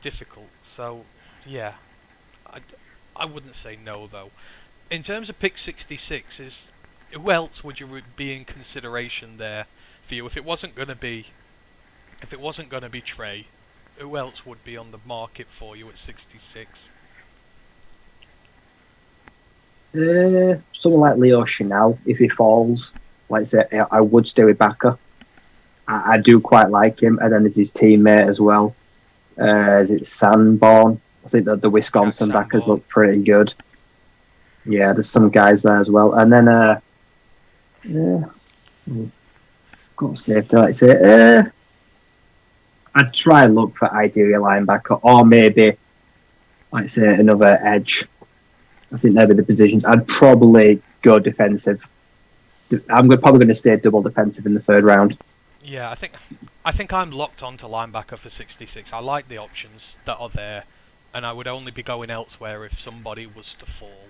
difficult. So yeah, I wouldn't say no though. In terms of pick 66, who else would you be in consideration there for you if it wasn't going to be Trey? Who else would be on the market for you at 66? Someone like Leo Chanel, if he falls, like I say, I would stay with Backer. I do quite like him, and then there's his teammate as well. Is it Sanborn? I think that the Wisconsin backers look pretty good. Yeah, there's some guys there as well, and then got safety. Like I say, I'd try and look for ideally a linebacker, or maybe, like I say, another edge. I think they'd be the positions. I'd probably go defensive. I'm probably going to stay double defensive in the third round. Yeah, I think I'm locked onto linebacker for 66. I like the options that are there, and I would only be going elsewhere if somebody was to fall.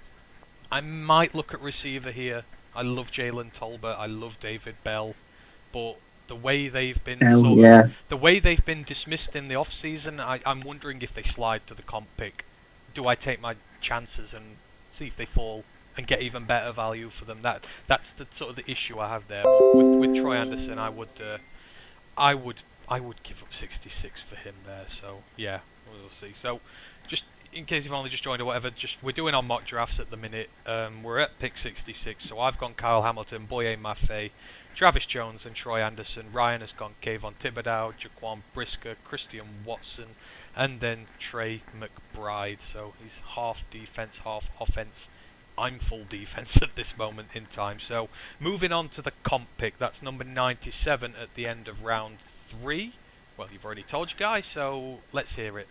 I might look at receiver here. I love Jalen Tolbert. I love David Bell, but the way they've been the way they've been dismissed in the off season, I'm wondering if they slide to the comp pick. Do I take my chances and see if they fall and get even better value for them? That's the sort of the issue I have there. With Troy Anderson, I would give up 66 for him there. So yeah, we'll see. So just in case you've only just joined or whatever, we're doing our mock drafts at the minute. We're at pick 66, so I've gone Kyle Hamilton, Boye Mafe, Travis Jones and Troy Anderson. Ryan has gone Kayvon Thibodeau, Jaquan Brisker, Christian Watson, and then Trey McBride. So he's half defense, half offense. I'm full defense at this moment in time. So moving on to the comp pick, that's number 97 at the end of round 3. Well, you've already told you guys, so let's hear it.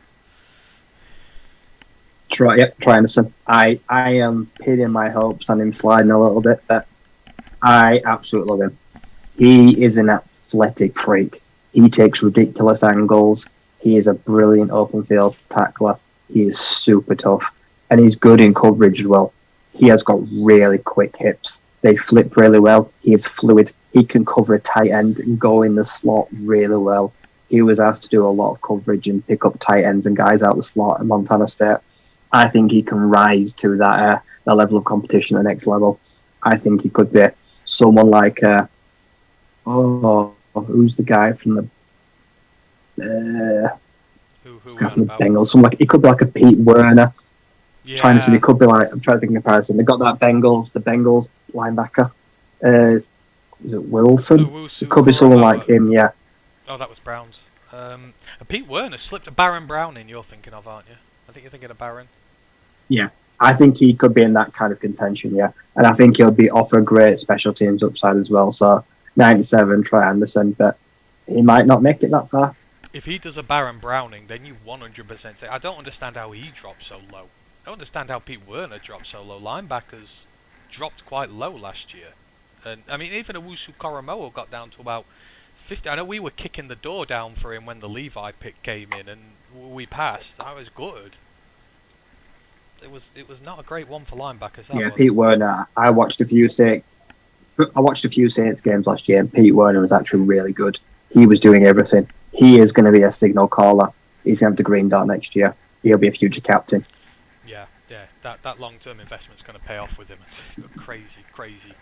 Troy Anderson. I am pinning my hopes on him sliding a little bit, but I absolutely love him. He is an athletic freak. He takes ridiculous angles. He is a brilliant open field tackler. He is super tough, and he's good in coverage as well. He has got really quick hips. They flip really well. He is fluid. He can cover a tight end and go in the slot really well. He was asked to do a lot of coverage and pick up tight ends and guys out the slot at Montana State. I think he can rise to that level of competition at the next level. I think he could be someone like, who's the guy from the Bengals? Someone like, he could be like a Pete Werner. Yeah. Trying to see, it could be like, I'm trying to think of comparison. They got that the Bengals linebacker. Is it Wilson? It could be someone like him, yeah. Oh, that was Browns. Pete Werner slipped a Baron Browning you're thinking of, aren't you? I think you're thinking of Baron. Yeah, I think he could be in that kind of contention, yeah. And I think he'll offer great special teams upside as well. So 97, Troy Anderson, but he might not make it that far. If he does a Baron Browning, then you 100% say, I don't understand how he dropped so low. I don't understand how Pete Werner dropped so low. Linebackers dropped quite low last year. And I mean, even Owusu Koromoa got down to about 50. I know we were kicking the door down for him when the Levi pick came in, and we passed. That was good. It was not a great one for linebackers. Pete Werner. I watched a few Saints games last year, and Pete Werner was actually really good. He was doing everything. He is going to be a signal caller. He's going to have the green dot next year. He'll be a future captain. Yeah. That long-term investment's going to pay off with him. Crazy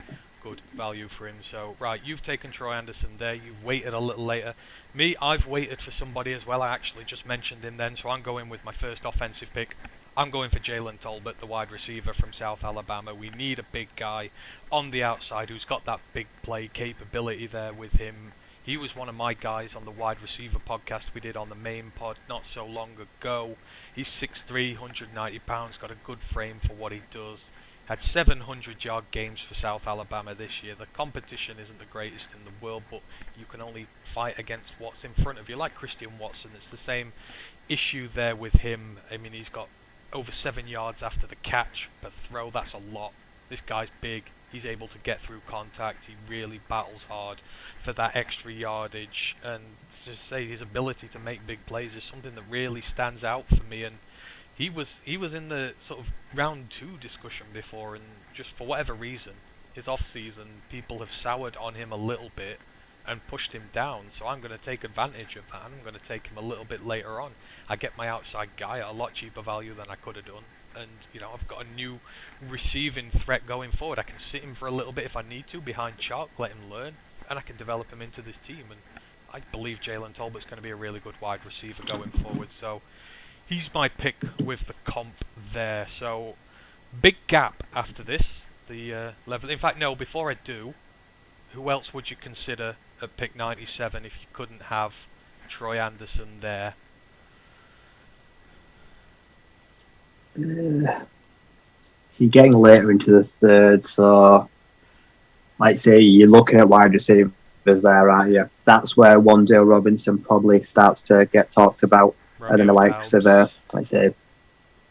good value for him. So, right, you've taken Troy Anderson there. You've waited a little later. Me, I've waited for somebody as well. I actually just mentioned him then, so I'm going with my first offensive pick. I'm going for Jalen Tolbert, the wide receiver from South Alabama. We need a big guy on the outside who's got that big play capability there with him. He was one of my guys on the wide receiver podcast we did on the main pod not so long ago. He's 6'3", 190 pounds, got a good frame for what he does. Had 700-yard games for South Alabama this year. The competition isn't the greatest in the world, but you can only fight against what's in front of you. Like Christian Watson, it's the same issue there with him. I mean, he's got over 7 yards after the catch per throw. That's a lot. This guy's big. He's able to get through contact. He really battles hard for that extra yardage. And to say his ability to make big plays is something that really stands out for me. And he was in the sort of round 2 discussion before, and just for whatever reason, his off-season, people have soured on him a little bit and pushed him down. So I'm going to take advantage of that, and I'm going to take him a little bit later on. I get my outside guy at a lot cheaper value than I could have done. and I've got a new receiving threat going forward. I can sit him for a little bit if I need to behind Chalk, let him learn, and I can develop him into this team. And I believe Jalen Tolbert's going to be a really good wide receiver going forward. So he's my pick with the comp there. So big gap after this. The level. In fact, no. Before I do, who else would you consider at pick 97 if you couldn't have Troy Anderson there? You're getting later into the third, so like say you're looking at wide receivers there, aren't you? That's where Wan'Dale Robinson probably starts to get talked about, and then the likes of like say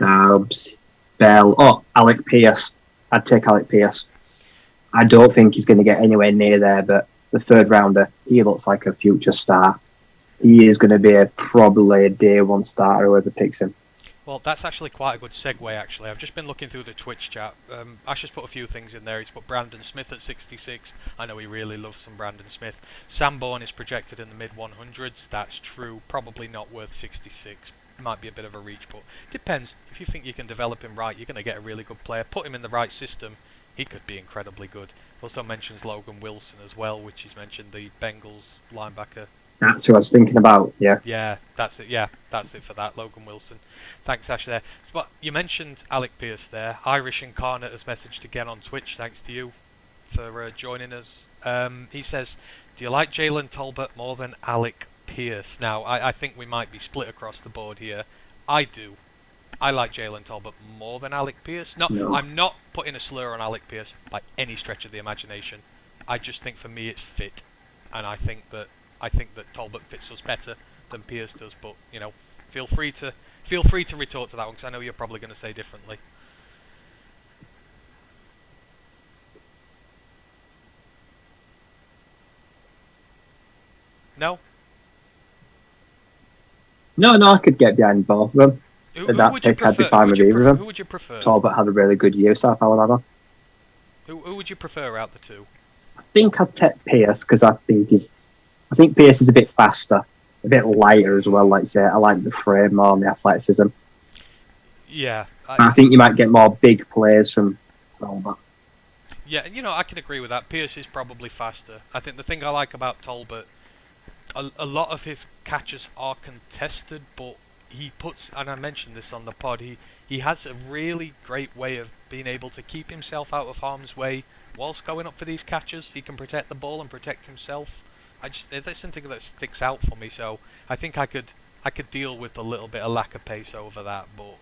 Doubs, Bell, Alec Pierce. I'd take Alec Pierce. I don't think he's going to get anywhere near there, but the third rounder, he looks like a future star. He is going to be probably a day one starter whoever picks him. Well, that's actually quite a good segue, actually. I've just been looking through the Twitch chat. Ash has put a few things in there. He's put Brandon Smith at 66. I know he really loves some Brandon Smith. Sanborn is projected in the mid-100s. That's true. Probably not worth 66. Might be a bit of a reach, but depends. If you think you can develop him right, you're going to get a really good player. Put him in the right system, he could be incredibly good. Also mentions Logan Wilson as well, which he's mentioned, the Bengals linebacker. That's who I was thinking about, yeah. Yeah, that's it. Yeah, that's it for that, Logan Wilson. Thanks, Ash, there. But you mentioned Alec Pierce there. Irish Incarnate has messaged again on Twitch. Thanks to you for joining us. He says, do you like Jalen Tolbert more than Alec Pierce? Now, I think we might be split across the board here. I do. I like Jalen Tolbert more than Alec Pierce. No, I'm not putting a slur on Alec Pierce by any stretch of the imagination. I just think for me it's fit. And I think that Tolbert fits us better than Pierce does, but feel free to retort to that one because I know you're probably going to say differently. No, I could get behind both of them. Who would you prefer? Who would you prefer? Tolbert had a really good year, South Alabama. Who would you prefer out the two? I think I'd take Pierce because I think Pierce is a bit faster, a bit lighter as well. Like say, I like the frame more and the athleticism. Yeah, I think you might get more big plays from Tolbert. Yeah, I can agree with that. Pierce is probably faster. I think the thing I like about Tolbert, a lot of his catches are contested, but he puts, and I mentioned this on the pod, he has a really great way of being able to keep himself out of harm's way whilst going up for these catches. He can protect the ball and protect himself. That's something that sticks out for me. So I think I could deal with a little bit of lack of pace over that, but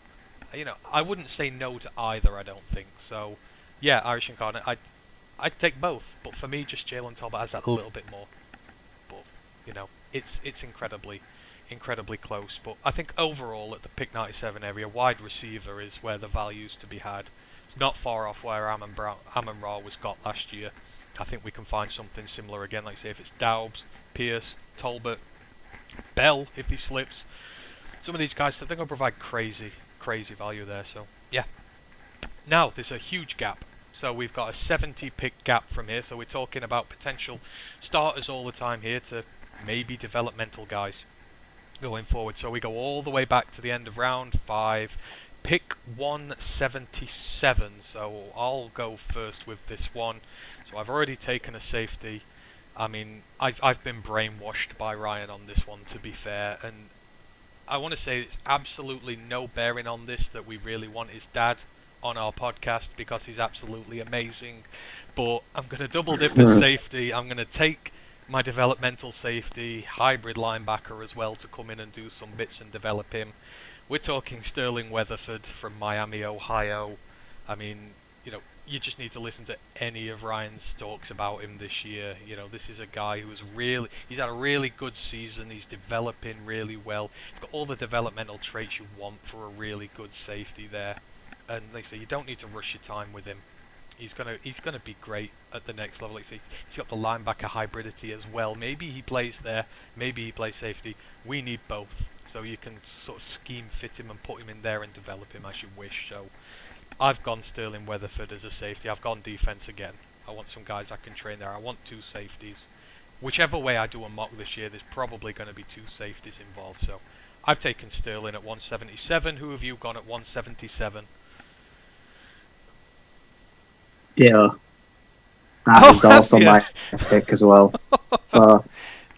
I wouldn't say no to either. I don't think so. Yeah, Irish Incarnate. I'd take both, but for me, just Jalen Tolbert has that a little bit more. But it's incredibly close. But I think overall at the pick 97 area, wide receiver is where the value's to be had. It's not far off where Amon-Ra was got last year. I think we can find something similar again, like say if it's Daubs, Pierce, Tolbert, Bell if he slips. Some of these guys, they're going to provide crazy value there. So yeah. Now there's a huge gap. So we've got a 70 pick gap from here. So we're talking about potential starters all the time here to maybe developmental guys going forward. So we go all the way back to the end of round 5. Pick 177. So I'll go first with this one. So I've already taken a safety. I mean, I've been brainwashed by Ryan on this one, to be fair, and I want to say it's absolutely no bearing on this that we really want his dad on our podcast because he's absolutely amazing. But I'm going to double dip at safety. I'm going to take my developmental safety, hybrid linebacker as well, to come in and do some bits and develop him. We're talking Sterling Weatherford from Miami, Ohio. I mean, you just need to listen to any of Ryan's talks about him this year. This is a guy who he's had a really good season. He's developing really well. He's got all the developmental traits you want for a really good safety there. And like I say, you don't need to rush your time with him. He's gonna be great at the next level. Like I say, he's got the linebacker hybridity as well. Maybe he plays there, maybe he plays safety. We need both, so you can sort of scheme fit him and put him in there and develop him as you wish. So I've gone Sterling Weatherford as a safety. I've gone defense again. I want some guys I can train there. I want 2 safeties. Whichever way I do a mock this year, there's probably going to be 2 safeties involved. So I've taken Sterling at 177. Who have you gone at 177? Ditto. That was also my pick as well. So,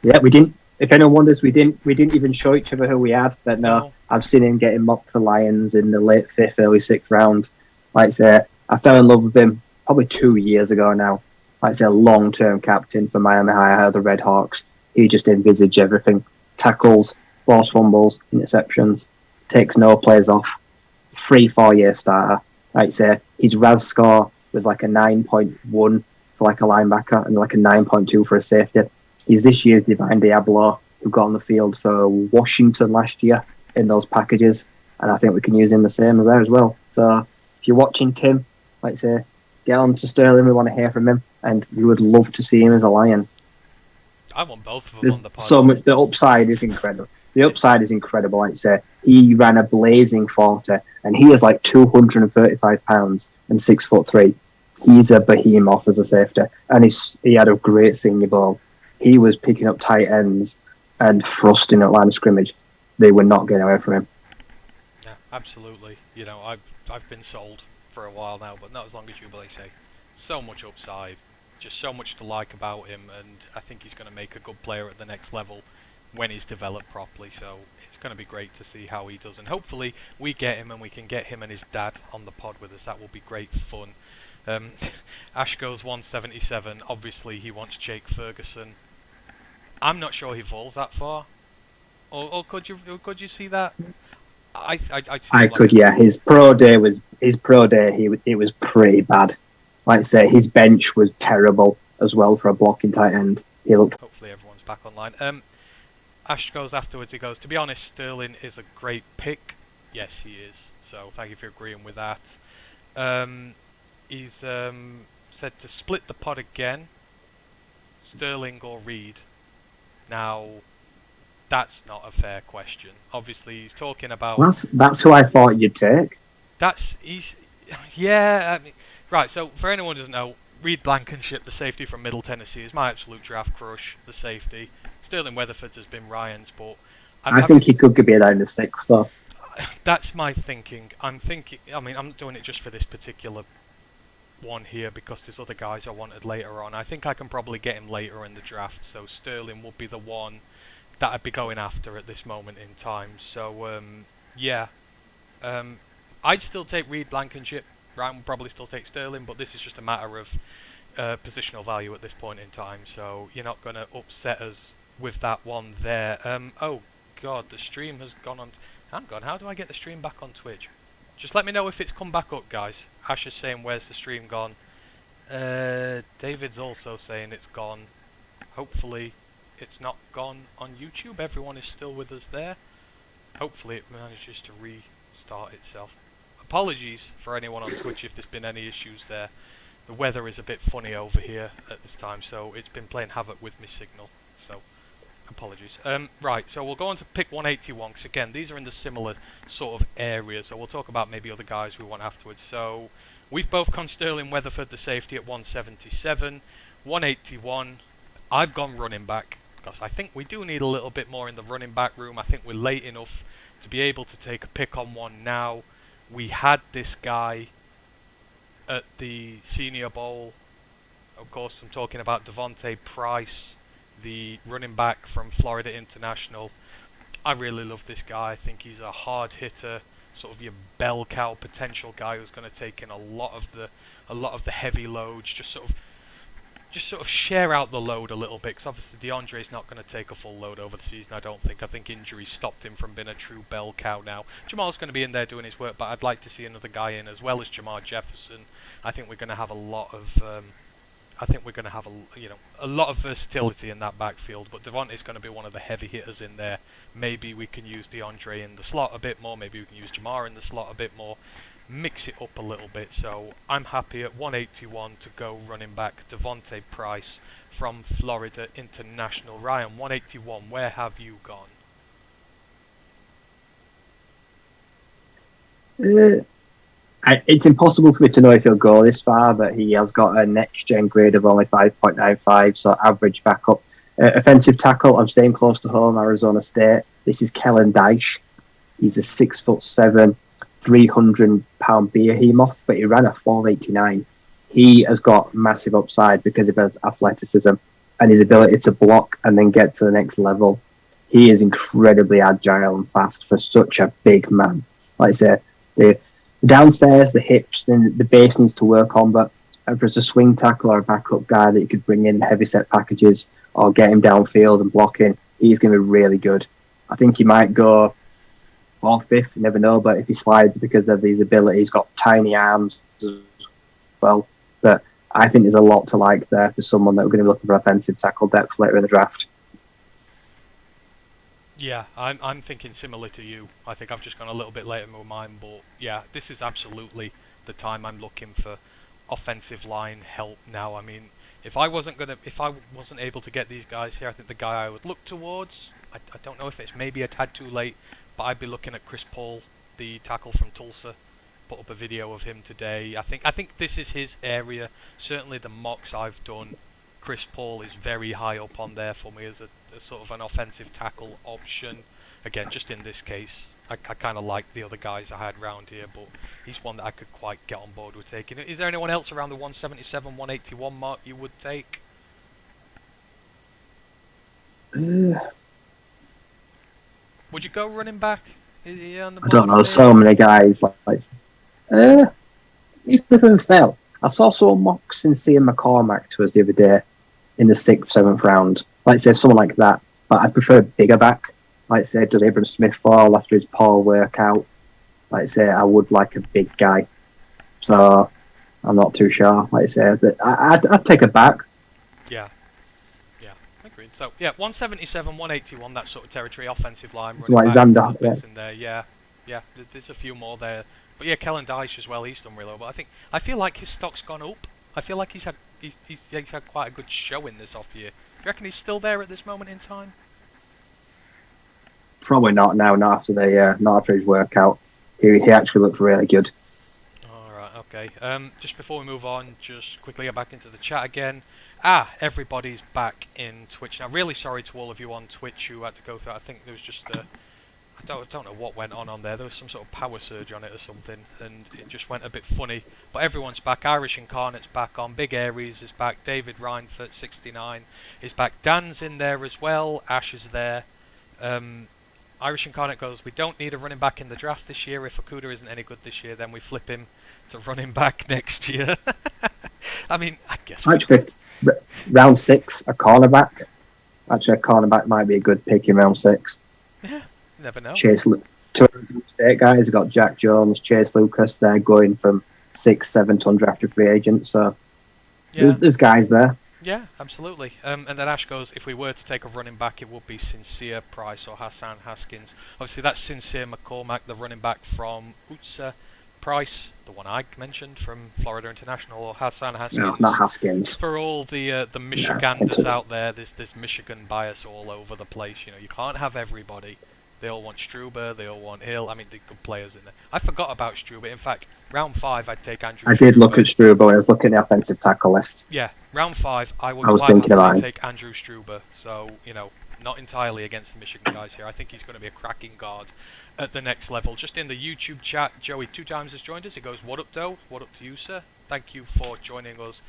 yeah, we didn't. If anyone wonders, we didn't even show each other who we had. But no, I've seen him getting mocked to Lions in the late 5th, early 6th round. Like I say, I fell in love with him probably 2 years ago now. Like I say, long-term captain for Miami High, the Red Hawks. He just envisaged everything: tackles, forced fumbles, interceptions, takes no plays off. 3-4 year starter. Like I say, his RAS score was like a 9.1 for like a linebacker and like a 9.2 for a safety. He's this year's Divine Diablo, who got on the field for Washington last year in those packages, and I think we can use him the same as there as well. So if you're watching, Tim, like I say, get on to Sterling. We want to hear from him, and we would love to see him as a Lion. I want both of them on the pod. So much. The upside is incredible. The upside is incredible. Like I say, he ran a blazing 40, and he is like 235 pounds and 6'3". He's a behemoth as a safety, and he had a great senior ball. He was picking up tight ends and thrusting at line of scrimmage. They were not getting away from him. Yeah, absolutely. You know, I've been sold for a while now, but not as long as you, Blake, say. So much upside, just so much to like about him, and I think he's going to make a good player at the next level when he's developed properly. So it's going to be great to see how he does, and hopefully we get him and we can get him and his dad on the pod with us. That will be great fun. Ash goes 177. Obviously, he wants Jake Ferguson. I'm not sure he falls that far. Or could you see that? I could, yeah. His pro day. It was pretty bad. Like I say, his bench was terrible as well for a blocking tight end. He looked. Hopefully, everyone's back online. Ash goes afterwards. He goes, to be honest, Sterling is a great pick. Yes, he is. So thank you for agreeing with that. He's said to split the pod again. Sterling or Reed. Now, that's not a fair question. Obviously, he's talking about. That's who I thought you'd take. Yeah. I mean, right. So for anyone who doesn't know, Reed Blankenship, the safety from Middle Tennessee, is my absolute draft crush. The safety. Sterling Weatherford's has been Ryan's, but I think he could be down the 6th though. That's my thinking. I'm not doing it just for this particular one here because there's other guys I wanted later on. I think I can probably get him later in the draft, so Sterling will be the one that I'd be going after at this moment in time. So I'd still take Reed Blankenship. Ryan will probably still take Sterling, but this is just a matter of positional value at this point in time, so you're not going to upset us with that one there. Oh god, the stream has gone on. Hang on, how do I get the stream back on Twitch? Just let me know if it's come back up, guys. Ash is saying, where's the stream gone? David's also saying it's gone. Hopefully it's not gone on YouTube. Everyone is still with us there. Hopefully it manages to restart itself. Apologies for anyone on Twitch if there's been any issues there. The weather is a bit funny over here at this time, so it's been playing havoc with my signal. So apologies. Right, so we'll go on to pick 181, because again, these are in the similar sort of area, so we'll talk about maybe other guys we want afterwards. So we've both gone Sterling Weatherford, the safety, at 177. 181, I've gone running back, because I think we do need a little bit more in the running back room. I think we're late enough to be able to take a pick on one now. We had this guy at the Senior Bowl. Of course, I'm talking about Devontae Price, the running back from Florida International. I really love this guy. I think he's a hard hitter, sort of your bell cow potential guy who's going to take in a lot of the heavy loads. Just sort of share out the load a little bit, because obviously DeAndre's not going to take a full load over the season. I don't think. I think injury stopped him from being a true bell cow now. Jamal's going to be in there doing his work, but I'd like to see another guy in as well as Jamar Jefferson. I think we're going to have a lot of. A lot of versatility in that backfield, but Devontae's going to be one of the heavy hitters in there. Maybe we can use DeAndre in the slot a bit more, maybe we can use Jamar in the slot a bit more, mix it up a little bit. So I'm happy at 181 to go running back Devontae Price from Florida International. Ryan, 181, where have you gone? It's impossible for me to know if he'll go this far, but he has got a next-gen grade of only 5.95, so average backup. Offensive tackle, I'm staying close to home, Arizona State. This is Kellen Dyche. He's a 6'7", 300-pound behemoth, but he ran a 4.89. he has got massive upside because of his athleticism and his ability to block and then get to the next level. He is incredibly agile and fast for such a big man. Like I say, the downstairs, the hips, then the base needs to work on, but if there's a swing tackle or a backup guy that you could bring in heavy set packages or get him downfield and blocking, he's going to be really good. I think he might go 4th, 5th, you never know, but if he slides because of his ability, he's got tiny arms as well. But I think there's a lot to like there for someone that we're going to be looking for offensive tackle depth later in the draft. Yeah, I'm thinking similar to you. I think I've just gone a little bit later with mine, but yeah, this is absolutely the time I'm looking for offensive line help now. I mean, if I wasn't able to get these guys here, I think the guy I would look towards, I don't know if it's maybe a tad too late, but I'd be looking at Chris Paul, the tackle from Tulsa. Put up a video of him today. I think this is his area. Certainly the mocks I've done, Chris Paul is very high up on there for me as a sort of an offensive tackle option. Again, just in this case, I kind of like the other guys I had round here, but he's one that I could quite get on board with taking. Is there anyone else around the 177, 181 mark you would take? Would you go running back? I don't know. So many guys like. Even fell. I saw someone mock Sincere McCormack to us the other day in the 6th, 7th round. Like say someone like that, but I prefer a bigger back. Like say, does Abram Smith fall after his Paul workout? Like say, I would like a big guy. So I'm not too sure. Like say, I'd take a back. Yeah, agreed. So yeah, 177, 181, that sort of territory, offensive line. Like Xander, in there. Yeah. There's a few more there. But yeah, Kellen Dyche as well. He's done really well. But I feel like his stock's gone up. I feel like he's had quite a good showing this off year. Do you reckon he's still there at this moment in time? Probably not now. Not after his workout. He actually looks really good. All right. Okay. Just before we move on, just quickly get back into the chat again. Everybody's back in Twitch now. Really sorry to all of you on Twitch who had to go through. I think there was just I don't know what went on there. There was some sort of power surge on it or something, and it just went a bit funny. But everyone's back. Irish Incarnate's back on. Big Aries is back. David Reinfurt, 69, is back. Dan's in there as well. Ash is there. Irish Incarnate goes, we don't need a running back in the draft this year. If Okuda isn't any good this year, then we flip him to running back next year. I mean, I guess... Actually, round 6, a cornerback. Actually, a cornerback might be a good pick in round 6. Yeah. Never know. Two State guys have got Jack Jones, Chase Lucas. They're going from 6, 7 to undrafted free agents. So yeah. there's guys there. Yeah, absolutely. And then Ash goes, if we were to take a running back, it would be Sincere, Price, or Hassan Haskins. Obviously, that's Sincere McCormack, the running back from Utsa. Price, the one I mentioned from Florida International, or Hassan Haskins. No, not Haskins. For all the Michiganders out there, there's Michigan bias all over the place. You know, you can't have everybody. They all want Struber, they all want Hill. I mean, they're good players in there. I forgot about Struber. In fact, round 5, I'd take Andrew Struber. I did look at Struber when I was looking at the offensive tackle list. Yeah, round 5, I would take Andrew Struber. So, you know, not entirely against the Michigan guys here. I think he's going to be a cracking guard at the next level. Just in the YouTube chat, Joey 2 times has joined us. He goes, what up, Doe? What up to you, sir? Thank you for joining us,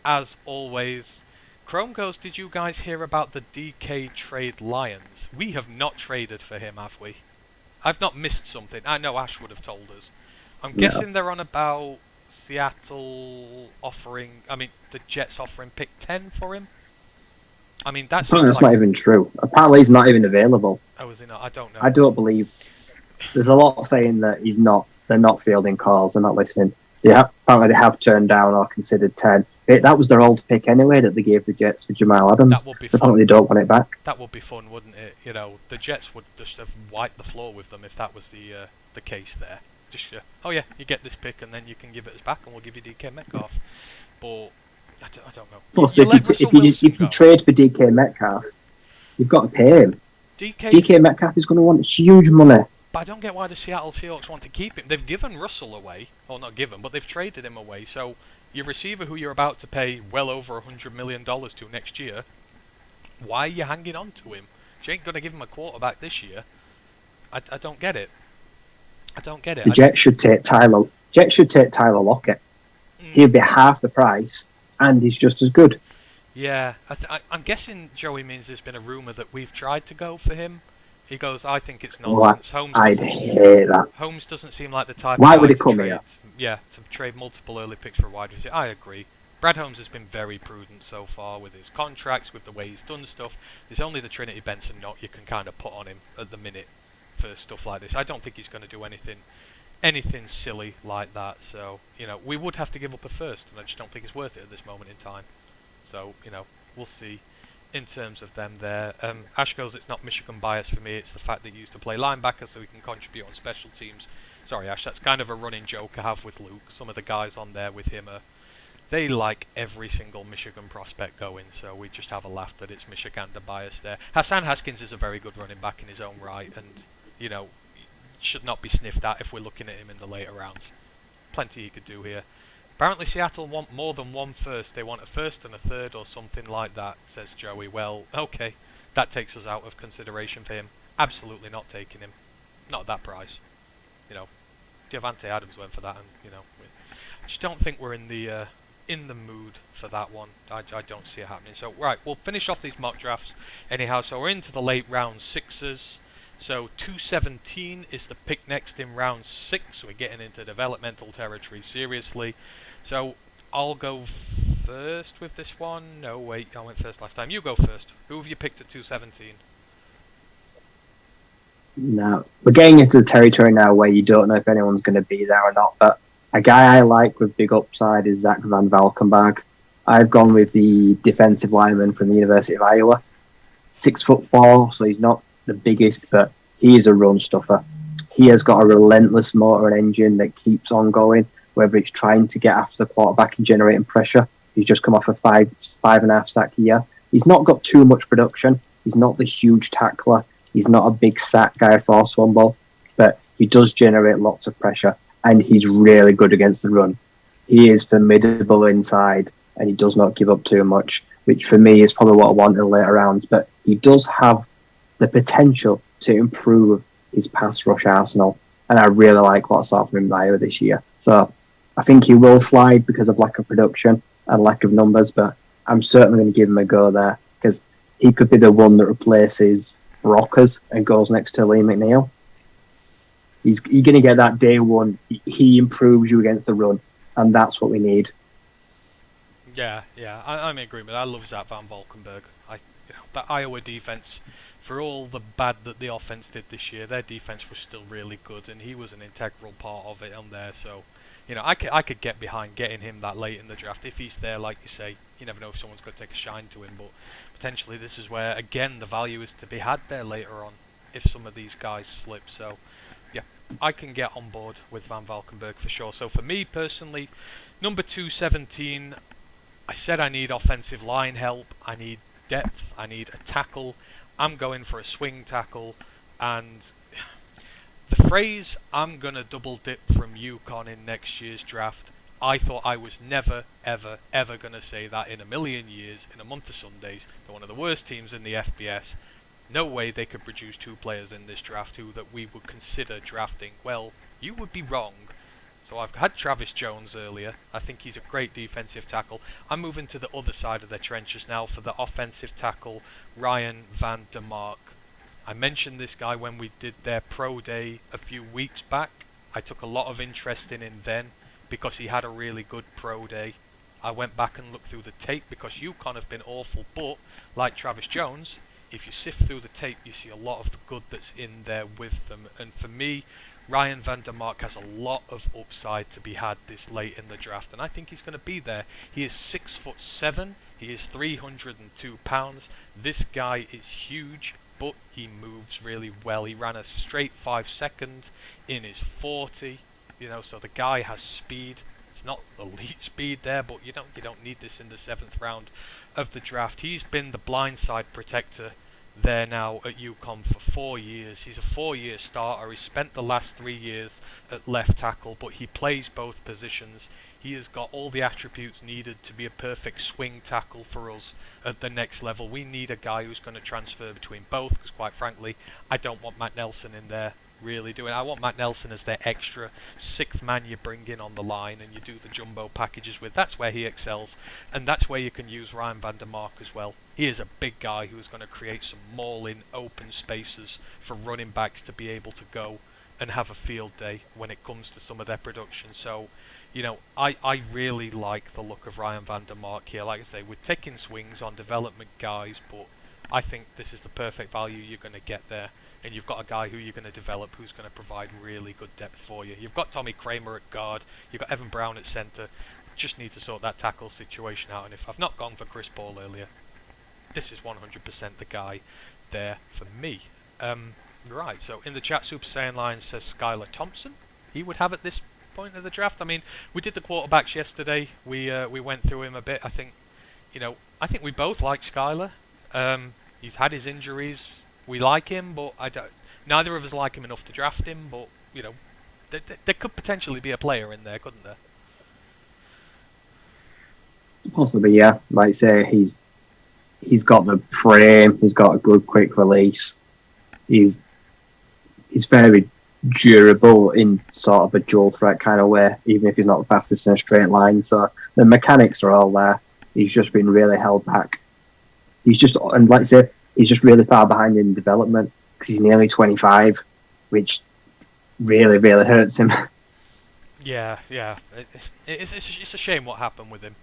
as always. Chrome goes, did you guys hear about the DK trade Lions? We have not traded for him, have we? I've not missed something. I know Ash would have told us. I'm guessing they're on about Seattle offering... I mean, the Jets offering pick 10 for him? I mean, that's not even true. Apparently he's not even available. Oh, is he not? I don't know. I don't believe... There's a lot saying that he's not... They're not fielding calls. They're not listening. Apparently they have turned down or considered 10. That was their old pick anyway that they gave the Jets for Jamal Adams. That would be fun. Apparently they don't want it back. That would be fun, wouldn't it? You know, the Jets would just have wiped the floor with them if that was the case there. Just, oh yeah, you get this pick and then you can give it us back and we'll give you DK Metcalf. But, I don't know. Plus, if you trade for DK Metcalf, you've got to pay him. DK Metcalf is going to want huge money. But I don't get why the Seattle Seahawks want to keep him. They've given Russell away. Well, not given, but they've traded him away. So your receiver who you're about to pay well over $100 million to next year, why are you hanging on to him? You ain't going to give him a quarterback this year. I don't get it. I don't get it. The Jets should take Tyler Lockett. He'd be half the price, and he's just as good. Yeah, I'm guessing Joey means there's been a rumour that we've tried to go for him. He goes, I think it's nonsense. I'd hate that. Holmes doesn't seem like the type Why of would guy he come to here? trade multiple early picks for a wide receiver. I agree. Brad Holmes has been very prudent so far with his contracts, with the way he's done stuff. There's only the Trinity Benson knot you can kind of put on him at the minute for stuff like this. I don't think he's going to do anything silly like that. So, we would have to give up a first, and I just don't think it's worth it at this moment in time. So, we'll see in terms of them there. Ash goes, it's not Michigan bias for me, it's the fact that he used to play linebacker so he can contribute on special teams. Sorry, Ash, that's kind of a running joke I have with Luke. Some of the guys on there with him they like every single Michigan prospect going, so we just have a laugh that it's Michigander bias there. Hassan Haskins is a very good running back in his own right, and, should not be sniffed at if we're looking at him in the later rounds. Plenty he could do here. Apparently Seattle want more than one first. They want a first and a third or something like that, says Joey. Well, okay, that takes us out of consideration for him. Absolutely not taking him. Not at that price. Devante Adams went for that, and, I just don't think we're in the mood for that one. I don't see it happening. So, right, we'll finish off these mock drafts anyhow. So we're into the late round sixes. So 217 is the pick next in round 6. We're getting into developmental territory seriously. So I'll go first with this one. No, wait, I went first last time. You go first. Who have you picked at 217? Now, we're getting into the territory now where you don't know if anyone's going to be there or not, but a guy I like with big upside is Zach Van Valkenburg. I've gone with the defensive lineman from the University of Iowa. 6'4", so he's not the biggest, but he is a run stuffer. He has got a relentless motor and engine that keeps on going, whether it's trying to get after the quarterback and generating pressure. He's just come off a 5.5 sack year. He's not got too much production. He's not the huge tackler. He's not a big sack guy, force fumble, but he does generate lots of pressure, and he's really good against the run. He is formidable inside, and he does not give up too much, which for me is probably what I want in the later rounds, but he does have the potential to improve his pass rush arsenal, and I really like what I saw from him Iowa this year. So I think he will slide because of lack of production and lack of numbers, but I'm certainly going to give him a go there because he could be the one that replaces Brockers and goes next to Lee McNeil. You're going to get that day one. He improves you against the run, and that's what we need. Yeah, I'm in agreement. I love Zach Van Valkenburg. That Iowa defense, for all the bad that the offense did this year, their defense was still really good, and he was an integral part of it on there. So, I could get behind getting him that late in the draft if he's there. Like you say, you never know if someone's going to take a shine to him, but potentially this is where again the value is to be had there later on if some of these guys slip. So, yeah, I can get on board with Van Valkenburg for sure. So for me personally, number 217, I said I need offensive line help. I need depth. I need a tackle. I'm going for a swing tackle, and the phrase "I'm gonna double dip from UConn in next year's draft," I thought I was never, ever, ever gonna say that in a million years. In a month of Sundays, they're one of the worst teams in the FBS. No way they could produce 2 players in this draft who that we would consider drafting. Well, you would be wrong. So I've had Travis Jones earlier. I think he's a great defensive tackle. I'm moving to the other side of their trenches now for the offensive tackle, Ryan Van Der Mark. I mentioned this guy when we did their pro day a few weeks back. I took a lot of interest in him then because he had a really good pro day. I went back and looked through the tape because UConn have been awful, but like Travis Jones, if you sift through the tape, you see a lot of the good that's in there with them. And for me, Ryan Van Der Mark has a lot of upside to be had this late in the draft, and I think he's going to be there. He is 6'7". He is 302 pounds. This guy is huge, but he moves really well. He ran a straight 5 seconds in his 40. So the guy has speed. It's not elite speed there, but you don't need this in the 7th round of the draft. He's been the blindside protector there now at UConn for 4 years. He's a 4-year starter. He spent the last 3 years at left tackle, but he plays both positions. He has got all the attributes needed to be a perfect swing tackle for us at the next level. We need a guy who's going to transfer between both, because quite frankly, I don't want Matt Nelson in there really do. And I want Matt Nelson as their extra sixth man you bring in on the line and you do the jumbo packages with. That's where he excels, and that's where you can use Ryan van der Mark as well. He is a big guy who's going to create some mauling open spaces for running backs to be able to go and have a field day when it comes to some of their production. So, you know, I really like the look of Ryan van der Mark here. Like I say, we're taking swings on development guys, but I think this is the perfect value you're going to get there. And you've got a guy who you're going to develop who's going to provide really good depth for you. You've got Tommy Kramer at guard. You've got Evan Brown at centre. Just need to sort that tackle situation out. And if I've not gone for Chris Paul earlier, this is 100% the guy there for me. Right, so in the chat, Super Saiyan Line says Skylar Thompson. He would have at this point of the draft. I mean, we did the quarterbacks yesterday. We went through him a bit. I think we both like Skylar. He's had his injuries. We like him, but neither of us like him enough to draft him. But you know, there could potentially be a player in there, couldn't there? Possibly, yeah. Like I say, he's got the frame. He's got a good quick release. He's very durable in sort of a dual threat kind of way, even if he's not the fastest in a straight line. So the mechanics are all there. He's just been really held back. He's just, and like I say, he's just really far behind in development because he's nearly 25, which really, really hurts him. Yeah. It's a shame what happened with him.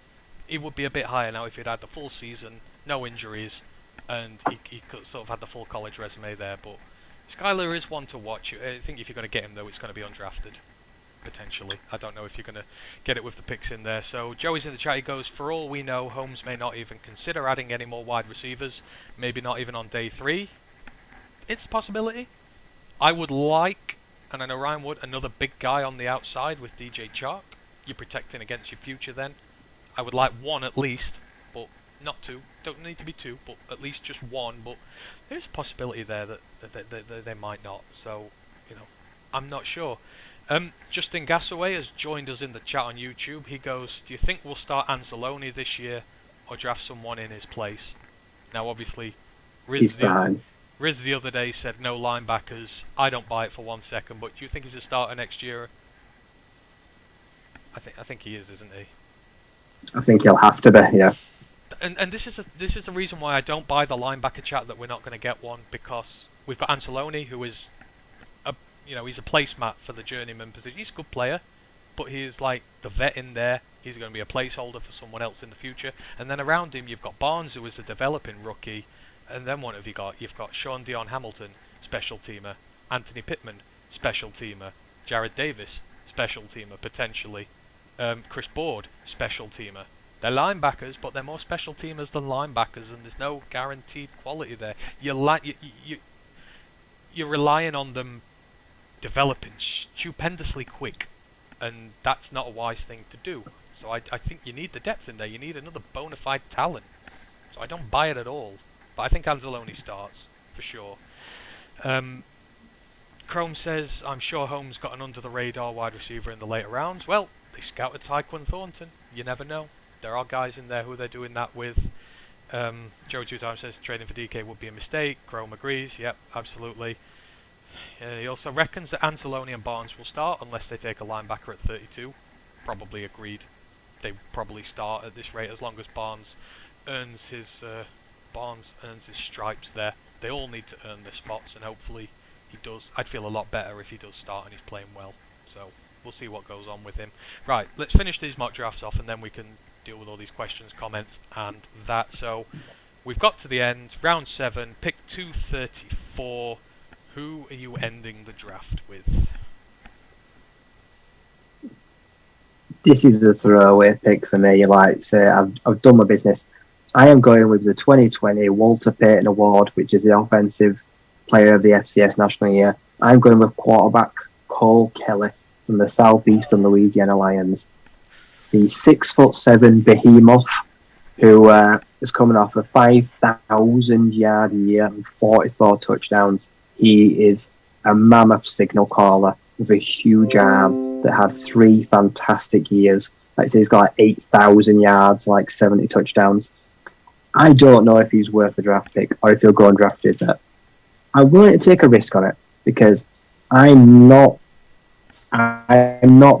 He would be a bit higher now if he'd had the full season, no injuries, and he could sort of had the full college resume there. But Skylar is one to watch. I think if you're going to get him, though, it's going to be undrafted, potentially. I don't know if you're going to get it with the picks in there. So Joey's in the chat. He goes, for all we know, Holmes may not even consider adding any more wide receivers, maybe not even on day 3. It's a possibility. I would like, and I know Ryan would, another big guy on the outside with DJ Chark. You're protecting against your future then. I would like one at least, but not 2. Don't need to be 2, but at least just 1. But there's a possibility there that they might not. So, you know, I'm not sure. Justin Gassaway has joined us in the chat on YouTube. He goes, do you think we'll start Anzalone this year or draft someone in his place? Now, obviously, Riz the other day said no linebackers. I don't buy it for 1 second, but do you think he's a starter next year? I think he is, isn't he? I think he'll have to be, yeah. And this is the reason why I don't buy the linebacker chat that we're not going to get one, because we've got Anzalone, who is he's a placemat for the journeyman position. He's a good player, but he's like the vet in there. He's going to be a placeholder for someone else in the future. And then around him, you've got Barnes, who is a developing rookie. And then what have you got? You've got Sean Dion Hamilton, special teamer. Anthony Pittman, special teamer. Jared Davis, special teamer, potentially. Chris Board, special teamer. They're linebackers, but they're more special teamers than linebackers, and there's no guaranteed quality there. You're relying on them developing stupendously quick, and that's not a wise thing to do. So I think you need the depth in there. You need another bona fide talent. So I don't buy it at all. But I think Anzalone starts, for sure. Chrome says, I'm sure Holmes got an under-the-radar wide receiver in the later rounds. Well, they scouted Tyquan Thornton. You never know. There are guys in there who they're doing that with. Joe 2 times says trading for DK would be a mistake. Chrome agrees. Yep, absolutely. He also reckons that Anzalone and Barnes will start unless they take a linebacker at 32. Probably agreed. They probably start at this rate as long as Barnes earns his stripes there. They all need to earn their spots, and hopefully he does. I'd feel a lot better if he does start and he's playing well. So we'll see what goes on with him. Right, let's finish these mock drafts off, and then we can deal with all these questions, comments, and that. So we've got to the end. Round 7, pick 234. Who are you ending the draft with? This is a throwaway pick for me. Like say, I've done my business. I am going with the 2020 Walter Payton Award, which is the Offensive Player of the FCS National Year. I'm going with quarterback Cole Kelly from the Southeastern Louisiana Lions. The 6'7" behemoth who is coming off a 5,000-yard year and 44 touchdowns. He is a mammoth signal caller with a huge arm that had 3 fantastic years. Like I say, he's got like 8,000 yards, like 70 touchdowns. I don't know if he's worth a draft pick or if he'll go undrafted, but I'm willing to take a risk on it because I'm not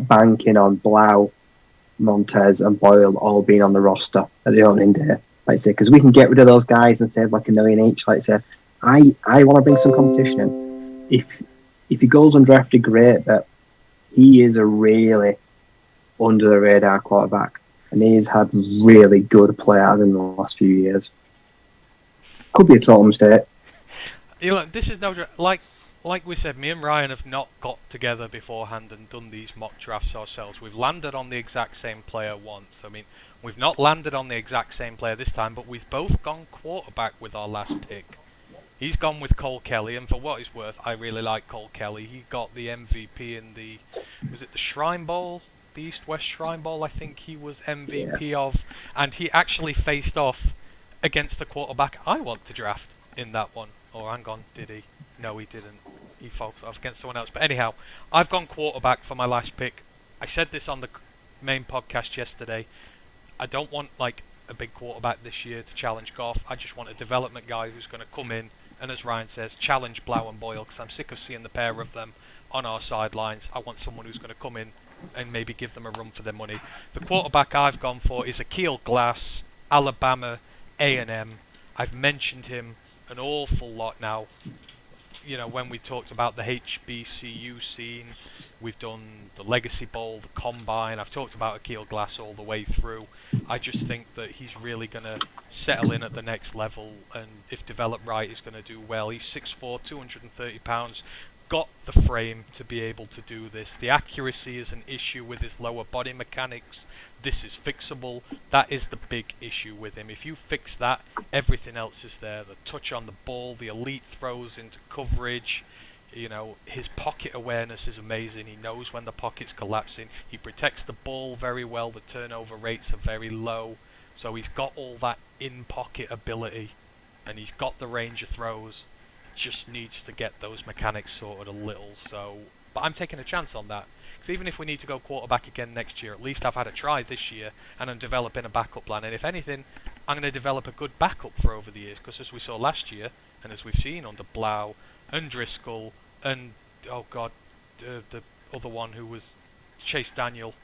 banking on Blau, Montez, and Boyle all being on the roster at the opening day. Like I say, because we can get rid of those guys and save like $1 million each. Like I say, I want to bring some competition in. If he goes undrafted, great, but he is a really under the radar quarterback, and he's had really good play out of him in the last few years. Could be a total mistake. This is no like we said. Me and Ryan have not got together beforehand and done these mock drafts ourselves. We've landed on the exact same player once. I mean, we've not landed on the exact same player this time, but we've both gone quarterback with our last pick. He's gone with Cole Kelly, and for what it's worth, I really like Cole Kelly. He got the MVP in the Shrine Bowl? The East-West Shrine Bowl, I think he was MVP of, and he actually faced off against the quarterback I want to draft in that one. Oh, hang on, did he? No, he didn't. He fought off against someone else. But anyhow, I've gone quarterback for my last pick. I said this on the main podcast yesterday. I don't want like a big quarterback this year to challenge Goff. I just want a development guy who's going to come in and, as Ryan says, challenge Blau and Boyle, because I'm sick of seeing the pair of them on our sidelines. I want someone who's going to come in and maybe give them a run for their money. The quarterback I've gone for is Akil Glass, Alabama A&M. I've mentioned him an awful lot now. You know, when we talked about the HBCU scene, we've done the Legacy Bowl, the Combine. I've talked about Akil Glass all the way through. I just think that he's really going to settle in at the next level, and if developed right, he's going to do well. He's 6'4", 230 pounds. Got the frame to be able to do this. The accuracy is an issue with his lower body mechanics. This is fixable. That is the big issue with him. If you fix that, everything else is there. The touch on the ball, the elite throws into coverage. You know, his pocket awareness is amazing. He knows when the pocket's collapsing. He protects the ball very well. The turnover rates are very low. So he's got all that in-pocket ability, and he's got the range of throws. Just needs to get those mechanics sorted a little. So, but I'm taking a chance on that, because even if we need to go quarterback again next year, at least I've had a try this year, and I'm developing a backup plan. And if anything, I'm going to develop a good backup for over the years, because as we saw last year, and as we've seen under Blau and Driscoll and the other one who was Chase Daniel,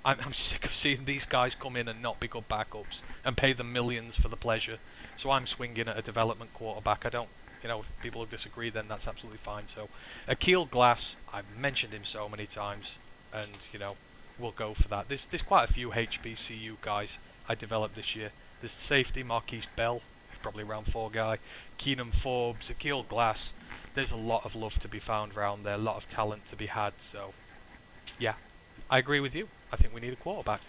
I'm sick of seeing these guys come in and not be good backups and pay them millions for the pleasure. So I'm swinging at a development quarterback. I don't. You know, if people disagree, then that's absolutely fine. So, Akil Glass, I've mentioned him so many times, and, you know, we'll go for that. There's quite a few HBCU guys I developed this year. There's safety, Marquise Bell, probably round 4 guy, Keenan Forbes, Akil Glass. There's a lot of love to be found around there, a lot of talent to be had. So, yeah, I agree with you. I think we need a quarterback.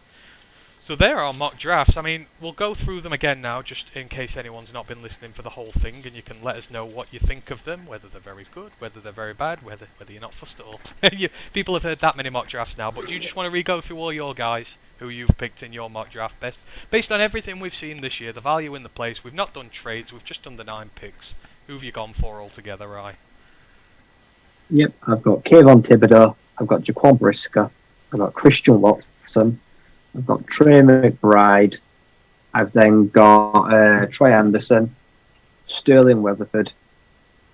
So there are mock drafts. I mean, we'll go through them again now, just in case anyone's not been listening for the whole thing, and you can let us know what you think of them, whether they're very good, whether they're very bad, whether you're not fussed at all. People have heard that many mock drafts now, but do you just want to re-go through all your guys who you've picked in your mock draft based on everything we've seen this year, the value in the place? We've not done trades, we've just done the 9 picks. Who have you gone for altogether, Rye? Yep, I've got Kayvon Thibodeau, I've got Jaquan Brisker, I've got Christian Watson, I've got Trey McBride. I've then got Troy Anderson, Sterling Weatherford,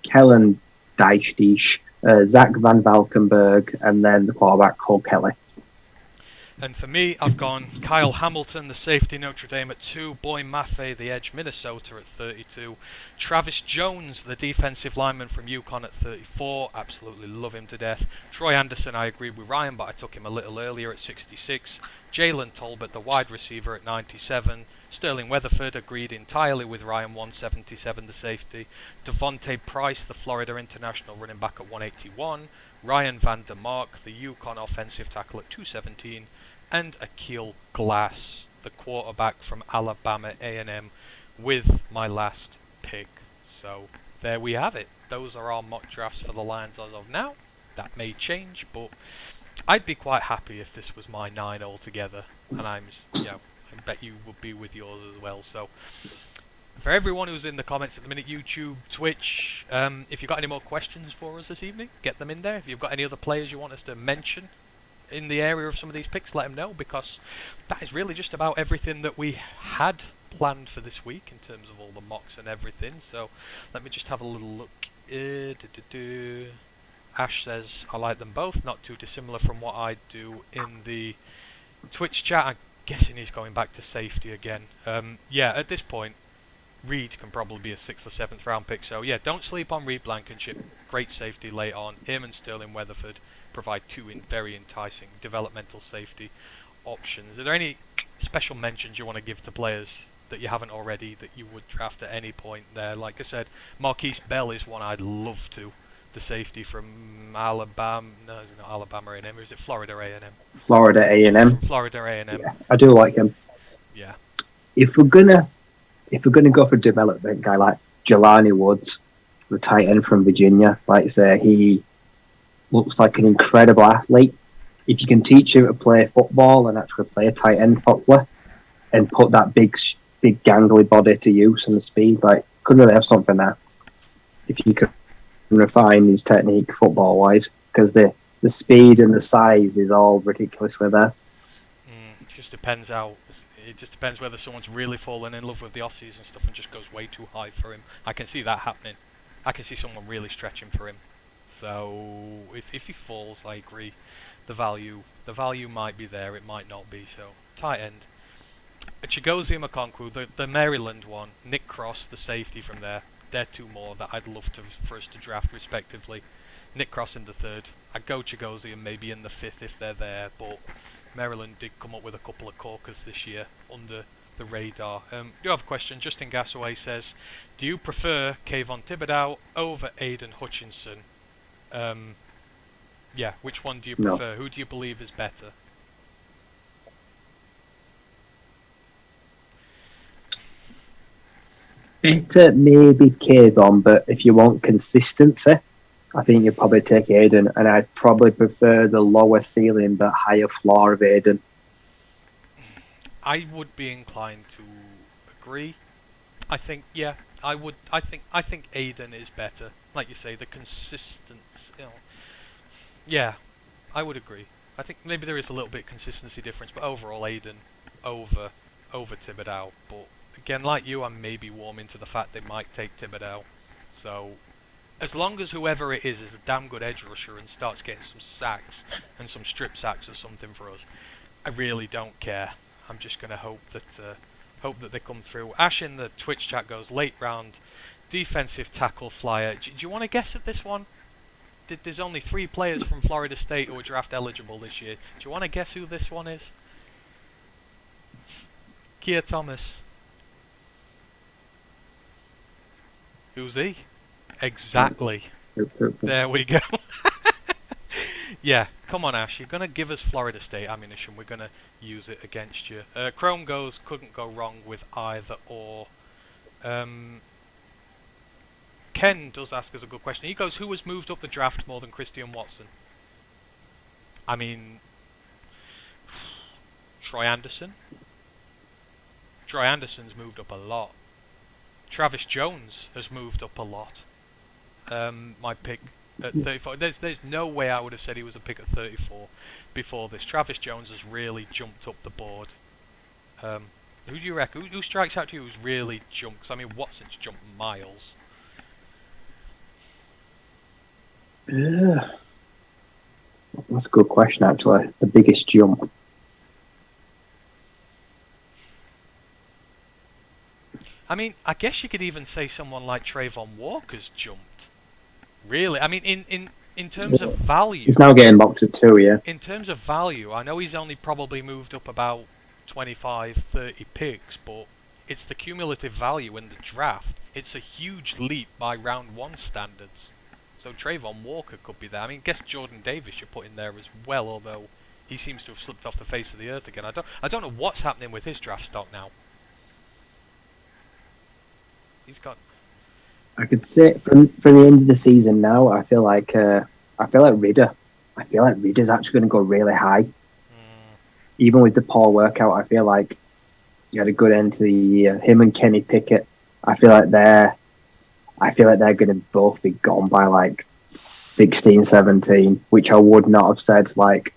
Kellen Dyche, Zach Van Valkenburg, and then the quarterback Cole Kelly. And for me, I've gone Kyle Hamilton, the safety, Notre Dame at 2, Boy Maffei, the edge, Minnesota at 32, Travis Jones, the defensive lineman from UConn at 34, absolutely love him to death. Troy Anderson, I agree with Ryan, but I took him a little earlier at 66, Jalen Tolbert, the wide receiver at 97, Sterling Weatherford, agreed entirely with Ryan, 177, the safety, Devontae Price, the Florida International running back at 181, Ryan Van Der Mark, the UConn offensive tackle at 217, and Akil Glass, the quarterback from Alabama A&M, with my last pick. So there we have it. Those are our mock drafts for the Lions as of now. That may change, but I'd be quite happy if this was my 9 altogether, and I bet you would be with yours as well. So for everyone who's in the comments at the minute, YouTube, Twitch, if you've got any more questions for us this evening, get them in there. If you've got any other players you want us to mention in the area of some of these picks, let them know, because that is really just about everything that we had planned for this week in terms of all the mocks and everything. So let me just have a little look. Ash says, I like them both, not too dissimilar from what I do in the Twitch chat. I'm guessing he's going back to safety again. Yeah, at this point, Reed can probably be a 6th or 7th round pick. So yeah, don't sleep on Reed Blankenship. Great safety late on. Him and Sterling Weatherford provide two very enticing developmental safety options. Are there any special mentions you want to give to players that you haven't already that you would draft at any point there? Like I said, Marquise Bell is one I'd love to. The safety from Alabama. No, it's not Alabama A&M. Or is it Florida A&M? Florida A&M. Florida A&M. Yeah, I do like him. Yeah. If we're gonna go for a development guy like Jelani Woods, the tight end from Virginia, like I say, he looks like an incredible athlete. If you can teach him to play football and actually play a tight end properly, and put that big gangly body to use and the speed, like could really have something there. If you could refine his technique football wise, because the speed and the size is all ridiculously there. It just depends whether someone's really fallen in love with the off-season stuff and just goes way too high for him. I can see that happening. I can see someone really stretching for him. So if he falls, I agree. The value might be there, it might not be. So tight end. Chicosia Mcconku, the Maryland one, Nick Cross, the safety from there. They're two more that I'd love for us to draft respectively. Nick Cross in the 3rd. I'd go Chicosia maybe in the 5th if they're there, but Maryland did come up with a couple of corkers this year under the radar. You have a question. Justin Gassaway says, do you prefer Kayvon Thibodeau over Aiden Hutchinson? Yeah, which one do you prefer? Who do you believe is better? Better maybe Kayvon, but if you want consistency, I think you'd probably take Aiden, and I'd probably prefer the lower ceiling but higher floor of Aiden. I would be inclined to agree. I think I would. I think Aiden is better. Like you say, the consistency. Yeah, I would agree. I think maybe there is a little bit consistency difference, but overall Aiden over Thibodeau. But again, like you, I'm maybe warming to the fact they might take Thibodeau. So as long as whoever it is a damn good edge rusher and starts getting some sacks and some strip sacks or something for us, I really don't care. I'm just going to hope that they come through. Ash in the Twitch chat goes, late round defensive tackle flyer. Do you want to guess at this one? There's only 3 players from Florida State who are draft eligible this year. Do you want to guess who this one is? Kia Thomas. Who's he? Exactly. There we go. Yeah, come on Ash, you're going to give us Florida State ammunition, we're going to use it against you. Chrome goes, couldn't go wrong with either or. Ken does ask us a good question. He goes, who has moved up the draft more than Christian Watson? I mean, Troy Anderson. Troy Anderson's moved up a lot. Travis Jones has moved up a lot. My pick at 34. There's no way I would have said he was a pick at 34 before this. Travis Jones has really jumped up the board. Who do you reckon? Who strikes out to you who's really jumped? 'Cause I mean, Watson's jumped miles. Yeah. That's a good question, actually. The biggest jump. I mean, I guess you could even say someone like Trayvon Walker's jumped. Really? I mean, in terms of value... He's now getting mocked at 2, yeah. In terms of value, I know he's only probably moved up about 25, 30 picks, but it's the cumulative value in the draft. It's a huge leap by round 1 standards. So Trayvon Walker could be there. I mean, guess Jordan Davis you put in there as well, although he seems to have slipped off the face of the earth again. I don't know what's happening with his draft stock now. He's got... I could say from the end of the season now, I feel like Ridder. I feel like Ridder's actually going to go really high. Even with the poor workout, I feel like you had a good end to the year. Him and Kenny Pickett, I feel like they're going to both be gone by like 16, 17, which I would not have said like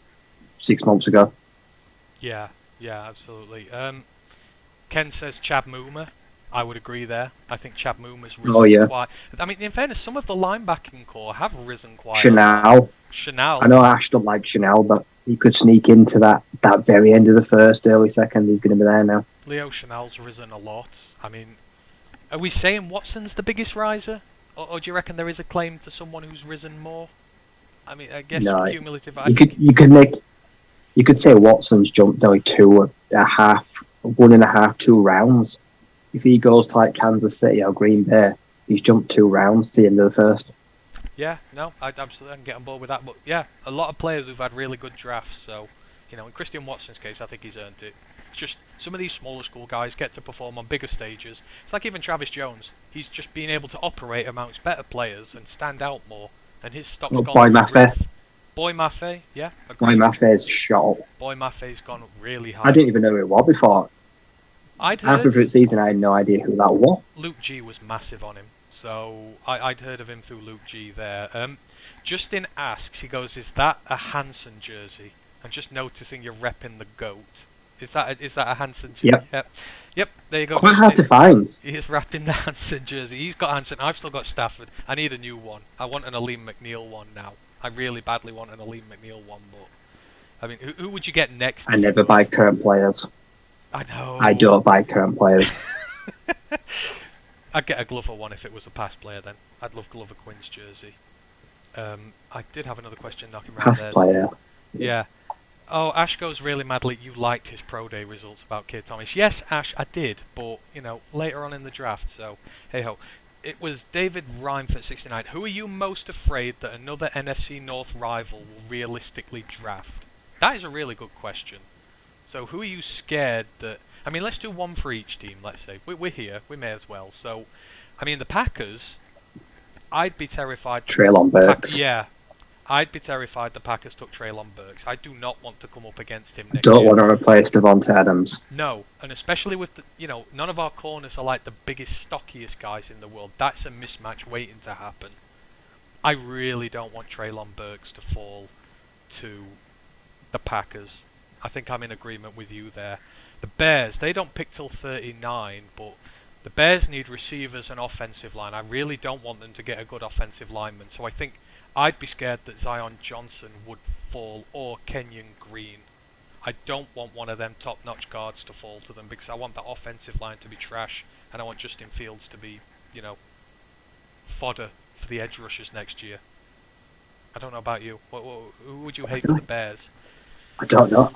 6 months ago. Yeah, absolutely. Ken says Chad Moomer. I would agree there. I think Chad Moon has Oh, risen yeah. quite... I mean, in fairness, some of the linebacking core have risen quite a Chanel. lot. Chanel. I know Ash don't like Chanel, but he could sneak into that very end of the first, early second. He's going to be there now. Leo Chanel's risen a lot. I mean, are we saying Watson's the biggest riser? Or do you reckon there is a claim to someone who's risen more? I mean, I guess No, cumulative... You could say Watson's jumped only 1.5, 2 rounds. If he goes to like Kansas City or Green Bay, he's jumped 2 rounds to the end of the first. Yeah, no, I can get on board with that. But yeah, a lot of players who've had really good drafts. So, in Christian Watson's case, I think he's earned it. It's just some of these smaller school guys get to perform on bigger stages. It's like even Travis Jones. He's just being able to operate amongst better players and stand out more. And his stock's gone through the roof. Boy Maffei, yeah. Boy Maffei's shot. Boy Maffei's gone really high. I didn't even know who it was before. After the season, I had no idea who that was. Luke G was massive on him, so I'd heard of him through Luke G there. Justin asks, he goes, "Is that a Hansen jersey?" I'm just noticing you're repping the goat. Is that a Hansen jersey? Yep. There you go. Quite hard to find. He's wrapping the Hansen jersey. He's got Hansen. I've still got Stafford. I need a new one. I want an Aleem McNeil one now. I really badly want an Aleem McNeil one, but I mean, who would you get next? I never buy current players. I know. I don't buy current players. I'd get a Glover one if it was a past player then. I'd love Glover Quinn's jersey. I did have another question knocking around there. Past player. Yeah. Oh, Ash goes really madly. You liked his pro day results about Kid Thomas. Yes, Ash, I did, but, later on in the draft, so hey-ho. It was David Reinford 69. Who are you most afraid that another NFC North rival will realistically draft? That is a really good question. So who are you scared that... I mean, let's do one for each team, let's say. We're here. We may as well. So, I mean, the Packers... I'd be terrified... Treylon Burks. Yeah. I'd be terrified the Packers took Treylon Burks. I do not want to come up against him next year. Don't want to replace Devontae Adams. No, and especially with the, none of our corners are like the biggest, stockiest guys in the world. That's a mismatch waiting to happen. I really don't want Treylon Burks to fall to the Packers. I think I'm in agreement with you there. The Bears, they don't pick till 39, but the Bears need receivers and offensive line. I really don't want them to get a good offensive lineman, so I think I'd be scared that Zion Johnson would fall, or Kenyon Green. I don't want one of them top-notch guards to fall to them because I want the offensive line to be trash, and I want Justin Fields to be, fodder for the edge rushers next year. I don't know about you. Who would you hate for the Bears? I don't know.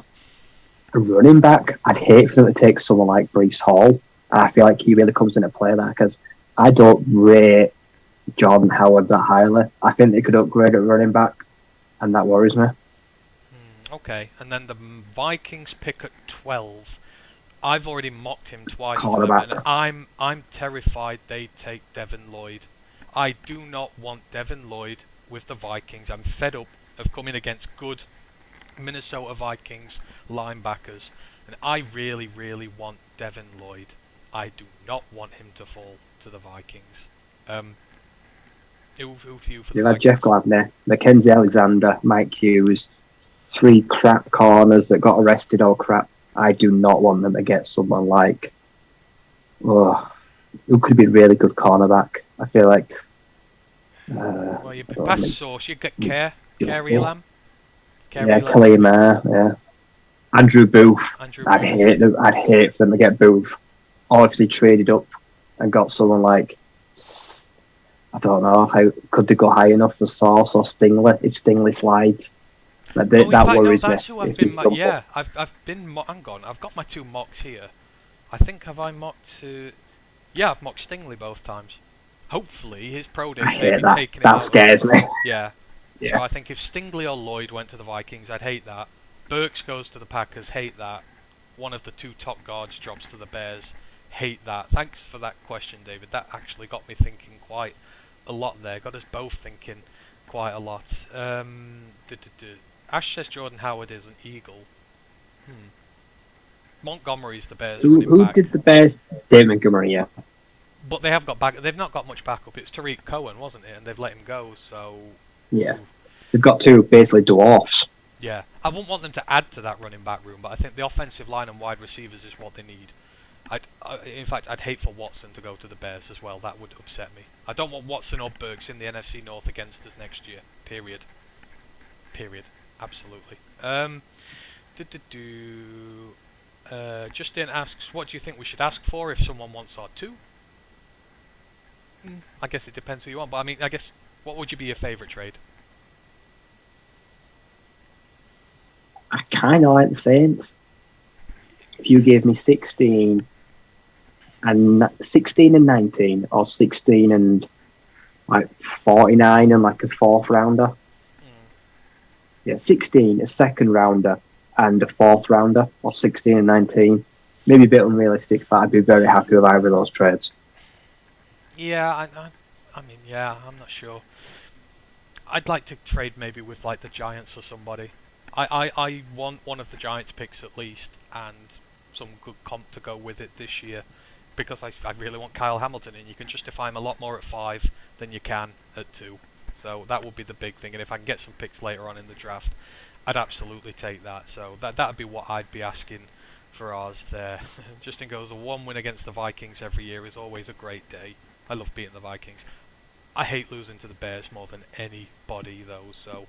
A running back, I'd hate for them to take someone like Breece Hall. And I feel like he really comes into play there because I don't rate Jordan Howard that highly. I think they could upgrade at running back, and that worries me. Okay, and then the Vikings pick at 12. I've already mocked him twice, and I'm terrified they take Devin Lloyd. I do not want Devin Lloyd with the Vikings. I'm fed up of coming against good Minnesota Vikings linebackers, and I really, really want Devin Lloyd. I do not want him to fall to the Vikings. Who for you for the You've had Vikings? Jeff Gladney, Mackenzie Alexander, Mike Hughes, 3 crap corners that got arrested all crap. I do not want them to get someone like who could be a really good cornerback. I feel like well, you pass Sauce, you get Kerry Elam. Khalil Mayer, yeah. Andrew Booth. I'd hate for them to get Booth. Or if they traded up and got someone like, I don't know, how could they go high enough for Sauce or Stingley if Stingley slides? That worries me. That's who I've been. I've been. Hang on, I've got my 2 mocks here. I think I mocked? I've mocked Stingley both times. Hopefully his pro day maybe taking it out. That scares me. Yeah. So I think if Stingley or Lloyd went to the Vikings, I'd hate that. Burks goes to the Packers, hate that. One of the 2 top guards drops to the Bears, hate that. Thanks for that question, David. That actually got me thinking quite a lot there. Got us both thinking quite a lot. Ash says Jordan Howard is an Eagle. Montgomery's the Bears running back. Who did the Bears? Dave Montgomery, yeah. But they have got back. They've not got much backup. It's Tariq Cohen, wasn't it? And they've let him go. So yeah, they've got 2 basically dwarfs. Yeah, I wouldn't want them to add to that running back room, but I think the offensive line and wide receivers is what they need. In fact, I'd hate for Watson to go to the Bears as well. That would upset me. I don't want Watson or Burks in the NFC North against us next year. Period. Absolutely. Justin asks, what do you think we should ask for if someone wants our 2? I guess it depends who you want, but I mean, I guess, what would you be your favourite trade? I kind of like the Saints. If you gave me 16 and 19, or 16 and like 49 and like a 4th rounder. Yeah, 16, a 2nd rounder and a 4th rounder, or 16 and 19. Maybe a bit unrealistic, but I'd be very happy with either of those trades. Yeah, I mean, yeah, I'm not sure. I'd like to trade maybe with like the Giants or somebody. I want one of the Giants picks at least, and some good comp to go with it this year, because I really want Kyle Hamilton, and you can justify him a lot more at 5 than you can at 2. So that would be the big thing, and if I can get some picks later on in the draft, I'd absolutely take that. So that'd be what I'd be asking for ours there. Justin goes, a 1 win against the Vikings every year is always a great day. I love beating the Vikings. I hate losing to the Bears more than anybody though, so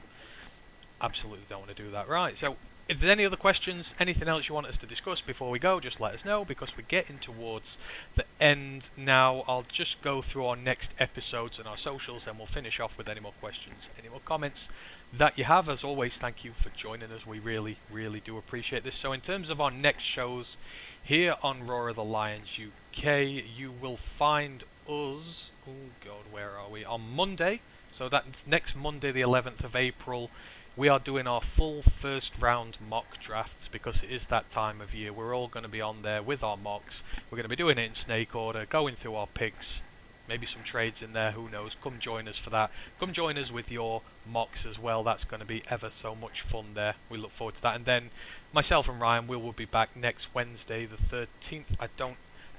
absolutely don't want to do that. Right, so if there's any other questions, anything else you want us to discuss before we go, just let us know, because we're getting towards the end now. I'll just go through our next episodes and our socials, and we'll finish off with any more questions, any more comments that you have. As always, thank you for joining us. We really, really do appreciate this. So in terms of our next shows here on Roar of the Lions UK, you will find us, oh god, where are we? On Monday. So that's next Monday, the 11th of April. We are doing our full first round mock drafts, because it is that time of year. We're all going to be on there with our mocks. We're going to be doing it in snake order, going through our picks, maybe some trades in there, who knows. Come join us for that. Come join us with your mocks as well. That's going to be ever so much fun there. We look forward to that. And then myself and Ryan, we will be back next Wednesday, the 13th.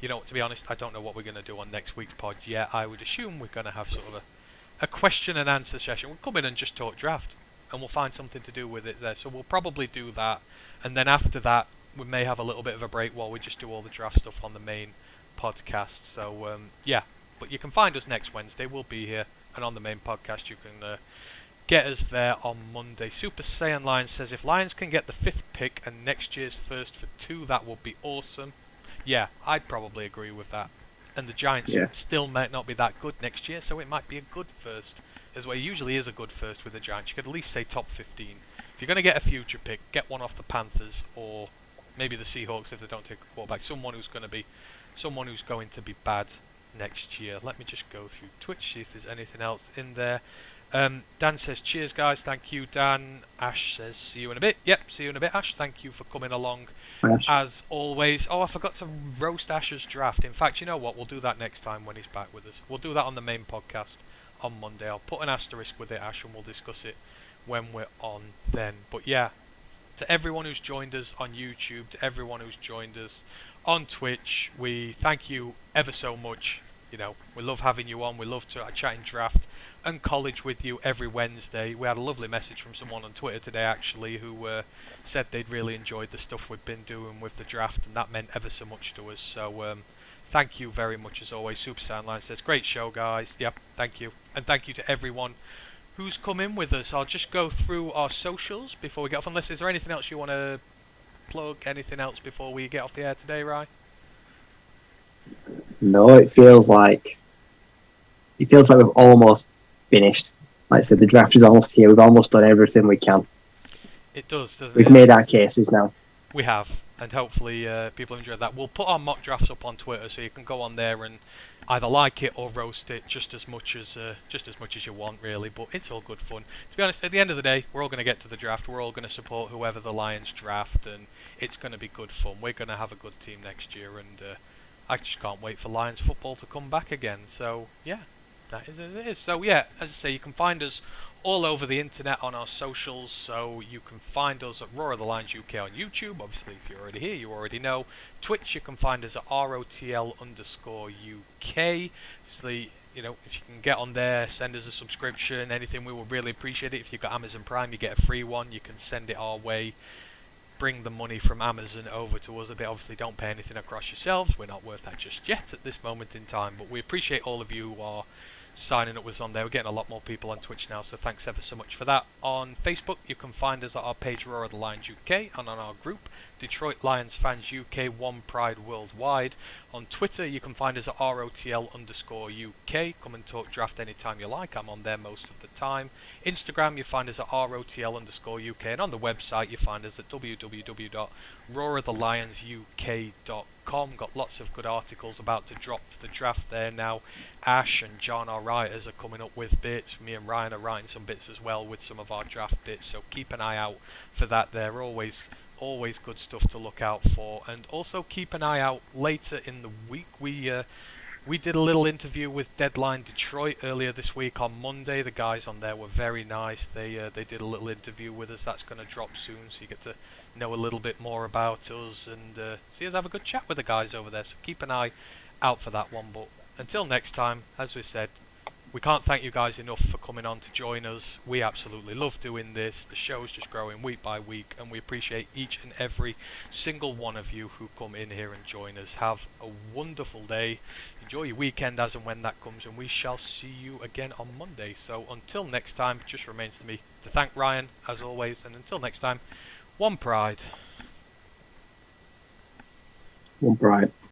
To be honest, I don't know what we're going to do on next week's pod yet. I would assume we're going to have sort of a question and answer session. We'll come in and just talk draft, and we'll find something to do with it there. So we'll probably do that, and then after that we may have a little bit of a break while we just do all the draft stuff on the main podcast. So yeah, but you can find us next Wednesday. We'll be here, and on the main podcast you can get us there on Monday. Super Saiyan Lions says, if Lions can get the 5th pick and next year's first for 2, that would be awesome. Yeah, I'd probably agree with that. And the Giants still might not be that good next year, so it might be a good first. Is what it usually is, a good first with the Giants. You could at least say top 15. If you're going to get a future pick, get one off the Panthers, or maybe the Seahawks if they don't take a quarterback. Someone who's going to be bad next year. Let me just go through Twitch, see if there's anything else in there. Dan says, cheers guys, thank you Dan. Ash says, see you in a bit. Yep, see you in a bit Ash, thank you for coming along. Ash. As always. Oh, I forgot to roast Ash's draft. In fact, you know what, we'll do that next time when he's back with us. We'll do that on the main podcast on Monday. I'll put an asterisk with it, Ash, and we'll discuss it when we're on then. But yeah, to everyone who's joined us on YouTube, to everyone who's joined us on Twitch, we thank you ever so much. You know, we love having you on. We love to chatting draft and college with you every Wednesday. We had a lovely message from someone on Twitter today, actually, who said they'd really enjoyed the stuff we've been doing with the draft, and that meant ever so much to us. So thank you very much, as always. Super Soundline says, great show, guys. Yep, thank you. And thank you to everyone who's come in with us. I'll just go through our socials before we get off. Unless, is there anything else you want to plug? Anything else before we get off the air today, Rye? No, it feels like we've almost finished. Like I said, the draft is almost here. We've almost done everything we can. It does, doesn't it? We've made our cases now. We have, and hopefully people enjoy that. We'll put our mock drafts up on Twitter, so you can go on there and either like it or roast it just as much as you want, really. But it's all good fun. To be honest, at the end of the day, we're all going to get to the draft. We're all going to support whoever the Lions draft, and it's going to be good fun. We're going to have a good team next year, and I just can't wait for Lions football to come back again. So yeah, that is as it is. So yeah, as I say, you can find us all over the internet on our socials. So you can find us at Roar of the Lions UK on YouTube. Obviously, if you're already here, you already know. Twitch, you can find us at ROTL_UK. Obviously, you know, if you can get on there, send us a subscription, anything, we will really appreciate it. If you've got Amazon Prime, you get a free one. You can send it our way. bring the money from Amazon over to us a bit. Obviously, don't pay anything across yourselves. We're not worth that just yet at this moment in time, but we appreciate all of you who are signing up with us on there. We're getting a lot more people on Twitch now, so thanks ever so much for that. On Facebook, you can find us at our page Roar of the Lions UK, and on our group Detroit Lions Fans UK, One Pride Worldwide. On Twitter, you can find us at ROTL_UK. Come and talk draft anytime you like. I'm on there most of the time. Instagram, you find us at ROTL_UK, and on the website, you find us at www.roarofthelionsuk.com. Got lots of good articles about to drop for the draft there now. Ash and John, our writers, are coming up with bits. Me and Ryan are writing some bits as well with some of our draft bits, so keep an eye out for that. They're always good stuff to look out for. And also keep an eye out later in the week. We did a little interview with Deadline Detroit earlier this week on Monday. The guys on there were very nice. They did a little interview with us. That's going to drop soon, so you get to know a little bit more about us and see us have a good chat with the guys over there. So keep an eye out for that one. But until next time, as we said, we can't thank you guys enough for coming on to join us. We absolutely love doing this. The show's just growing week by week, and we appreciate each and every single one of you who come in here and join us. Have a wonderful day. Enjoy your weekend as and when that comes, and we shall see you again on Monday. So until next time, it just remains to me to thank Ryan, as always, and until next time, one pride. One pride.